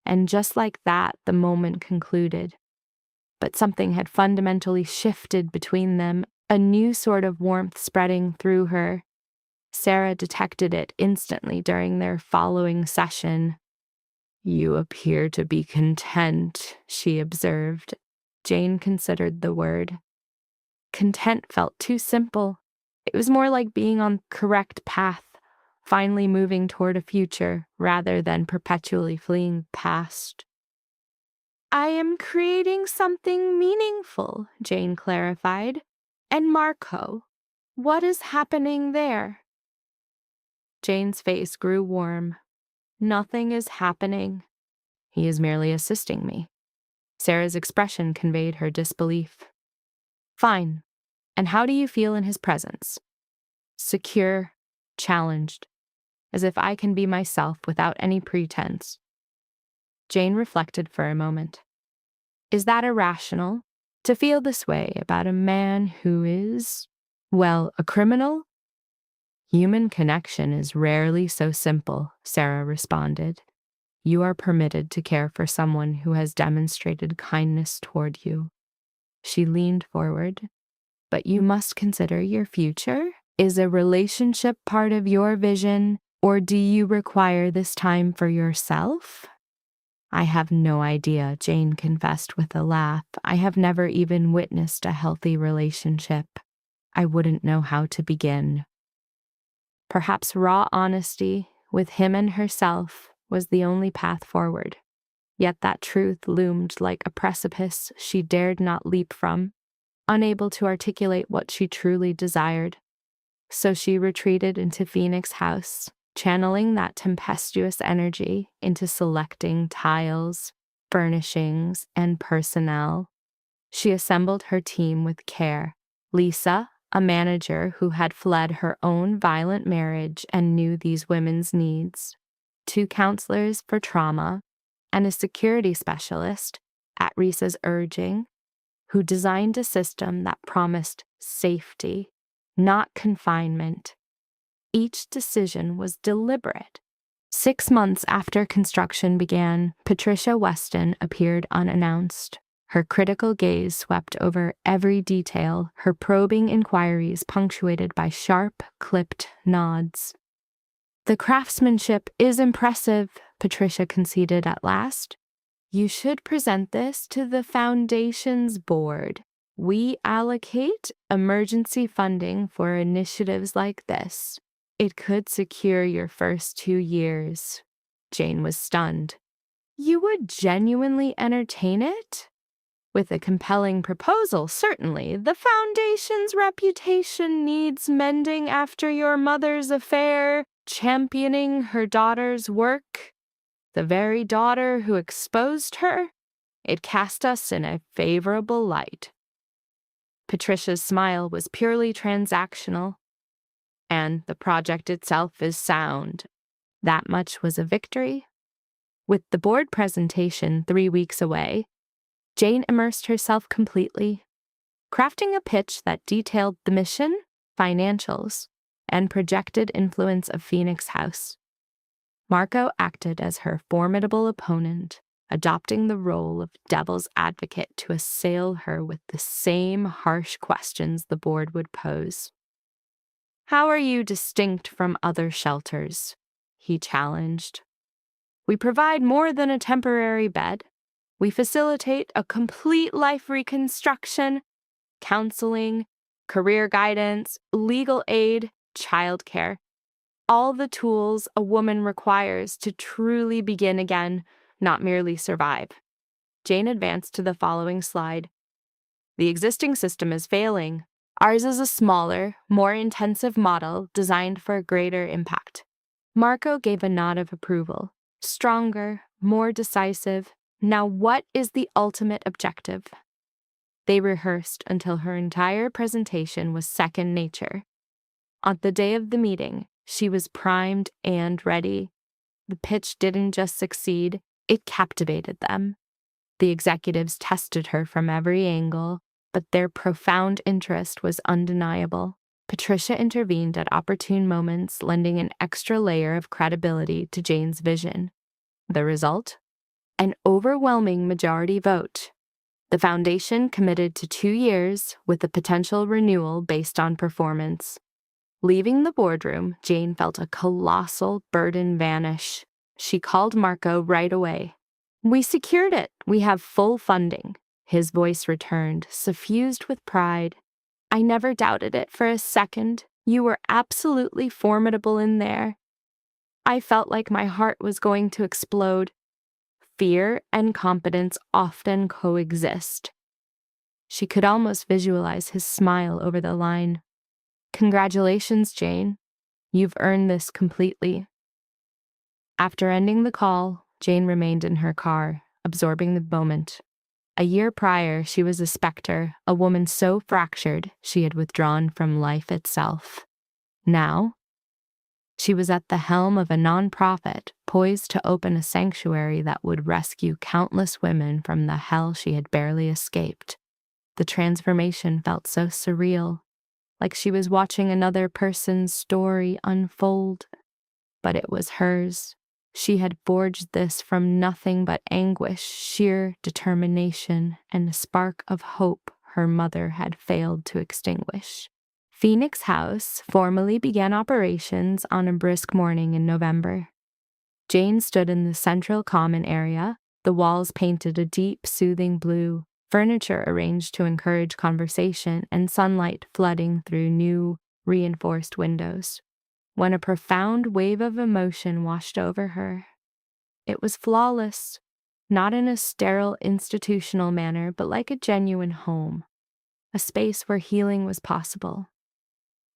B: And just like that, the moment concluded. But something had fundamentally shifted between them, a new sort of warmth spreading through her. Sarah detected it instantly during their following session. You appear to be content, she observed. Jane considered the word. Content felt too simple. It was more like being on the correct path, finally moving toward a future rather than perpetually fleeing past. I am creating something meaningful, Jane clarified. And Marco, what is happening there? Jane's face grew warm. Nothing is happening. He is merely assisting me. Sarah's expression conveyed her disbelief. Fine. And how do you feel in his presence? Secure, challenged, as if I can be myself without any pretense. Jane reflected for a moment. Is that irrational? To feel this way about a man who is, well, a criminal? Human connection is rarely so simple, Sarah responded. You are permitted to care for someone who has demonstrated kindness toward you. She leaned forward. But you must consider your future. Is a relationship part of your vision, or do you require this time for yourself? I have no idea, Jane confessed with a laugh. I have never even witnessed a healthy relationship. I wouldn't know how to begin. Perhaps raw honesty with him and herself was the only path forward. Yet that truth loomed like a precipice she dared not leap from, unable to articulate what she truly desired. So she retreated into Phoenix House, channeling that tempestuous energy into selecting tiles, furnishings, and personnel. She assembled her team with care. Lisa, a manager who had fled her own violent marriage and knew these women's needs. 2 counselors for trauma, and a security specialist, at Risa's urging, who designed a system that promised safety, not confinement. Each decision was deliberate. 6 months after construction began, Patricia Weston appeared unannounced. Her critical gaze swept over every detail, her probing inquiries punctuated by sharp, clipped nods. The craftsmanship is impressive, Patricia conceded at last. You should present this to the Foundation's board. We allocate emergency funding for initiatives like this. It could secure your first 2 years. Jane was stunned. You would genuinely entertain it? With a compelling proposal, certainly. The Foundation's reputation needs mending after your mother's affair, championing her daughter's work. The very daughter who exposed her? It cast us in a favorable light. Patricia's smile was purely transactional, and the project itself is sound. That much was a victory. With the board presentation 3 weeks away, Jane immersed herself completely, crafting a pitch that detailed the mission, financials, and projected influence of Phoenix House. Marco acted as her formidable opponent, adopting the role of devil's advocate to assail her with the same harsh questions the board would pose. How are you distinct from other shelters? He challenged. We provide more than a temporary bed. We facilitate a complete life reconstruction, counseling, career guidance, legal aid, childcare. all the tools a woman requires to truly begin again, not merely survive. Jane advanced to the following slide. The existing system is failing. Ours is a smaller, more intensive model designed for greater impact. Marco gave a nod of approval. Stronger, more decisive. Now what is the ultimate objective? They rehearsed until her entire presentation was second nature. On the day of the meeting, she was primed and ready. The pitch didn't just succeed, it captivated them. The executives tested her from every angle, but their profound interest was undeniable. Patricia intervened at opportune moments, lending an extra layer of credibility to Jane's vision. The result? An overwhelming majority vote. The foundation committed to 2 years with a potential renewal based on performance. Leaving the boardroom, Jane felt a colossal burden vanish. She called Marco right away. "We secured it. We have full funding." His voice returned, suffused with pride. "I never doubted it for a second. You were absolutely formidable in there." I felt like my heart was going to explode. Fear and competence often coexist. She could almost visualize his smile over the line. "Congratulations, Jane. You've earned this completely." After ending the call, Jane remained in her car, absorbing the moment. A year prior, she was a specter, a woman so fractured she had withdrawn from life itself. Now, she was at the helm of a nonprofit, poised to open a sanctuary that would rescue countless women from the hell she had barely escaped. The transformation felt so surreal, like she was watching another person's story unfold. But it was hers. She had forged this from nothing but anguish, sheer determination, and a spark of hope her mother had failed to extinguish. Phoenix House formally began operations on a brisk morning in November. Jane stood in the central common area, the walls painted a deep, soothing blue, furniture arranged to encourage conversation, and sunlight flooding through new, reinforced windows. When a profound wave of emotion washed over her. It was flawless, not in a sterile institutional manner, but like a genuine home, a space where healing was possible.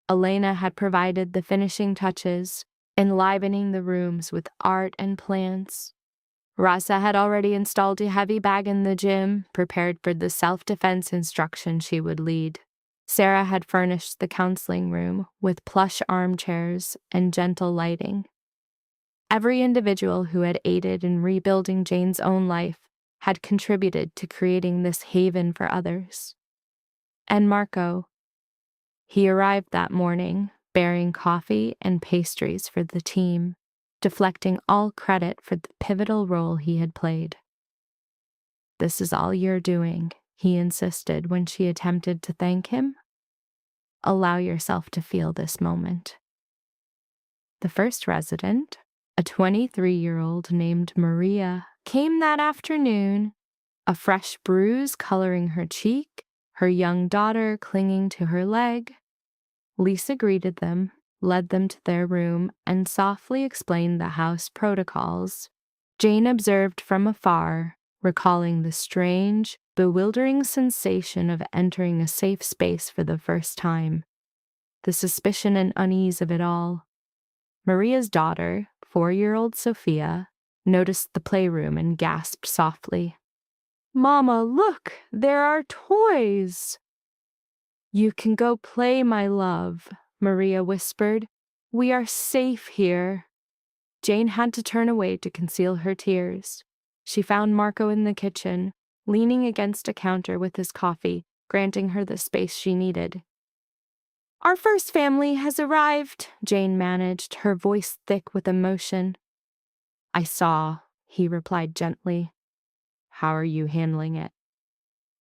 B: Elena had provided the finishing touches, enlivening the rooms with art and plants. Rasa had already installed a heavy bag in the gym, prepared for the self-defense instruction she would lead. Sarah had furnished the counseling room with plush armchairs and gentle lighting. Every individual who had aided in rebuilding Jane's own life had contributed to creating this haven for others. And Marco. He arrived that morning, bearing coffee and pastries for the team, deflecting all credit for the pivotal role he had played. "This is all you're doing," he insisted when she attempted to thank him. "Allow yourself to feel this moment." The first resident, a 23-year-old named Maria, came that afternoon, a fresh bruise coloring her cheek, her young daughter clinging to her leg. Lisa greeted them, led them to their room, and softly explained the house protocols. Jane observed from afar, recalling the strange, bewildering sensation of entering a safe space for the first time. The suspicion and unease of it all. Maria's daughter, 4-year-old Sophia, noticed the playroom and gasped softly. "Mama, look, there are toys!" "You can go play, my love," Maria whispered. "We are safe here." Jane had to turn away to conceal her tears. She found Marco in the kitchen, leaning against a counter with his coffee, granting her the space she needed. "Our first family has arrived," Jane managed, her voice thick with emotion. "I saw," he replied gently. "How are you handling it?"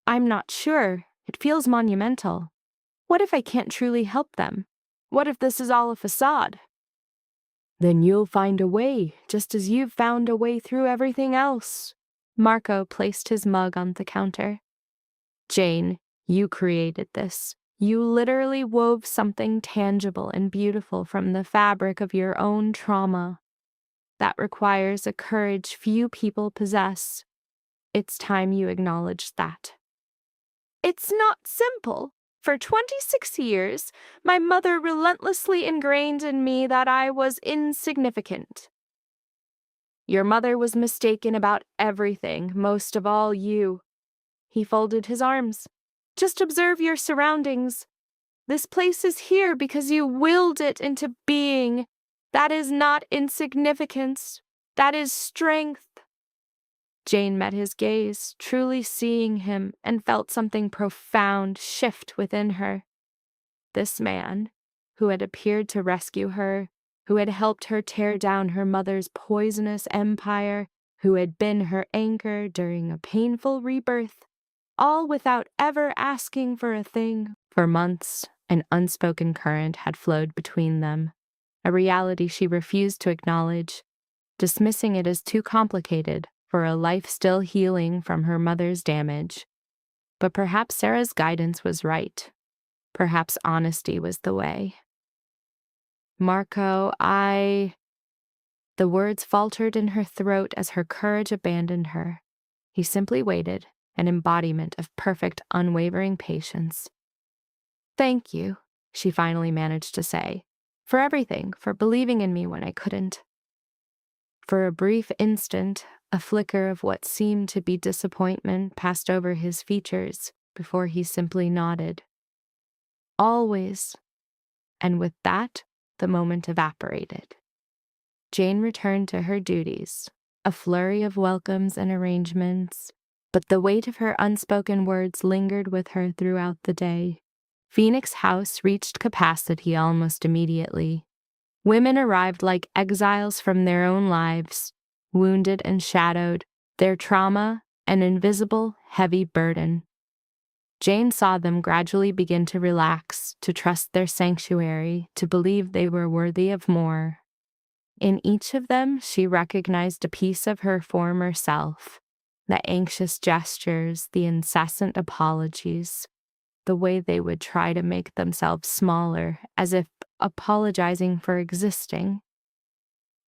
B: "I'm not sure. It feels monumental. What if I can't truly help them? What if this is all a facade?" "Then you'll find a way, just as you've found a way through everything else." Marco placed his mug on the counter. "Jane, you created this. You literally wove something tangible and beautiful from the fabric of your own trauma. That requires a courage few people possess. It's time you acknowledge that. It's not simple. For 26 years, my mother relentlessly ingrained in me that I was insignificant. Your mother was mistaken about everything, most of all you. He folded his arms. Just observe your surroundings. This place is here because you willed it into being. That is not insignificance. That is strength. Jane met his gaze, truly seeing him, and felt something profound shift within her. This man, who had appeared to rescue her, who had helped her tear down her mother's poisonous empire, who had been her anchor during a painful rebirth, all without ever asking for a thing. For months, an unspoken current had flowed between them, a reality she refused to acknowledge, dismissing it as too complicated for a life still healing from her mother's damage. But perhaps Sarah's guidance was right. Perhaps honesty was the way. Marco, The words faltered in her throat as her courage abandoned her. He simply waited, an embodiment of perfect, unwavering patience. Thank you, she finally managed to say, for everything, for believing in me when I couldn't. For a brief instant, a flicker of what seemed to be disappointment passed over his features before he simply nodded. Always. And with that, the moment evaporated. Jane returned to her duties, a flurry of welcomes and arrangements, but the weight of her unspoken words lingered with her throughout the day. Phoenix House reached capacity almost immediately. Women arrived like exiles from their own lives, wounded and shadowed, their trauma an invisible, heavy burden. Jane saw them gradually begin to relax, to trust their sanctuary, to believe they were worthy of more. In each of them, she recognized a piece of her former self, the anxious gestures, the incessant apologies, the way they would try to make themselves smaller, as if apologizing for existing.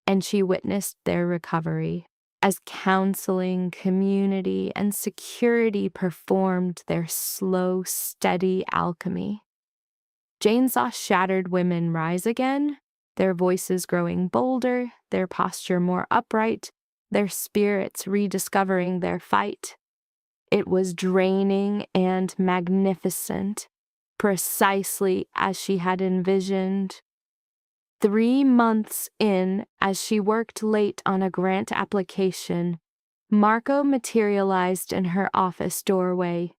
B: And she witnessed their recovery as counseling, community, and security performed their slow, steady alchemy. Jane saw shattered women rise again, their voices growing bolder, their posture more upright, their spirits rediscovering their fight. It was draining and magnificent, precisely as she had envisioned. 3 months in, as she worked late on a grant application, Marco materialized in her office doorway.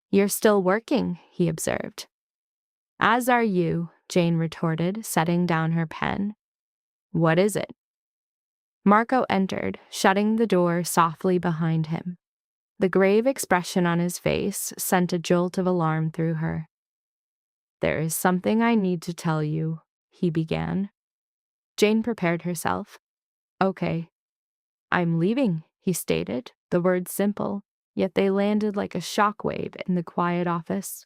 B: "You're still working," he observed. "As are you," Jane retorted, setting down her pen. "What is it?" Marco entered, shutting the door softly behind him. The grave expression on his face sent a jolt of alarm through her. "There is something I need to tell you," he began. Jane prepared herself. "Okay. I'm leaving," he stated, the words simple, yet they landed like a shockwave in the quiet office.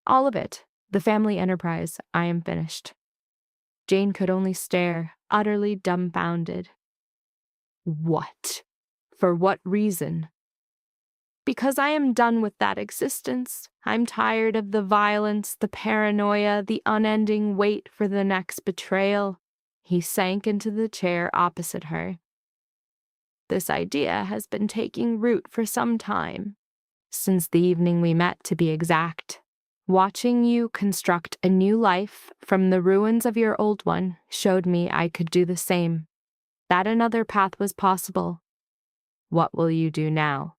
B: "All of it. The family enterprise. I am finished." Jane could only stare, utterly dumbfounded. "What? For what reason?" "Because I am done with that existence. I'm tired of the violence, the paranoia, the unending wait for the next betrayal." He sank into the chair opposite her. "This idea has been taking root for some time. Since the evening we met, to be exact. Watching you construct a new life from the ruins of your old one showed me I could do the same, that another path was possible. What will you do now?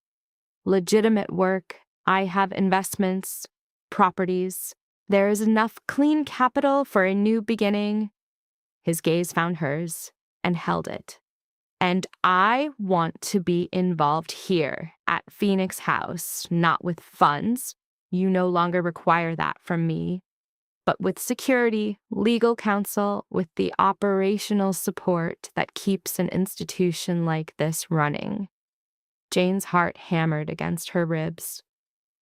B: Legitimate work. I have investments, properties. There is enough clean capital for a new beginning." His gaze found hers and held it. "And I want to be involved here at Phoenix House, not with funds. You no longer require that from me, but with security, legal counsel, with the operational support that keeps an institution like this running." Jane's heart hammered against her ribs.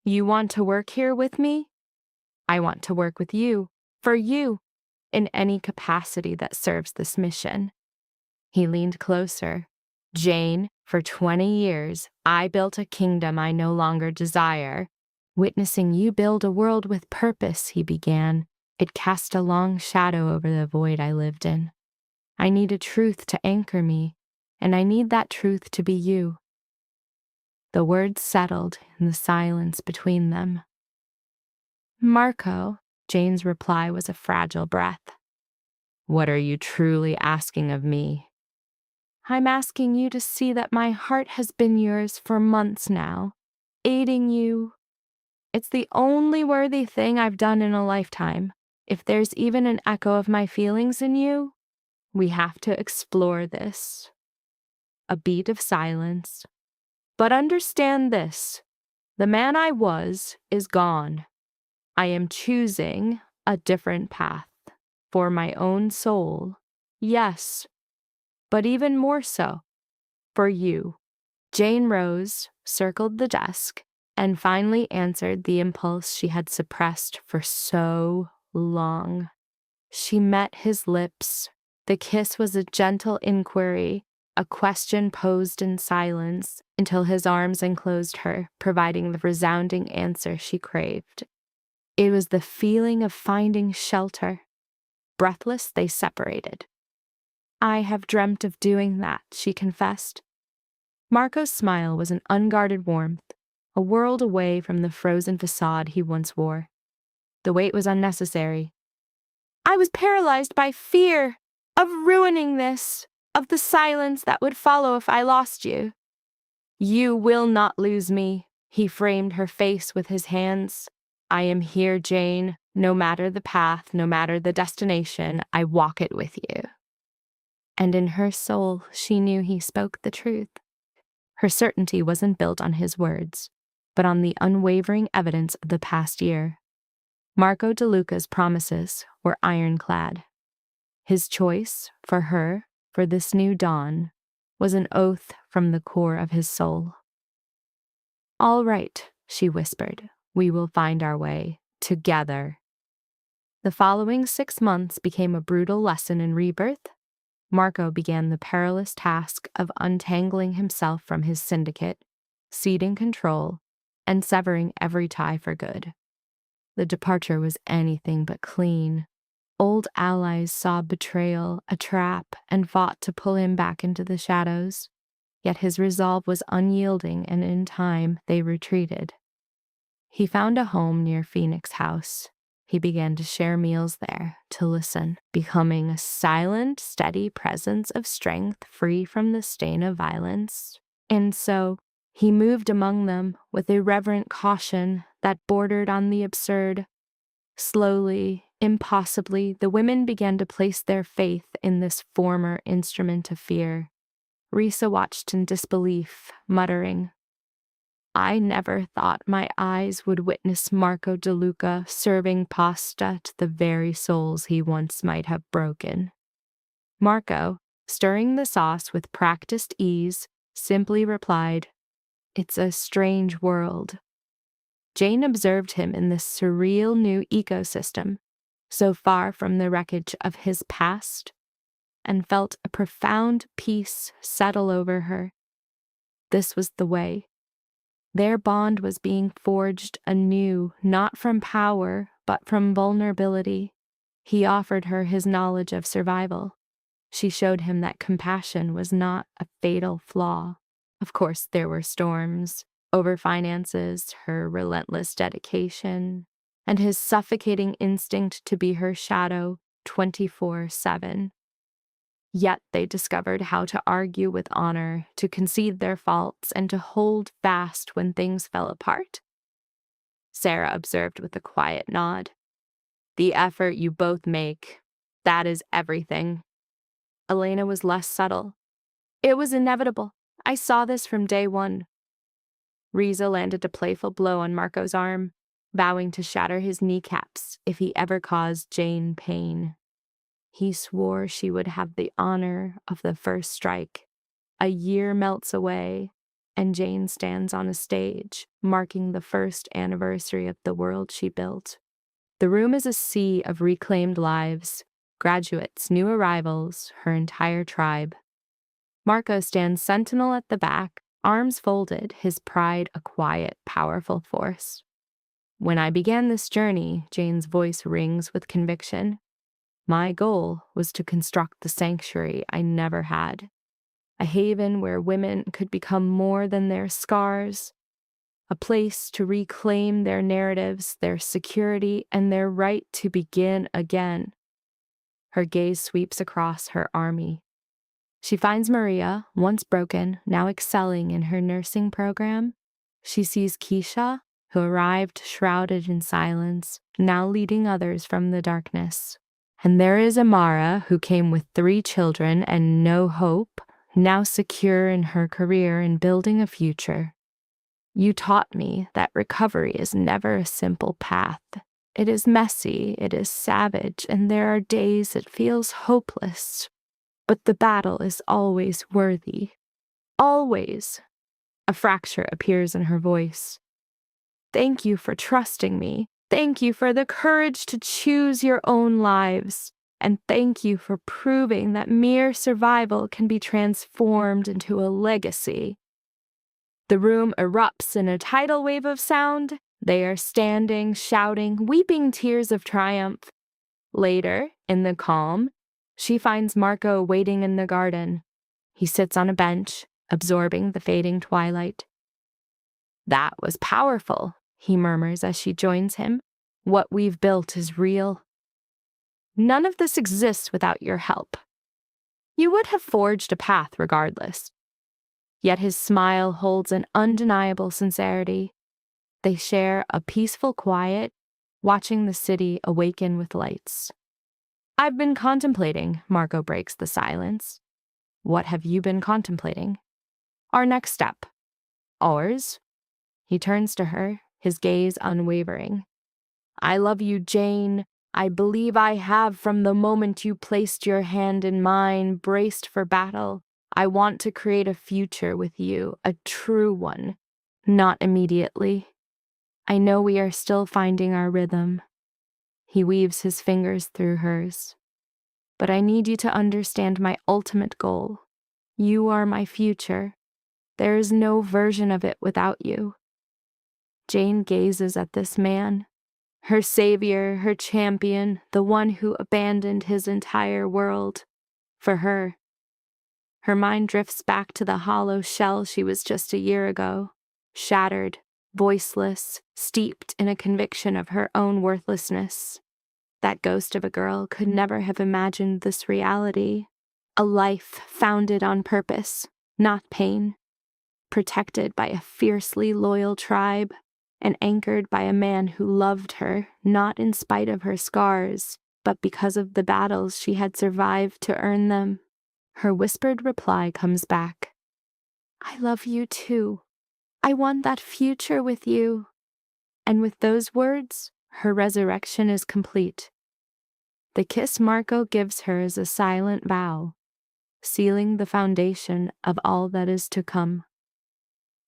B: "You want to work here with me?" I want to work with you, for you, in any capacity that serves this mission." He leaned closer. "Jane, for 20 years, I built a kingdom I no longer desire. Witnessing you build a world with purpose," he began, "it cast a long shadow over the void I lived in. I need a truth to anchor me, and I need that truth to be you." The words settled in the silence between them. "Marco," Jane's reply was a fragile breath. "What are you truly asking of me?" "I'm asking you to see that my heart has been yours for months now, aiding you. It's the only worthy thing I've done in a lifetime. If there's even an echo of my feelings in you, we have to explore this." A beat of silence. "But understand this. The man I was is gone. I am choosing a different path for my own soul. Yes, but even more so for you." Jane rose, circled the desk, and finally answered the impulse she had suppressed for so long. She met his lips. The kiss was a gentle inquiry, a question posed in silence, until his arms enclosed her, providing the resounding answer she craved. It was the feeling of finding shelter. Breathless, they separated. "I have dreamt of doing that," she confessed. Marco's smile was an unguarded warmth, a world away from the frozen facade he once wore. The wait was unnecessary. "I was paralyzed by fear of ruining this, of the silence that would follow if I lost you." "You will not lose me," he framed her face with his hands. "I am here, Jane. No matter the path, no matter the destination, I walk it with you." And in her soul, she knew he spoke the truth. Her certainty wasn't built on his words, but on the unwavering evidence of the past year. Marco DeLuca's promises were ironclad. His choice for her, for this new dawn, was an oath from the core of his soul. "All right," she whispered, "we will find our way, together." The following 6 months became a brutal lesson in rebirth. Marco began the perilous task of untangling himself from his syndicate, ceding control, and severing every tie for good. The departure was anything but clean. Old allies saw betrayal, a trap, and fought to pull him back into the shadows. Yet his resolve was unyielding, and in time they retreated. He found a home near Phoenix House. He began to share meals there, to listen, becoming a silent, steady presence of strength free from the stain of violence. And so, he moved among them with irreverent caution that bordered on the absurd. Slowly, impossibly, the women began to place their faith in this former instrument of fear. Risa watched in disbelief, muttering, "I never thought my eyes would witness Marco DeLuca serving pasta to the very souls he once might have broken." Marco, stirring the sauce with practiced ease, simply replied, "It's a strange world." Jane observed him in this surreal new ecosystem, so far from the wreckage of his past, and felt a profound peace settle over her. This was the way. Their bond was being forged anew, not from power, but from vulnerability. He offered her his knowledge of survival. She showed him that compassion was not a fatal flaw. Of course, there were storms, over finances, her relentless dedication, and his suffocating instinct to be her shadow 24/7. Yet they discovered how to argue with honor, to concede their faults, and to hold fast when things fell apart. Sarah observed with a quiet nod. "The effort you both make, that is everything." Elena was less subtle. "It was inevitable. I saw this from day one." Riza landed a playful blow on Marco's arm, vowing to shatter his kneecaps if he ever caused Jane pain. He swore she would have the honor of the first strike. A year melts away, and Jane stands on a stage, marking the first anniversary of the world she built. The room is a sea of reclaimed lives, graduates, new arrivals, her entire tribe. Marco stands sentinel at the back, arms folded, his pride a quiet, powerful force. When I began this journey, Jane's voice rings with conviction. My goal was to construct the sanctuary I never had, a haven where women could become more than their scars, a place to reclaim their narratives, their security, and their right to begin again. Her gaze sweeps across her army. She finds Maria, once broken, now excelling in her nursing program. She sees Keisha, who arrived shrouded in silence, now leading others from the darkness. And there is Amara, who came with 3 children and no hope, now secure in her career and building a future. You taught me that recovery is never a simple path. It is messy, it is savage, and there are days it feels hopeless. But the battle is always worthy. Always. A fracture appears in her voice. Thank you for trusting me. Thank you for the courage to choose your own lives. And thank you for proving that mere survival can be transformed into a legacy. The room erupts in a tidal wave of sound. They are standing, shouting, weeping tears of triumph. Later, in the calm, she finds Marco waiting in the garden. He sits on a bench, absorbing the fading twilight. That was powerful, he murmurs as she joins him. What we've built is real. None of this exists without your help. You would have forged a path regardless. Yet his smile holds an undeniable sincerity. They share a peaceful quiet, watching the city awaken with lights. I've been contemplating, Marco breaks the silence. What have you been contemplating? Our next step. Ours? He turns to her, his gaze unwavering. I love you, Jane. I believe I have from the moment you placed your hand in mine, braced for battle. I want to create a future with you, a true one. Not immediately. I know we are still finding our rhythm. He weaves his fingers through hers. But I need you to understand my ultimate goal. You are my future. There is no version of it without you. Jane gazes at this man, her savior, her champion, the one who abandoned his entire world for her. Her mind drifts back to the hollow shell she was just a year ago, shattered, voiceless, steeped in a conviction of her own worthlessness. That ghost of a girl could never have imagined this reality, a life founded on purpose, not pain, protected by a fiercely loyal tribe, and anchored by a man who loved her, not in spite of her scars, but because of the battles she had survived to earn them. Her whispered reply comes back. I love you too. I want that future with you. And with those words, her resurrection is complete. The kiss Marco gives her is a silent vow, sealing the foundation of all that is to come.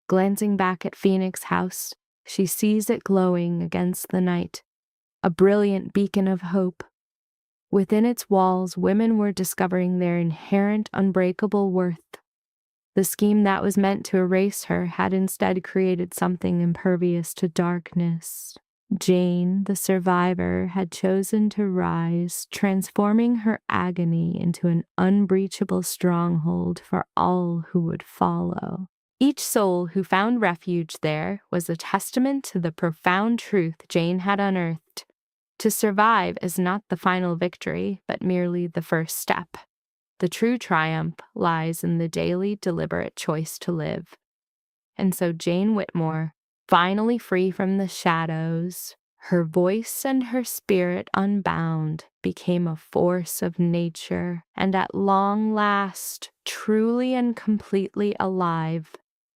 B: Glancing back at Phoenix House, she sees it glowing against the night, a brilliant beacon of hope. Within its walls, women were discovering their inherent unbreakable worth. The scheme that was meant to erase her had instead created something impervious to darkness. Jane, the survivor, had chosen to rise, transforming her agony into an unbreachable stronghold for all who would follow. Each soul who found refuge there was a testament to the profound truth Jane had unearthed. To survive is not the final victory, but merely the first step. The true triumph lies in the daily, deliberate choice to live. And so Jane Whitmore, finally free from the shadows, her voice and her spirit unbound, became a force of nature, and at long last, truly and completely alive.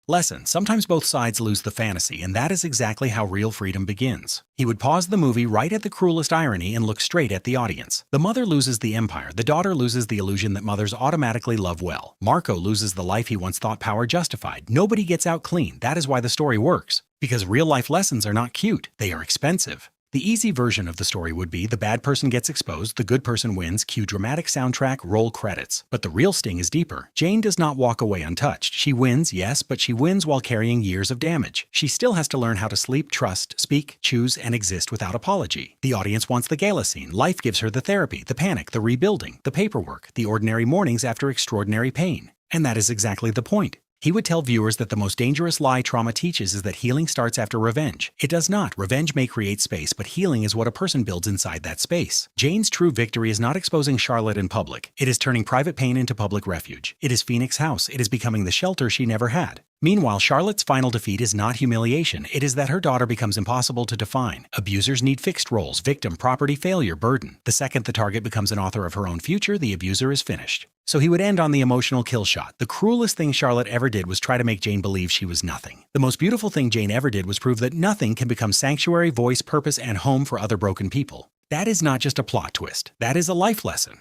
A: Lesson: sometimes both sides lose the fantasy, and that is exactly how real freedom begins. He would pause the movie right at the cruelest irony and look straight at the audience. The mother loses the empire, the daughter loses the illusion that mothers automatically love well. Marco loses the life he once thought power justified. Nobody gets out clean. That is why the story works. Because real-life lessons are not cute, they are expensive. The easy version of the story would be the bad person gets exposed, the good person wins, cue dramatic soundtrack, roll credits. But the real sting is deeper. Jane does not walk away untouched. She wins, yes, but she wins while carrying years of damage. She still has to learn how to sleep, trust, speak, choose, and exist without apology. The audience wants the gala scene. Life gives her the therapy, the panic, the rebuilding, the paperwork, the ordinary mornings after extraordinary pain. And that is exactly the point. He would tell viewers that the most dangerous lie trauma teaches is that healing starts after revenge. It does not. Revenge may create space, but healing is what a person builds inside that space. Jane's true victory is not exposing Charlotte in public. It is turning private pain into public refuge. It is Phoenix House. It is becoming the shelter she never had. Meanwhile, Charlotte's final defeat is not humiliation. It is that her daughter becomes impossible to define. Abusers need fixed roles: victim, property, failure, burden. The second the target becomes an author of her own future, the abuser is finished. So he would end on the emotional kill shot. The cruelest thing Charlotte ever did was try to make Jane believe she was nothing. The most beautiful thing Jane ever did was prove that nothing can become sanctuary, voice, purpose, and home for other broken people. That is not just a plot twist. That is a life lesson.